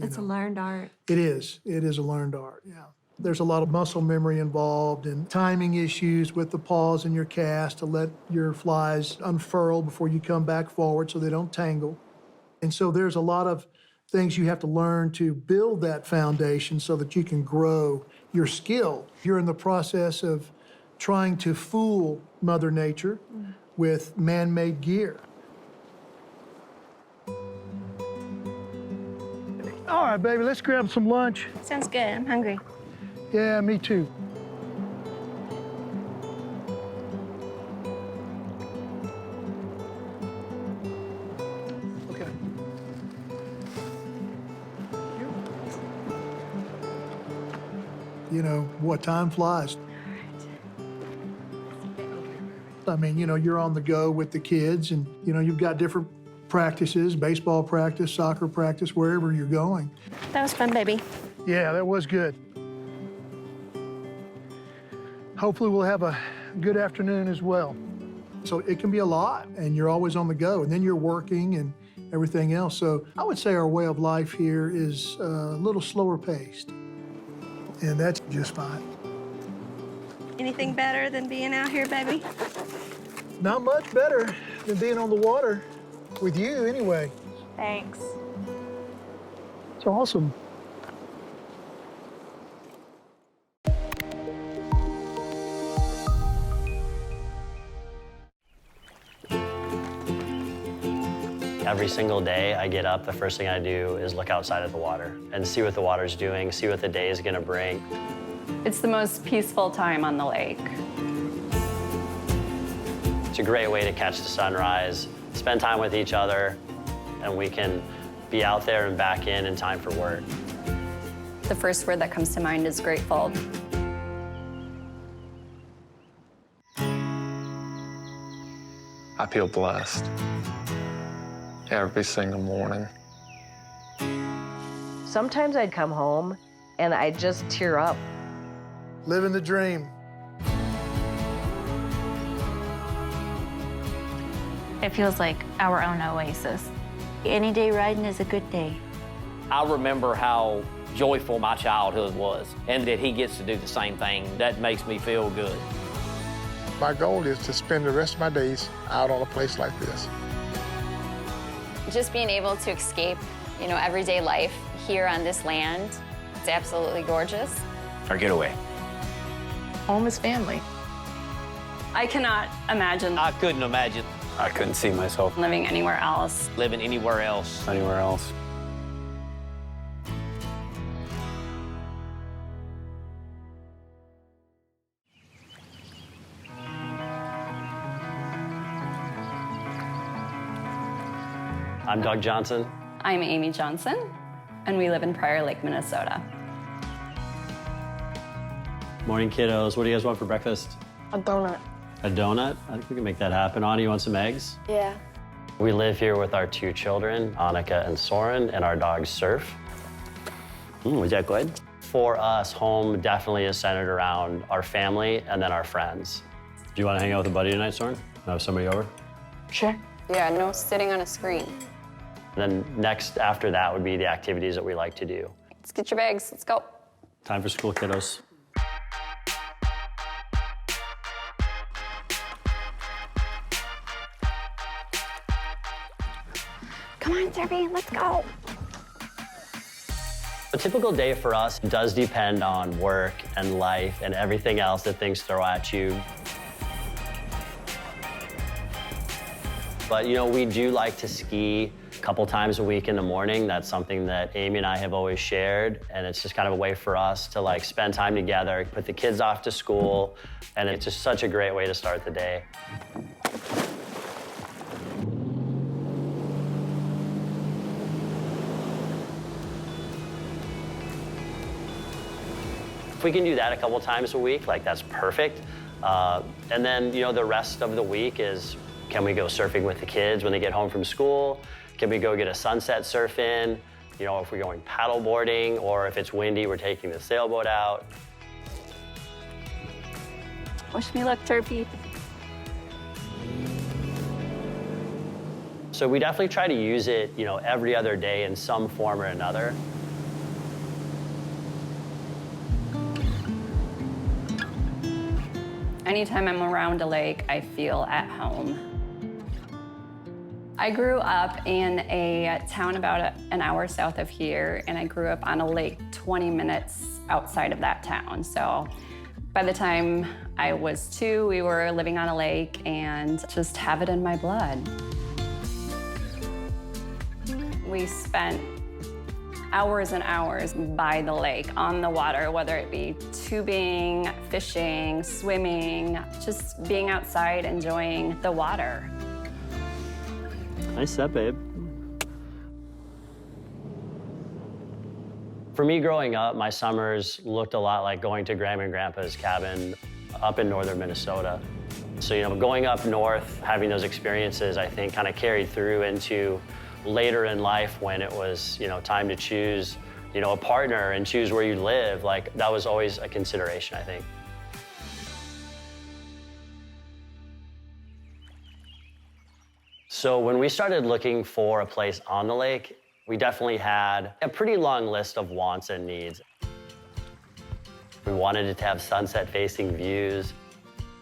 It's a learned art. It is a learned art, yeah. There's a lot of muscle memory involved and timing issues with the pause in your cast to let your flies unfurl before you come back forward so they don't tangle. And so there's a lot of things you have to learn to build that foundation so that you can grow your skill. You're in the process of trying to fool Mother Nature with man-made gear. All right, baby, let's grab some lunch. Sounds good. I'm hungry. Yeah, me too. Okay. You know, what time flies. I mean, you know, you're on the go with the kids and, you know, you've got different practices, baseball practice, soccer practice, wherever you're going. That was fun, baby. Yeah, that was good. Hopefully we'll have a good afternoon as well. So it can be a lot and you're always on the go and then you're working and everything else. So I would say our way of life here is a little slower paced and that's just fine. Anything better than being out here, baby? Not much better than being on the water with you anyway. Thanks. It's awesome. Every single day I get up, the first thing I do is look outside at the water and see what the water's doing, see what the day is gonna bring. It's the most peaceful time on the lake. It's a great way to catch the sunrise, spend time with each other, and we can be out there and back in time for work. The first word that comes to mind is grateful. I feel blessed every single morning. Sometimes I'd come home and I'd just tear up. Living the dream. It feels like our own oasis. Any day riding is a good day. I remember how joyful my childhood was, and that he gets to do the same thing. That makes me feel good. My goal is to spend the rest of my days out on a place like this. Just being able to escape, you know, everyday life here on this land, it's absolutely gorgeous. Our getaway. Home is family. I cannot imagine. I couldn't imagine. I couldn't see myself Living anywhere else. living anywhere else. anywhere else. I'm Doug Johnson. I'm Amy Johnson, and we live in Prior Lake, Minnesota. Morning, kiddos. What do you guys want for breakfast? A donut. A donut? I think we can make that happen. Anna, you want some eggs? Yeah. We live here with our two children, Annika and Soren, and our dog Surf. Was that good? For us, home definitely is centered around our family and then our friends. Do you want to hang out with a buddy tonight, Soren? Have somebody over? Sure. Yeah, no sitting on a screen. And then next after that would be the activities that we like to do. Let's get your bags. Let's go. Time for school, kiddos. Come on, Debbie, let's go. A typical day for us does depend on work and life and everything else that things throw at you. But, you know, we do like to ski a couple times a week in the morning. That's something that Amy and I have always shared, and it's just kind of a way for us to, like, spend time together, put the kids off to school, and it's just such a great way to start the day. If we can do that a couple times a week, like, that's perfect. And then, you know, the rest of the week is, can we go surfing with the kids when they get home from school? Can we go get a sunset surf in? You know, if we're going paddle boarding, or if it's windy, we're taking the sailboat out. Wish me luck, Turpy. So we definitely try to use it, you know, every other day in some form or another. Anytime I'm around a lake, I feel at home. I grew up in a town about an hour south of here, and I grew up on a lake 20 minutes outside of that town. So by the time I was 2, we were living on a lake and just have it in my blood. We spent hours and hours by the lake, on the water, whether it be tubing, fishing, swimming, just being outside, enjoying the water. Nice set, babe. For me growing up, my summers looked a lot like going to Grandma and Grandpa's cabin up in northern Minnesota. So, you know, going up north, having those experiences, I think kind of carried through into later in life when it was, you know, time to choose, you know, a partner and choose where you live. Like, that was always a consideration, I think. So when we started looking for a place on the lake, we definitely had a pretty long list of wants and needs. We wanted it to have sunset-facing views.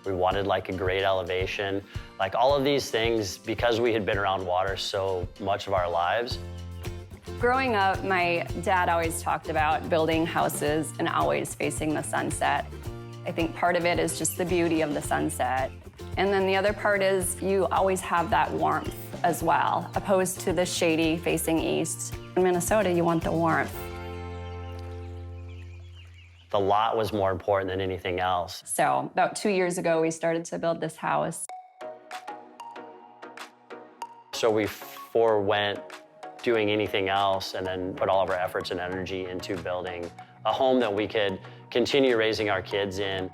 We wanted, like, a great elevation. Like, all of these things, because we had been around water so much of our lives. Growing up, my dad always talked about building houses and always facing the sunset. I think part of it is just the beauty of the sunset. And then the other part is you always have that warmth as well, opposed to the shady facing east. In Minnesota, you want the warmth. The lot was more important than anything else. So about 2 years ago, we started to build this house. So we forewent doing anything else and then put all of our efforts and energy into building a home that we could continue raising our kids in.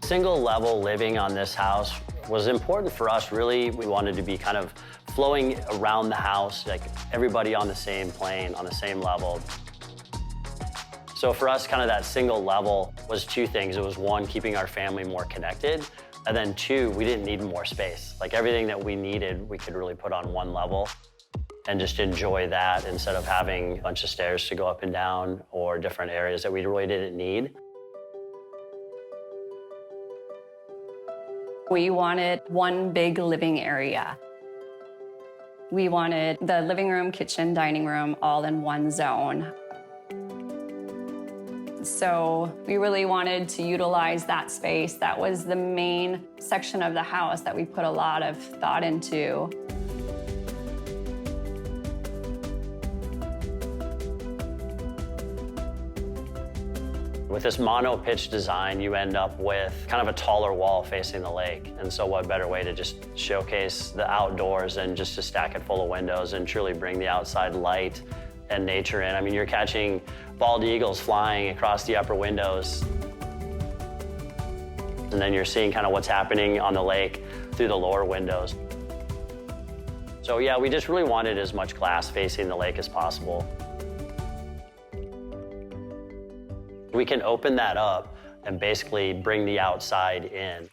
Single level living on this house was important for us, really. We wanted to be kind of flowing around the house, like everybody on the same plane, on the same level. So for us, kind of that single level was 2 things. It was 1, keeping our family more connected, and then 2, we didn't need more space. Like, everything that we needed, we could really put on 1 level and just enjoy that instead of having a bunch of stairs to go up and down or different areas that we really didn't need. We wanted 1 big living area. We wanted the living room, kitchen, dining room all in 1 zone. So we really wanted to utilize that space. That was the main section of the house that we put a lot of thought into. With this mono pitch design, you end up with kind of a taller wall facing the lake. And so what better way to just showcase the outdoors than just to stack it full of windows and truly bring the outside light and nature in. I mean, you're catching bald eagles flying across the upper windows. And then you're seeing kind of what's happening on the lake through the lower windows. So yeah, we just really wanted as much glass facing the lake as possible. We can open that up and basically bring the outside in.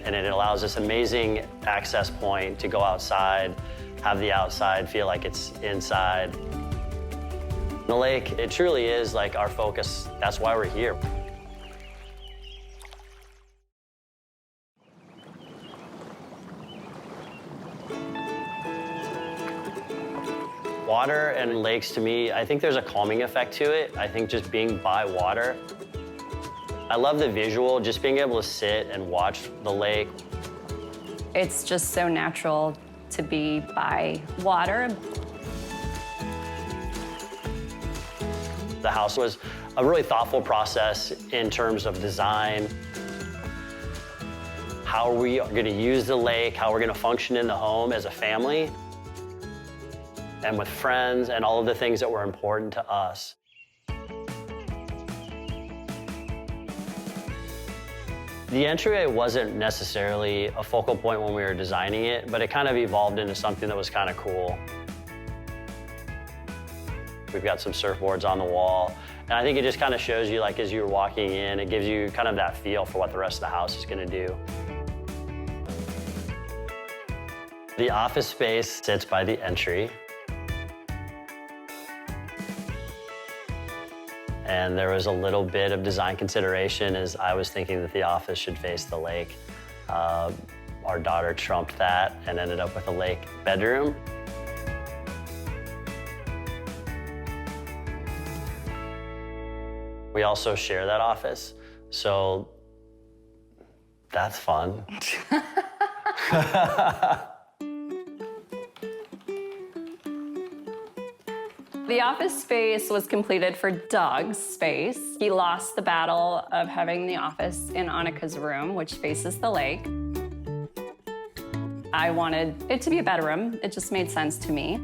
and it allows this amazing access point to go outside, have the outside feel like it's inside. The lake, it truly is like our focus. That's why we're here. Water and lakes, to me, I think there's a calming effect to it. I think just being by water. I love the visual, just being able to sit and watch the lake. It's just so natural to be by water. The house was a really thoughtful process in terms of design. How are we going to use the lake, how we're going to function in the home as a family, and with friends, and all of the things that were important to us. The entryway wasn't necessarily a focal point when we were designing it, but it kind of evolved into something that was kind of cool. We've got some surfboards on the wall, and I think it just kind of shows you, like, as you're walking in, it gives you kind of that feel for what the rest of the house is going to do. The office space sits by the entry. And there was a little bit of design consideration as I was thinking that the office should face the lake. Our daughter trumped that and ended up with a lake bedroom. We also share that office, so that's fun. The office space was completed for Doug's space. He lost the battle of having the office in Annika's room, which faces the lake. I wanted it to be a bedroom. It just made sense to me.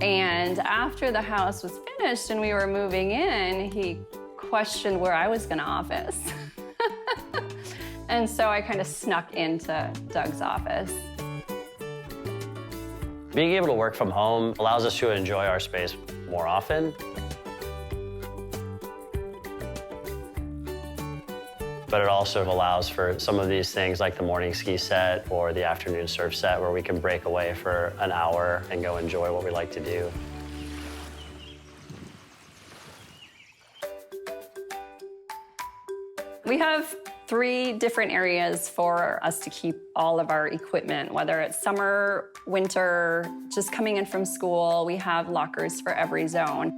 And after the house was finished and we were moving in, he questioned where I was gonna office. And so I kind of snuck into Doug's office. Being able to work from home allows us to enjoy our space more often. But it also allows for some of these things like the morning ski set or the afternoon surf set where we can break away for an hour and go enjoy what we like to do. We have 3 different areas for us to keep all of our equipment, whether it's summer, winter, just coming in from school. We have lockers for every zone.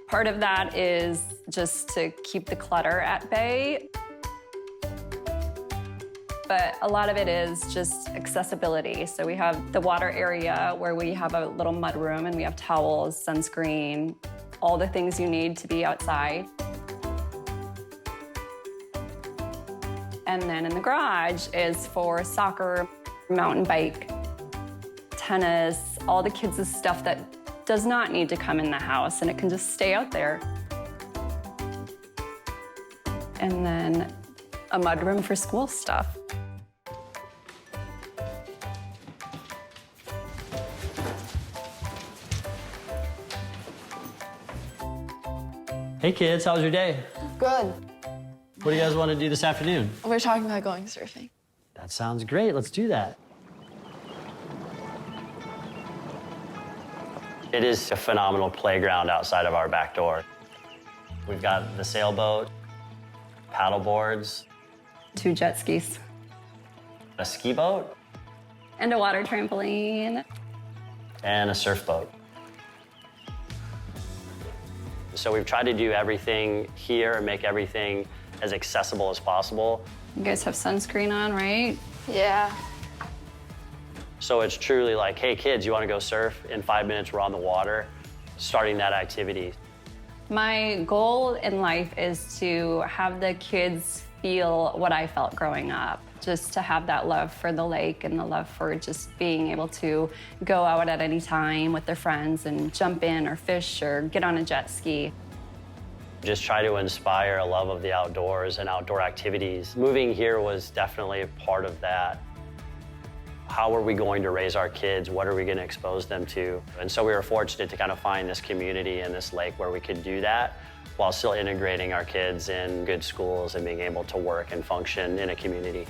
Part of that is just to keep the clutter at bay. But a lot of it is just accessibility. So we have the water area where we have a little mud room and we have towels, sunscreen, all the things you need to be outside. And then in the garage is for soccer, mountain bike, tennis, all the kids' stuff that does not need to come in the house and it can just stay out there. And then a mudroom for school stuff. Hey kids, how was your day? Good. What do you guys want to do this afternoon? We're talking about going surfing. That sounds great, let's do that. It is a phenomenal playground outside of our back door. We've got the sailboat, paddle boards, 2 jet skis, a ski boat, and a water trampoline, and a surf boat. So we've tried to do everything here and make everything as accessible as possible. You guys have sunscreen on, right? Yeah. So it's truly like, hey kids, you want to go surf? In 5 minutes, we're on the water, starting that activity. My goal in life is to have the kids feel what I felt growing up, just to have that love for the lake and the love for just being able to go out at any time with their friends and jump in or fish or get on a jet ski. Just try to inspire a love of the outdoors and outdoor activities. Moving here was definitely a part of that. How are we going to raise our kids? What are we going to expose them to? And so we were fortunate to kind of find this community and this lake where we could do that while still integrating our kids in good schools and being able to work and function in a community.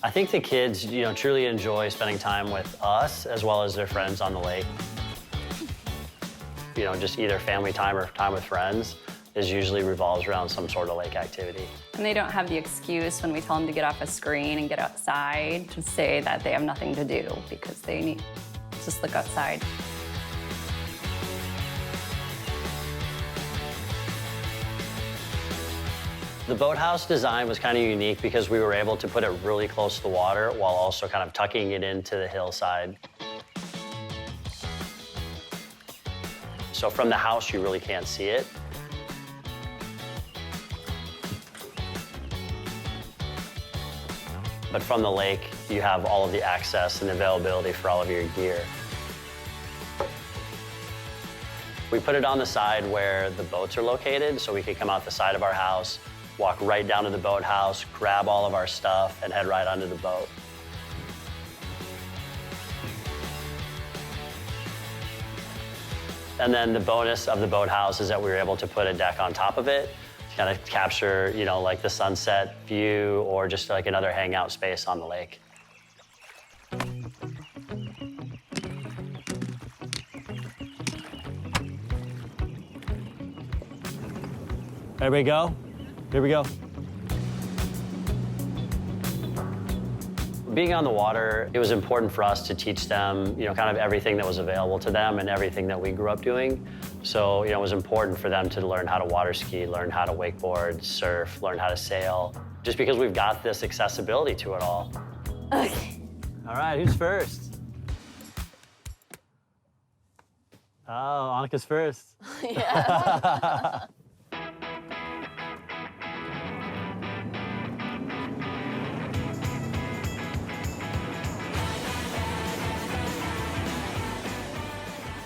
I think the kids, truly enjoy spending time with us as well as their friends on the lake. Just either family time or time with friends is usually revolves around some sort of lake activity. And they don't have the excuse when we tell them to get off a screen and get outside to say that they have nothing to do because they need to just look outside. The boathouse design was kind of unique because we were able to put it really close to the water while also kind of tucking it into the hillside. So from the house, you really can't see it. But from the lake, you have all of the access and availability for all of your gear. We put it on the side where the boats are located, so we could come out the side of our house, walk right down to the boathouse, grab all of our stuff, and head right onto the boat. And then the bonus of the boathouse is that we were able to put a deck on top of it to kind of capture, like the sunset view or just like another hangout space on the lake. Everybody go? Here we go. Being on the water, it was important for us to teach them, kind of everything that was available to them and everything that we grew up doing. So, it was important for them to learn how to water ski, learn how to wakeboard, surf, learn how to sail, just because we've got this accessibility to it all. Okay. All right, who's first? Oh, Annika's first. Yeah.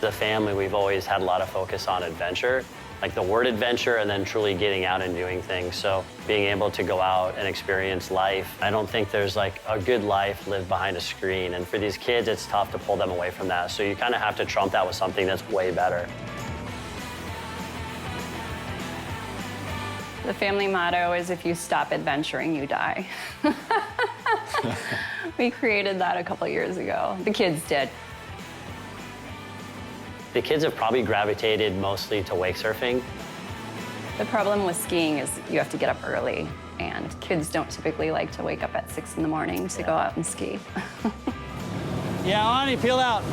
The family, we've always had a lot of focus on adventure, like the word adventure and then truly getting out and doing things. So being able to go out and experience life, I don't think there's like a good life lived behind a screen. And for these kids, it's tough to pull them away from that. So you kind of have to trump that with something that's way better. The family motto is if you stop adventuring, you die. We created that a couple years ago. The kids did. The kids have probably gravitated mostly to wake surfing. The problem with skiing is you have to get up early, and kids don't typically like to wake up at 6 in the morning to go out and ski. Yeah, Ani, peel out.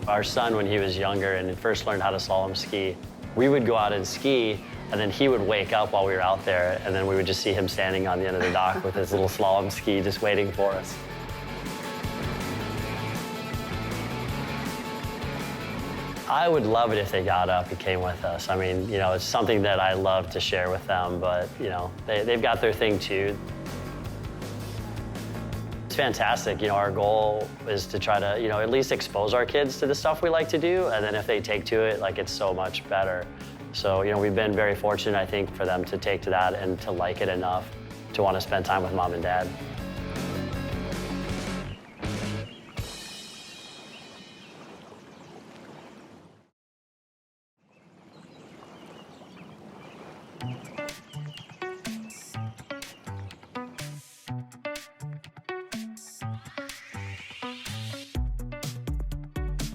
Our son, when he was younger and first learned how to slalom ski, we would go out and ski, and then he would wake up while we were out there, and then we would just see him standing on the end of the dock with his little slalom ski just waiting for us. I would love it if they got up and came with us. I mean, it's something that I love to share with them, but, they've got their thing too. It's fantastic. Our goal is to try to, at least expose our kids to the stuff we like to do, and then if they take to it, it's so much better. So, we've been very fortunate, I think, for them to take to that and to like it enough to want to spend time with mom and dad.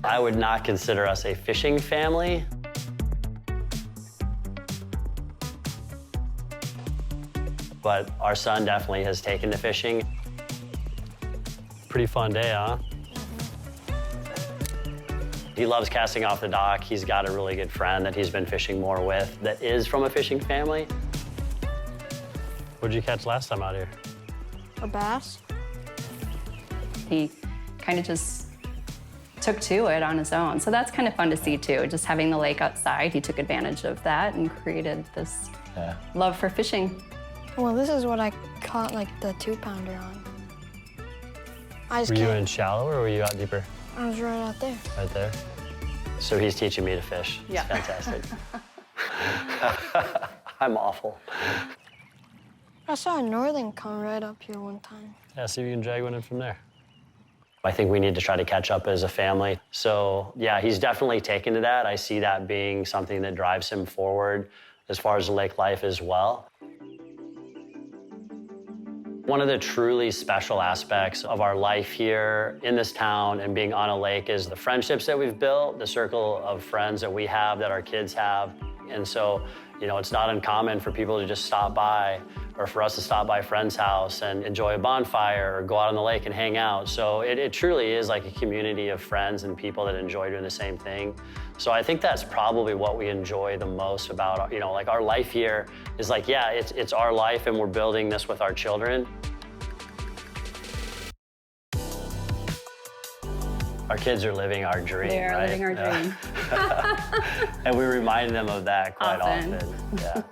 I would not consider us a fishing family. But our son definitely has taken to fishing. Pretty fun day, huh? He loves casting off the dock. He's got a really good friend that he's been fishing more with that is from a fishing family. What'd you catch last time out here? A bass. He kind of just took to it on his own. So that's kind of fun to see too, just having the lake outside. He took advantage of that and created this love for fishing. Well, this is what I caught like the 2-pounder on. Were you in shallow or were you out deeper? I was right out there. Right there. So he's teaching me to fish. It's Yeah. fantastic. I'm awful. I saw a northern come right up here one time. Yeah, see if you can drag one in from there. I think we need to try to catch up as a family. So yeah, he's definitely taken to that. I see that being something that drives him forward as far as lake life as well. One of the truly special aspects of our life here in this town and being on a lake is the friendships that we've built, the circle of friends that we have, that our kids have. And so, you know, it's not uncommon for people to just stop by or for us to stop by a friend's house and enjoy a bonfire or go out on the lake and hang out. So it truly is like a community of friends and people that enjoy doing the same thing. So I think that's probably what we enjoy the most about, you know, like our life here is like, yeah, it's our life and we're building this with our children. Our kids are living our dream, They are right? living our dream. And we remind them of that quite Often. often. Yeah.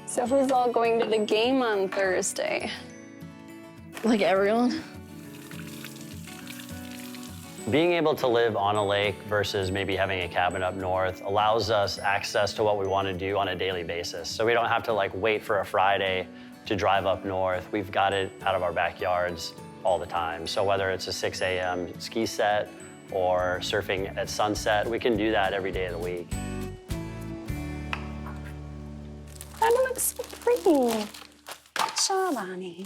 So who's all going to the game on Thursday? Like everyone? Being able to live on a lake versus maybe having a cabin up north allows us access to what we want to do on a daily basis. So we don't have to like wait for a Friday to drive up north. We've got it out of our backyards all the time. So whether it's a 6 a.m. ski set or surfing at sunset, we can do that every day of the week. That looks so pretty. Good job, Annie.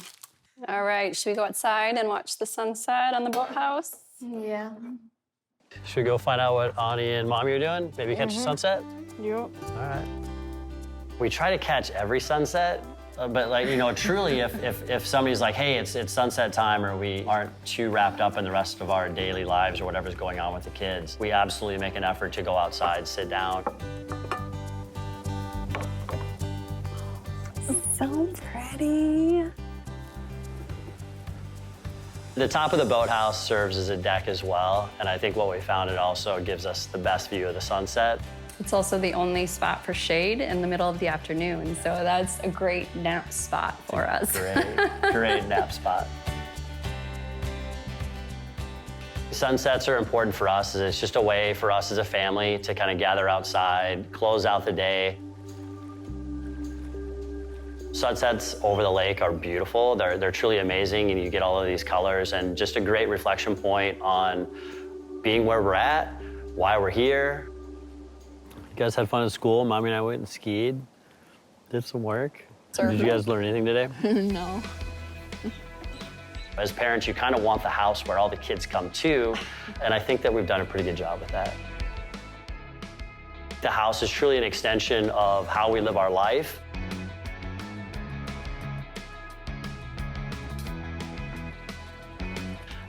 All right, should we go outside and watch the sunset on the boathouse? Yeah. Should we go find out what Ani and Mommy are doing? Maybe catch a sunset? Yep. All right. We try to catch every sunset, but like, you know, truly if somebody's like, hey, it's sunset time, or we aren't too wrapped up in the rest of our daily lives or whatever's going on with the kids, we absolutely make an effort to go outside, sit down. So pretty. The top of the boathouse serves as a deck as well, and I think what we found, it also gives us the best view of the sunset. It's also the only spot for shade in the middle of the afternoon, so that's a great nap spot for us. Great nap spot. Sunsets are important for us. It's just a way for us as a family to kind of gather outside, close out the day. Sunsets over the lake are beautiful. They're truly amazing, and you get all of these colors and just a great reflection point on being where we're at, why we're here. You guys had fun at school. Mommy and I went and skied, did some work. Did you guys learn anything today? No. As parents, you kind of want the house where all the kids come to, and I think that we've done a pretty good job with that. The house is truly an extension of how we live our life.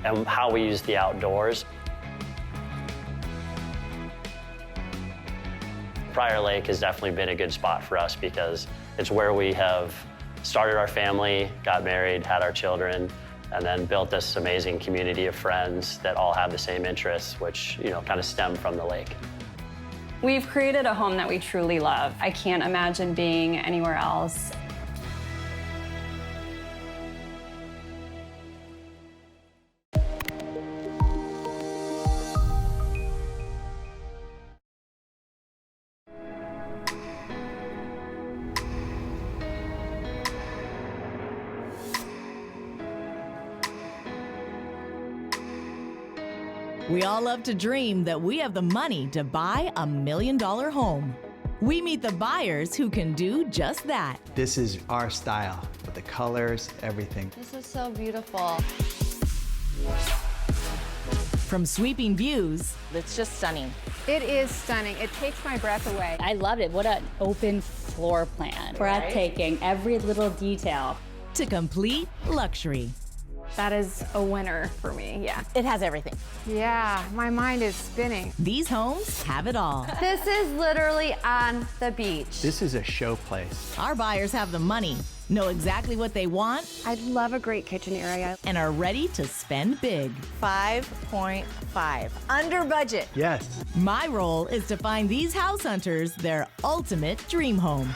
And how we use the outdoors. Prior Lake has definitely been a good spot for us because it's where we have started our family, got married, had our children, and then built this amazing community of friends that all have the same interests, which, you know, kind of stem from the lake. We've created a home that we truly love. I can't imagine being anywhere else. We all love to dream that we have the money to buy $1 million home. We meet the buyers who can do just that. This is our style, with the colors, everything. This is so beautiful. From sweeping views. It's just stunning. It is stunning. It takes my breath away. I loved it. What an open floor plan. Breathtaking, every little detail. To complete luxury. That is a winner for me, yeah. It has everything. Yeah, my mind is spinning. These homes have it all. This is literally on the beach. This is a show place. Our buyers have the money know exactly what they want, I love a great kitchen area, and are ready to spend big. 5.5. Under budget. Yes. My role is to find these house hunters their ultimate dream home.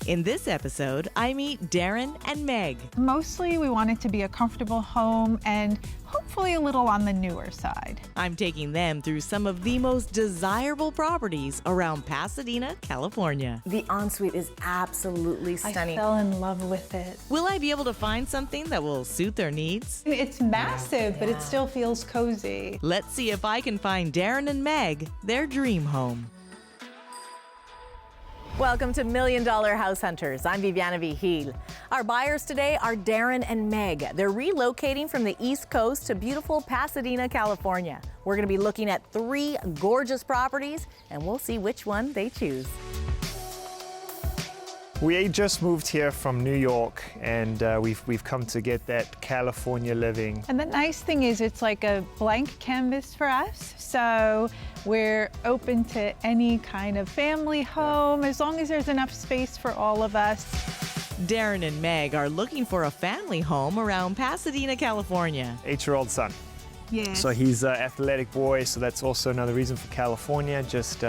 In this episode, I meet Darren and Meg. Mostly we want it to be a comfortable home and hopefully a little on the newer side. I'm taking them through some of the most desirable properties around Pasadena, California. The ensuite is absolutely stunning. I fell in love with it. Will I be able to find something that will suit their needs? It's massive, but it still feels cozy. Let's see if I can find Darren and Meg their dream home. Welcome to $1 Million House Hunters. I'm Viviana Vigil. Our buyers today are Darren and Meg. They're relocating from the East Coast to beautiful Pasadena, California. We're going to be looking at 3 gorgeous properties, and we'll see which one they choose. We just moved here from New York, and we've come to get that California living. And the nice thing is it's like a blank canvas for us. So we're open to any kind of family home, as long as there's enough space for all of us. Darren and Meg are looking for a family home around Pasadena, California. 8-year-old son. Yes. So he's an athletic boy, so that's also another reason for California. Just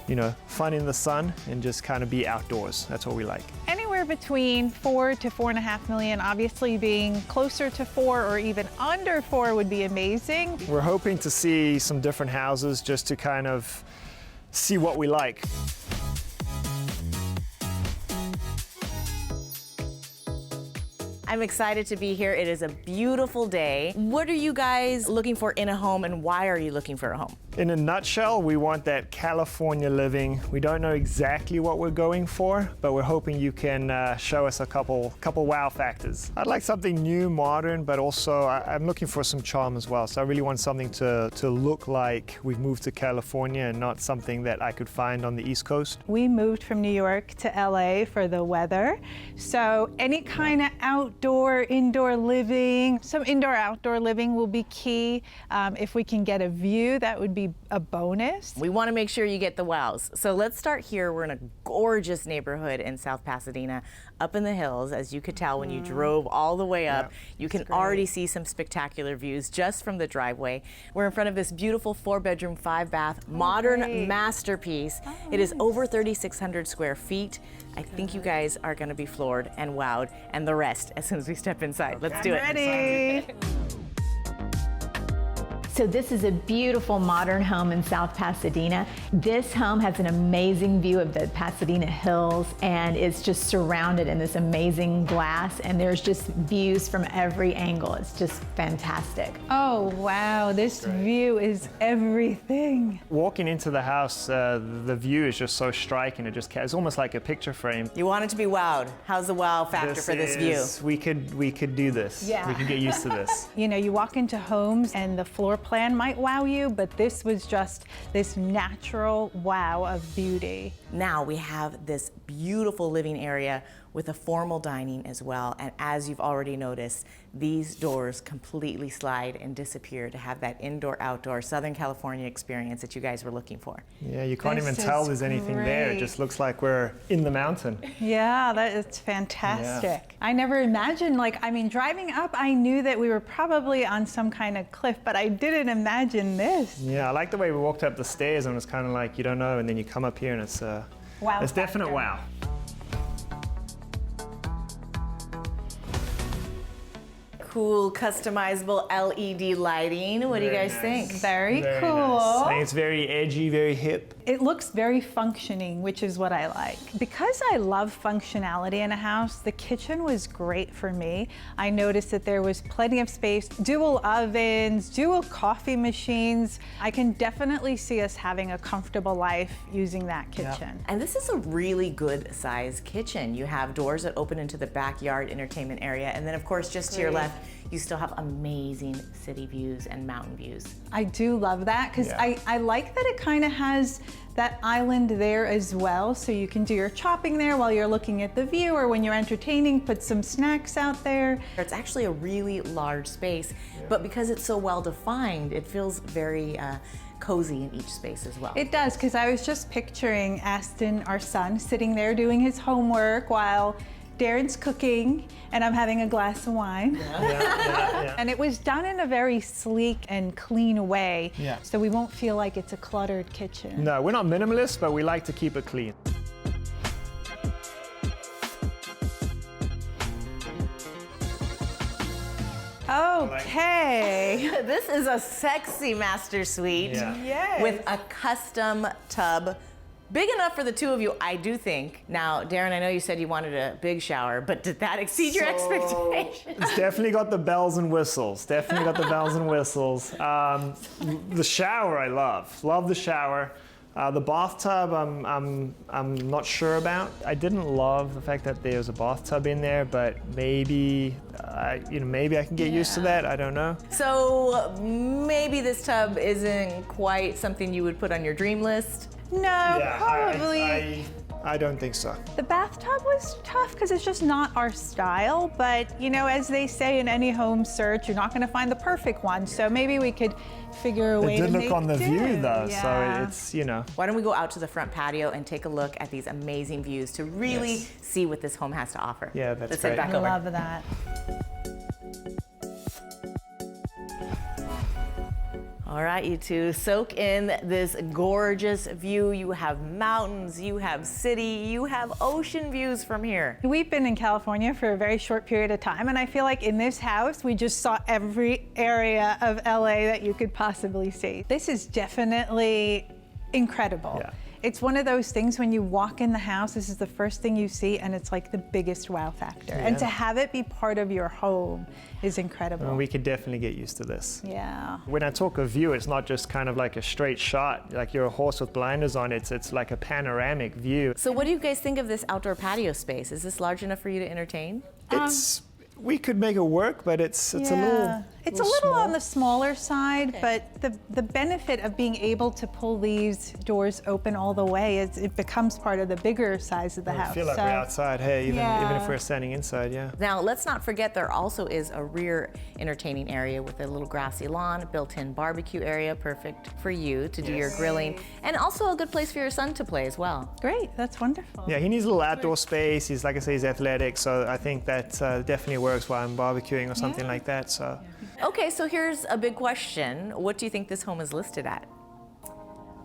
you know, fun in the sun and just kind of be outdoors. That's what we like. Anywhere between 4 to 4.5 million. Obviously being closer to 4 or even under 4 would be amazing. We're hoping to see some different houses just to kind of see what we like. I'm excited to be here. It is a beautiful day. What are you guys looking for in a home, and why are you looking for a home? In a nutshell, we want that California living. We don't know exactly what we're going for, but we're hoping you can show us a couple wow factors. I'd like something new, modern, but also I'm looking for some charm as well. So I really want something to look like we've moved to California and not something that I could find on the East Coast. We moved from New York to LA for the weather. So any kind of outdoor, indoor living, some indoor, outdoor living will be key. If we can get a view, that would be a bonus. We want to make sure you get the wows. So let's start here. We're in a gorgeous neighborhood in South Pasadena, up in the hills. As you could tell when you drove all the way up, you can already see some spectacular views just from the driveway. We're in front of this beautiful 4-bedroom, 5-bath, modern masterpiece. It is over 3,600 square feet. I think you guys are going to be floored and wowed, and the rest as soon as we step inside. Let's do it. Ready. So this is a beautiful modern home in South Pasadena. This home has an amazing view of the Pasadena hills and it's just surrounded in this amazing glass, and there's just views from every angle. It's just fantastic. Oh wow, this view is everything. Walking into the house, the view is just so striking. It's almost like a picture frame. You want it to be wowed. How's the wow factor for this view? We could do this. Yeah. We could get used to this. You know, you walk into homes and the floor plan might wow you, but this was just this natural wow of beauty. Now we have this beautiful living area with a formal dining as well. And as you've already noticed, these doors completely slide and disappear to have that indoor-outdoor Southern California experience that you guys were looking for. Yeah, you can't even tell there's anything there. It just looks like we're in the mountain. Yeah, it's fantastic. Yeah. I never imagined, driving up, I knew that we were probably on some kind of cliff, but I didn't imagine this. Yeah, I like the way we walked up the stairs and it was kind of like, you don't know, and then you come up here and it's wow. It's definite wow. Cool, customizable LED lighting. What do you guys think? Very cool. Nice. I think it's very edgy, very hip. It looks very functioning, which is what I like. Because I love functionality in a house, the kitchen was great for me. I noticed that there was plenty of space, dual ovens, dual coffee machines. I can definitely see us having a comfortable life using that kitchen. Yeah. And this is a really good size kitchen. You have doors that open into the backyard entertainment area, and then of course just to your left, you still have amazing city views and mountain views. I do love that because I like that it kind of has that island there as well, so you can do your chopping there while you're looking at the view, or when you're entertaining, put some snacks out there. It's actually a really large space, but because it's so well defined, it feels very cozy in each space as well. It does, because I was just picturing Aston, our son, sitting there doing his homework while Darren's cooking and I'm having a glass of wine. And it was done in a very sleek and clean way, so we won't feel like it's a cluttered kitchen. No, we're not minimalist, but we like to keep it clean. Okay. This is a sexy master suite Yes. with a custom tub. Big enough for the two of you, I do think. Now, Darren, I know you said you wanted a big shower, but did that exceed your expectations? It's definitely got the bells and whistles. Definitely got the bells and whistles. The shower I love the shower. The bathtub I'm not sure about. I didn't love the fact that there's a bathtub in there, but maybe maybe I can get used to that. I don't know. So maybe this tub isn't quite something you would put on your dream list. No, probably. I don't think so. The bathtub was tough because it's just not our style, but as they say in any home search, you're not going to find the perfect one. So maybe we could figure a way to make it. It did look on the view though, so it's, Why don't we go out to the front patio and take a look at these amazing views to really see what this home has to offer. Yeah, that's Let's great. head back over. I love that. All right, you two, soak in this gorgeous view. You have mountains, you have city, you have ocean views from here. We've been in California for a very short period of time, and I feel like in this house, we just saw every area of LA that you could possibly see. This is definitely incredible. Yeah. It's one of those things when you walk in the house, this is the first thing you see, and it's like the biggest wow factor. And to have it be part of your home is incredible. We could definitely get used to this. Yeah. When I talk of view, it's not just kind of like a straight shot, like you're a horse with blinders on. It's like a panoramic view. So what do you guys think of this outdoor patio space? Is this large enough for you to entertain? We could make it work, but it's a little. It's a little on the smaller side, but the benefit of being able to pull these doors open all the way is it becomes part of the bigger size of the house. I feel like we're outside, hey, even if we're standing inside, Now, let's not forget there also is a rear entertaining area with a little grassy lawn, built-in barbecue area, perfect for you to do your grilling, and also a good place for your son to play as well. Great, that's wonderful. Yeah, he needs a little outdoor space. He's, like I say, he's athletic, so I think that definitely works while I'm barbecuing or something like that, so. Okay, so here's a big question. What do you think this home is listed at?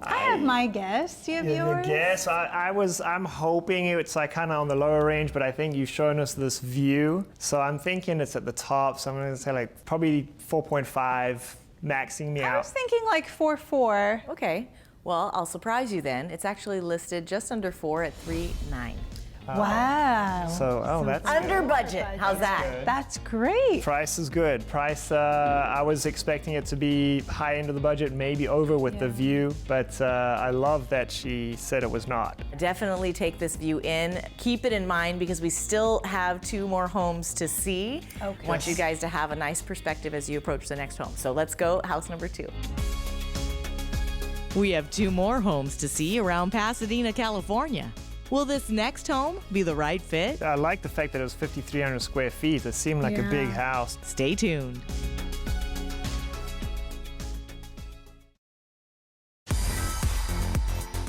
I have my guess. Do you have yours? Guess I'm hoping it's like kind of on the lower range, but I think you've shown us this view, so I'm thinking it's at the top. So I'm going to say like probably 4.5, maxing me out. I was thinking like 4.4. Okay, well I'll surprise you then. It's actually listed just under 4 at 3.9. Wow. So, that's under budget. How's that? That's great. Price is good. Price, I was expecting it to be high end of the budget, maybe over with the view, but I love that she said it was not. Definitely take this view in. Keep it in mind because we still have 2 more homes to see. Okay. I want you guys to have a nice perspective as you approach the next home. So let's go house number 2. We have 2 more homes to see around Pasadena, California. Will this next home be the right fit? I like the fact that it was 5,300 square feet. It seemed like a big house. Stay tuned.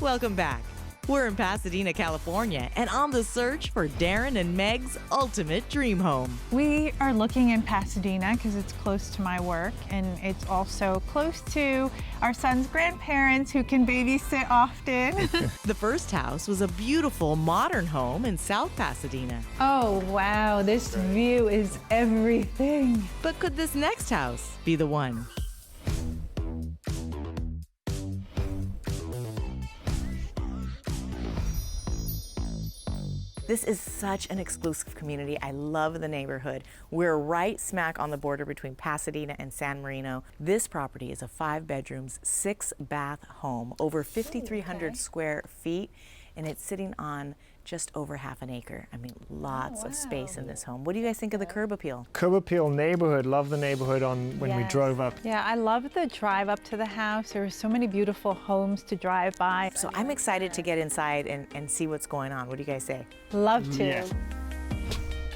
Welcome back. We're in Pasadena, California, and on the search for Darren and Meg's ultimate dream home. We are looking in Pasadena because it's close to my work, and it's also close to our son's grandparents who can babysit often. The first house was a beautiful modern home in South Pasadena. Oh, wow, this view is everything. But could this next house be the one? This is such an exclusive community. I love the neighborhood. We're right smack on the border between Pasadena and San Marino. This property is a 5 bedrooms, 6 bath home, over 5,300 square feet, and it's sitting on just over half an acre. I mean, lots of space in this home. What do you guys think of the curb appeal? Curb appeal neighborhood, love the neighborhood when we drove up. Yeah, I love the drive up to the house. There were so many beautiful homes to drive by. So I'm excited to get inside and see what's going on. What do you guys say? Love to. Yeah.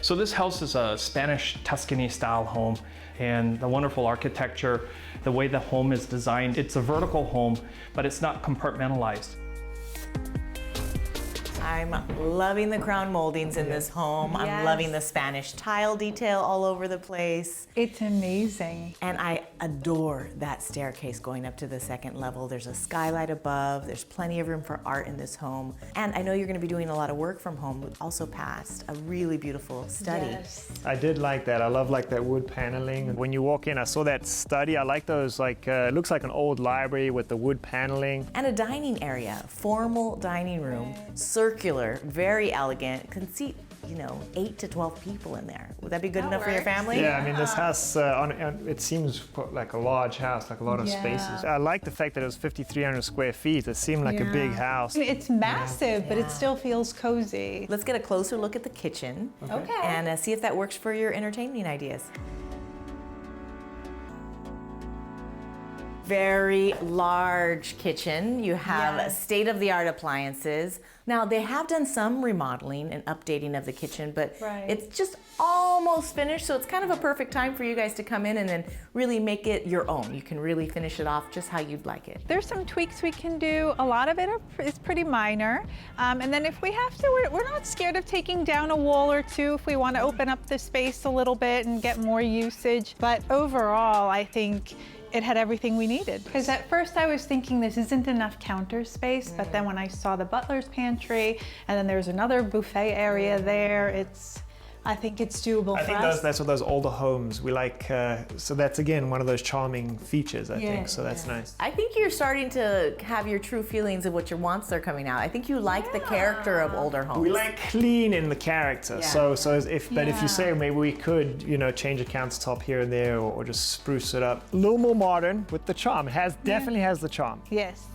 So this house is a Spanish Tuscany style home, and the wonderful architecture, the way the home is designed, it's a vertical home, but it's not compartmentalized. I'm loving the crown moldings in this home. Yes. I'm loving the Spanish tile detail all over the place. It's amazing. And I adore that staircase going up to the second level. There's a skylight above. There's plenty of room for art in this home. And I know you're going to be doing a lot of work from home. We've also passed a really beautiful study. Yes. I did like that. I love like that wood paneling. When you walk in, I saw that study. I like those, like, it looks like an old library with the wood paneling. And a dining area, formal dining room, circular, very elegant, can seat, 8 to 12 people in there. Would that be good enough for your family? Yeah, I mean, this house, it seems like a large house, like a lot of spaces. I like the fact that it was 5,300 square feet. It seemed like a big house. It's massive, but it still feels cozy. Let's get a closer look at the kitchen. Okay. And see if that works for your entertaining ideas. Very large kitchen. You have state-of-the-art appliances. Now, they have done some remodeling and updating of the kitchen, but it's just almost finished, so it's kind of a perfect time for you guys to come in and then really make it your own. You can really finish it off just how you'd like it. There's some tweaks we can do. A lot of it is pretty minor. And then if we have to, we're not scared of taking down a wall or two if we want to open up the space a little bit and get more usage. But overall, I think it had everything we needed. Because at first I was thinking this isn't enough counter space, but then when I saw the butler's pantry, and then there's another buffet area there, I think it's doable for us. I think that's what those older homes we like. So that's again one of those charming features, I think. So that's nice. I think you're starting to have your true feelings of what your wants are coming out. I think you like the character of older homes. We like clean in the character. Yeah. But if you say maybe we could, change a countertop here and there, or just spruce it up, a little more modern with the charm. It definitely has the charm. Yes.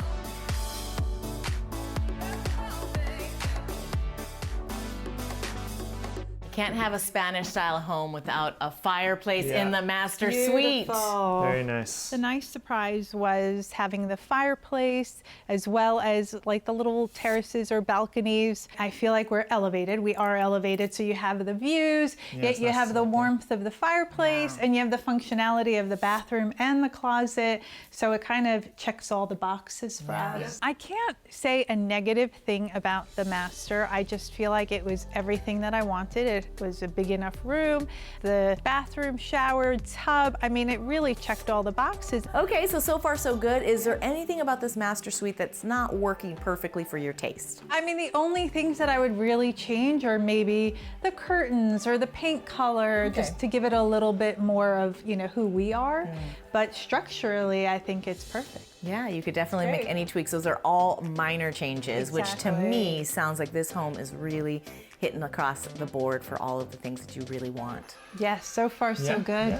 Can't have a Spanish-style home without a fireplace in the master suite. Very nice. The nice surprise was having the fireplace as well as like the little terraces or balconies. I feel like we're elevated. We are elevated, so you have the views, yet you have the warmth of the fireplace, and you have the functionality of the bathroom and the closet. So it kind of checks all the boxes for us. I can't say a negative thing about the master. I just feel like it was everything that I wanted. It was a big enough room, the bathroom, shower, tub. I mean, it really checked all the boxes. Okay, so far so good. Is there anything about this master suite that's not working perfectly for your taste? I mean, the only things that I would really change are maybe the curtains or the paint color, just to give it a little bit more of, who we are. But structurally, I think it's perfect. Yeah, you could definitely make any tweaks. Those are all minor changes, which to me sounds like this home is really hitting across the board for all of the things that you really want. Yes, so far so good. Yeah.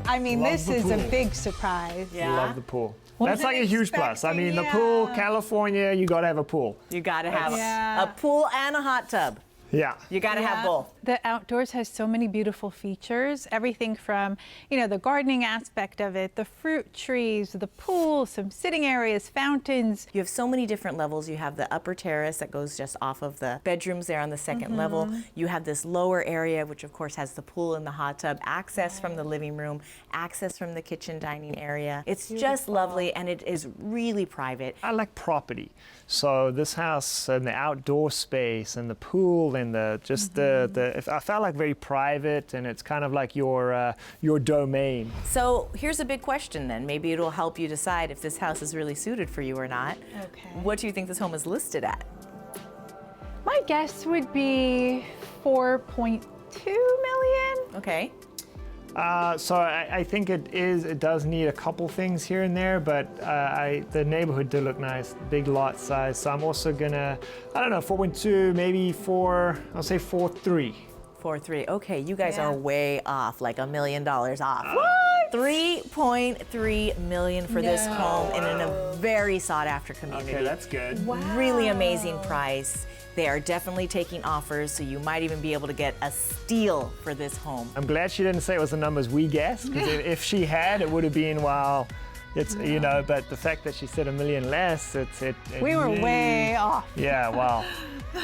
I mean, this is a big surprise. Love the pool. Wasn't That's like a huge plus. I mean, the pool, California, you gotta have a pool. You gotta have a pool and a hot tub. Yeah. You gotta have both. The outdoors has so many beautiful features, everything from, the gardening aspect of it, the fruit trees, the pool, some sitting areas, fountains. You have so many different levels. You have the upper terrace that goes just off of the bedrooms there on the second level. You have this lower area, which of course has the pool and the hot tub, access from the living room, access from the kitchen dining area. It's just lovely, and it is really private. I like property. So this house and the outdoor space and the pool and I felt like very private, and it's kind of like your domain. So here's a big question then. Maybe it'll help you decide if this house is really suited for you or not. Okay. What do you think this home is listed at? My guess would be 4.2 million. Okay. So I think it does need a couple things here and there, but the neighborhood did look nice, big lot size. So I'm also gonna, 4.2, maybe 4, I'll say 4.3. 4.3. Okay, you guys are way off, like $1 million off. What? $3.3 million for this home and in a very sought after community. Okay, that's good. Wow. Really amazing price. They are definitely taking offers, so you might even be able to get a steal for this home. I'm glad she didn't say it was the numbers we guessed, because if she had, it would have been, well, it's, you know, but the fact that she said $1 million less, we were way off. Yeah, wow.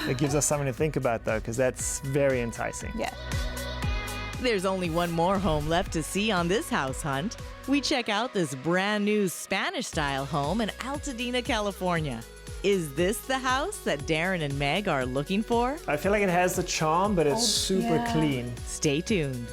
It gives us something to think about, though, because that's very enticing. Yeah. There's only one more home left to see on this house hunt. We check out this brand new Spanish-style home in Altadena, California. Is this the house that Darren and Meg are looking for? I feel like it has the charm, but it's super clean. Stay tuned.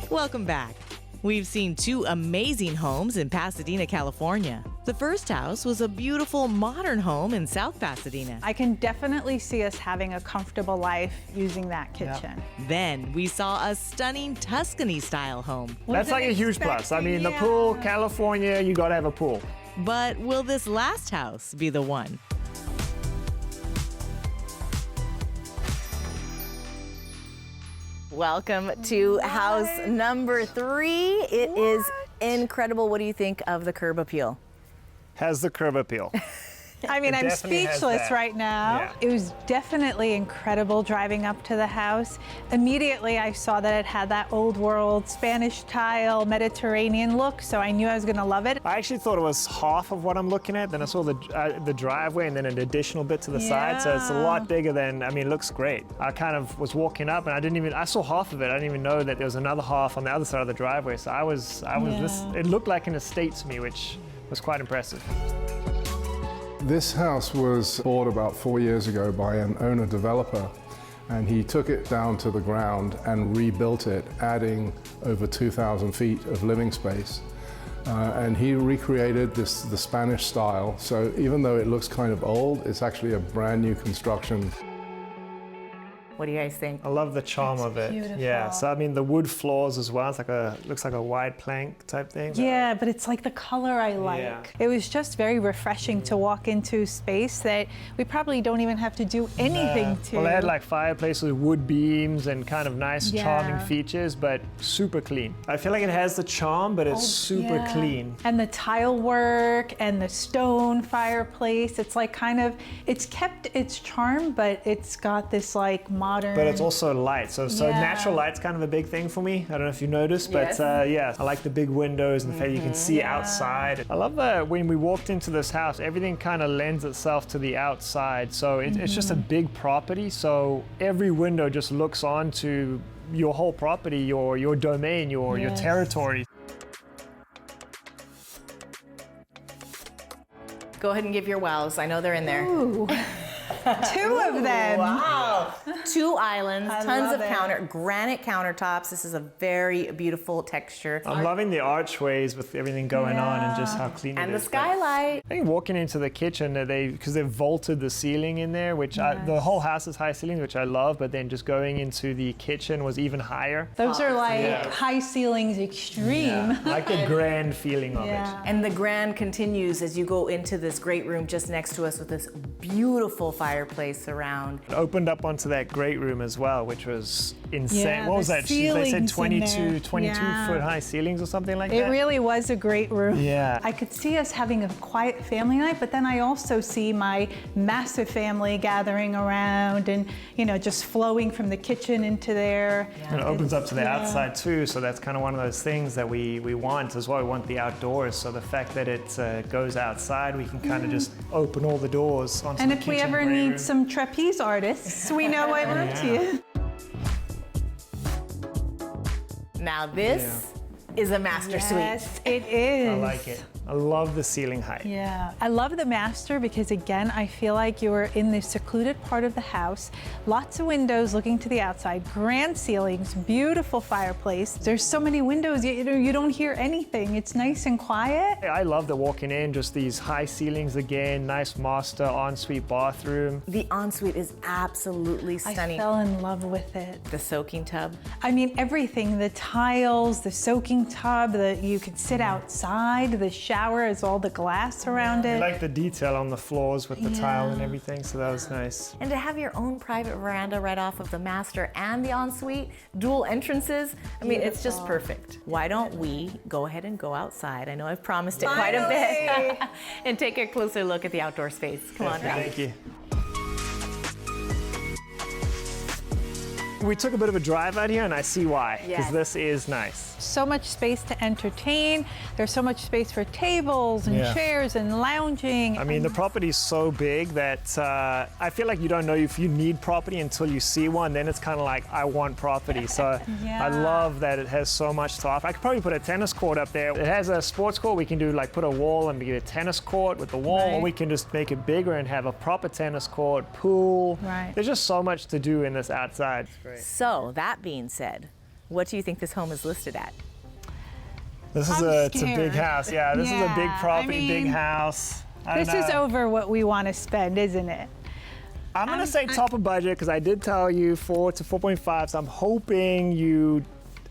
Welcome back. We've seen two amazing homes in Pasadena, California. The first house was a beautiful modern home in South Pasadena. I can definitely see us having a comfortable life using that kitchen. Then we saw a stunning Tuscany-style home. That's like a huge plus. I mean, the pool, California, you gotta have a pool. But will this last house be the one? Welcome to house number 3. It is incredible. What do you think of the curb appeal? Has the curb appeal. I mean, I'm speechless right now. Yeah. It was definitely incredible driving up to the house. Immediately, I saw that it had that old world Spanish tile, Mediterranean look, so I knew I was gonna love it. I actually thought it was half of what I'm looking at. Then I saw the driveway and then an additional bit to the side, so it's a lot bigger than, I mean, it looks great. I kind of was walking up and I saw half of it. I didn't even know that there was another half on the other side of the driveway, so it looked like an estate to me, which was quite impressive. This house was bought about 4 years ago by an owner-developer, and he took it down to the ground and rebuilt it, adding over 2,000 feet of living space. And he recreated the Spanish style, so even though it looks kind of old, it's actually a brand new construction. What do you guys think? I love the charm of it. Beautiful. Yeah, so I mean the wood floors as well. It's like looks like a wide plank type thing. Yeah, but it's like the color I like. Yeah. It was just very refreshing to walk into space that we probably don't even have to do anything to. Well, it had like fireplace with wood beams and kind of nice charming features, but super clean. I feel like it has the charm, but it's super clean. And the tile work and the stone fireplace, it's like it's kept its charm, but it's got this like modern. But it's also light, so natural light's kind of a big thing for me. I don't know if you noticed, but yeah, I like the big windows and the fact you can see outside. I love that when we walked into this house, everything kind of lends itself to the outside. So it's just a big property, so every window just looks onto your whole property, your domain, your territory. Go ahead and give your wows. I know they're in there. Ooh. Two of them. Wow. 2 islands, tons of granite countertops. This is a very beautiful texture. I'm loving the archways with everything going on and just how clean it is. And the skylight. I think walking into the kitchen, because they've vaulted the ceiling in there, which the whole house is high ceilings, which I love, but then just going into the kitchen was even higher. Those are like high ceilings extreme. Yeah. I like the grand feeling of it. And the grand continues as you go into this great room just next to us with this beautiful fireplace around. It opened up onto that great room as well, which was insane. Yeah, what was that? They said 22 Yeah. foot high ceilings or something like that. It really was a great room. Yeah. I could see us having a quiet family night, but then I also see my massive family gathering around and, just flowing from the kitchen into there. And it opens up to the outside too, so that's kind of one of those things that we want as well. We want the outdoors, so the fact that it goes outside, we can kind of just open all the doors onto And the if kitchen. we ever need some trapeze artists, we know what room to use. Now this is a master suite. Yes, it is. I like it. I love the ceiling height. Yeah, I love the master because again, I feel like you are in this secluded part of the house. Lots of windows looking to the outside, grand ceilings, beautiful fireplace. There's so many windows, you don't hear anything. It's nice and quiet. I love the walking in, just these high ceilings again, nice master ensuite bathroom. The ensuite is absolutely stunning. I fell in love with it. The soaking tub. I mean, everything, the tiles, the soaking tub, you could sit outside, the shower. shower is all the glass around I it. like the detail on the floors with the tile and everything, so that was nice. And to have your own private veranda right off of the master and the ensuite, dual entrances, I mean, it's just perfect. Why don't we go ahead and go outside? I know I've promised it quite a bit. And take a closer look at the outdoor space. Come on down. Thank you. We took a bit of a drive out here, and I see why, because this is nice. So much space to entertain. There's so much space for tables and chairs and lounging. I mean, the property is so big that I feel like you don't know if you need property until you see one. Then it's kind of like, I want property. So I love that it has so much to offer. I could probably put a tennis court up there. It has a sports court. We can do like put a wall and get a tennis court with the wall, or we can just make it bigger and have a proper tennis court, pool. There's just so much to do in this outside. It's great. So that being said, what do you think this home is listed at? This is it's a big house. Yeah, this is a big property, big house. This is over what we want to spend, isn't it? I'm going to say top of budget because I did tell you 4 to 4.5, so I'm hoping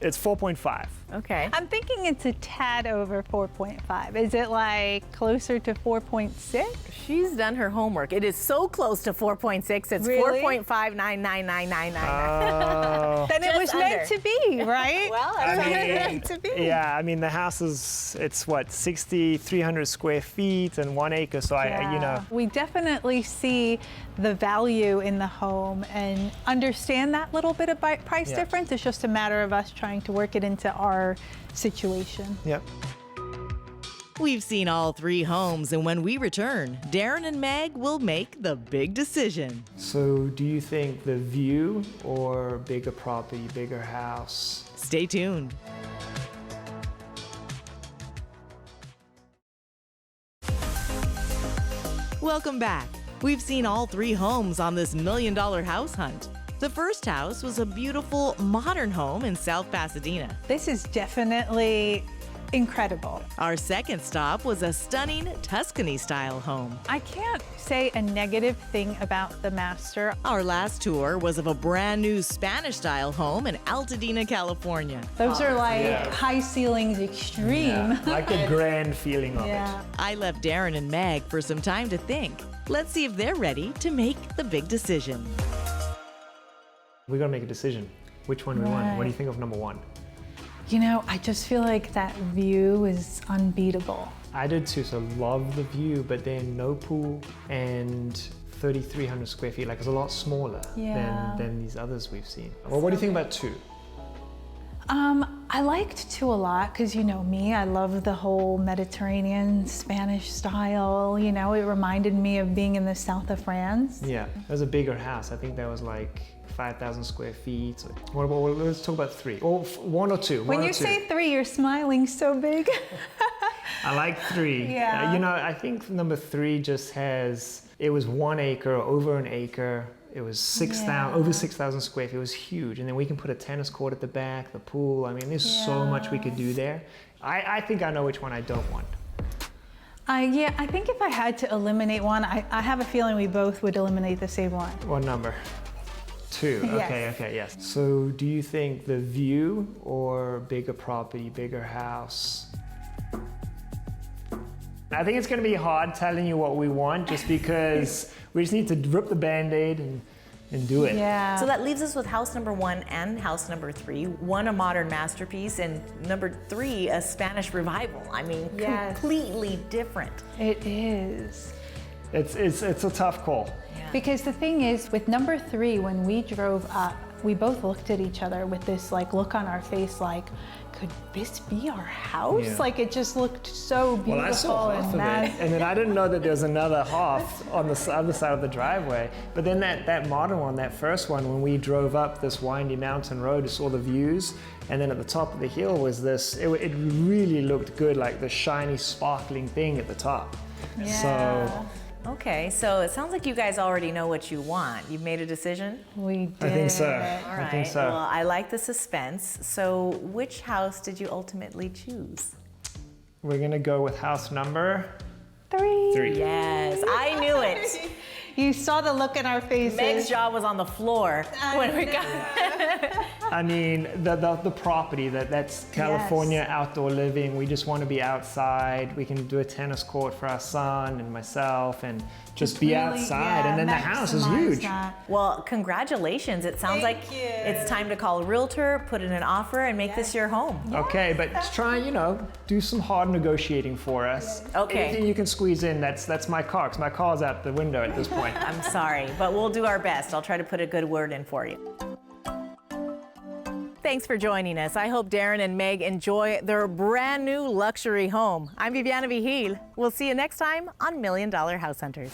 it's 4.5. Okay. I'm thinking it's a tad over 4.5. Is it like closer to 4.6? She's done her homework. It is so close to 4.6. It's Really? 4.599999. Then it was meant to be, right? Well, I it's mean, meant to be. Yeah, I mean, the house it's what, 6,300 square feet and 1 acre, so I, you know. We definitely see the value in the home and understand that little bit of price difference. It's just a matter of us trying to work it into our situation. Yep. We've seen all 3 homes, and when we return, Darren and Meg will make the big decision. So do you think the view or bigger property, bigger house? Stay tuned. Welcome back. We've seen all 3 homes on this $1 million house hunt. The first house was a beautiful modern home in South Pasadena. This is definitely incredible. Our second stop was a stunning Tuscany-style home. I can't say a negative thing about the master. Our last tour was of a brand new Spanish-style home in Altadena, California. Those are like high ceilings extreme. Like the grand feeling of it. I left Darren and Meg for some time to think. Let's see if they're ready to make the big decision. We're gonna make a decision. Which one we want? What do you think of number 1? You know, I just feel like that view is unbeatable. I did too, so love the view, but then no pool and 3,300 square feet. Like, it's a lot smaller than these others we've seen. Well, what do you think about 2? I liked 2 a lot because, you know me, I love the whole Mediterranean Spanish style. You know, it reminded me of being in the south of France. Yeah, it was a bigger house. I think that was like 5,000 square feet. What about, let's talk about 3. Or 1 or 2. When you say 3, you're smiling so big. I like 3. Yeah. You know, I think number 3 just has, it was 1 acre, over an acre. It was over 6,000 square feet. It was huge. And then we can put a tennis court at the back, the pool. I mean, there's so much we could do there. I think I know which one I don't want. I think if I had to eliminate one, I have a feeling we both would eliminate the same one. What number? 2. Okay, yes. So do you think the view or bigger property, bigger house? I think it's going to be hard telling you what we want just because we just need to rip the Band-Aid and do it. Yeah. So that leaves us with house number 1 and house number 3. 1 a modern masterpiece, and number 3 a Spanish revival. I mean, completely different. It is. It's a tough call. Because the thing is, with number 3, when we drove up, we both looked at each other with this look on our face like, could this be our house? Yeah. Like, it just looked so beautiful. Well, I saw half of it, and then I didn't know that there was another half on the other side of the driveway. But then that modern one, that first one, when we drove up this windy mountain road, saw the views, and then at the top of the hill was this, it really looked good, like the shiny, sparkling thing at the top. So. Okay, so it sounds like you guys already know what you want. You've made a decision? We did. I think so. All right. I think so. Well, I like the suspense. So which house did you ultimately choose? We're gonna go with house number 3. Yes, I knew it. You saw the look in our faces. Meg's jaw was on the floor when we got I mean, the property, that's California outdoor living. We just want to be outside. We can do a tennis court for our son and myself and just be outside. And then the house is huge. Well, congratulations. It sounds like it's time to call a realtor, put in an offer, and make this your home. Okay, but try, do some hard negotiating for us. Okay. Anything you can squeeze in, that's my car, because my car's out the window at this point. I'm sorry, but we'll do our best. I'll try to put a good word in for you. Thanks for joining us. I hope Darren and Meg enjoy their brand new luxury home. I'm Viviana Vigil. We'll see you next time on $1 Million House Hunters.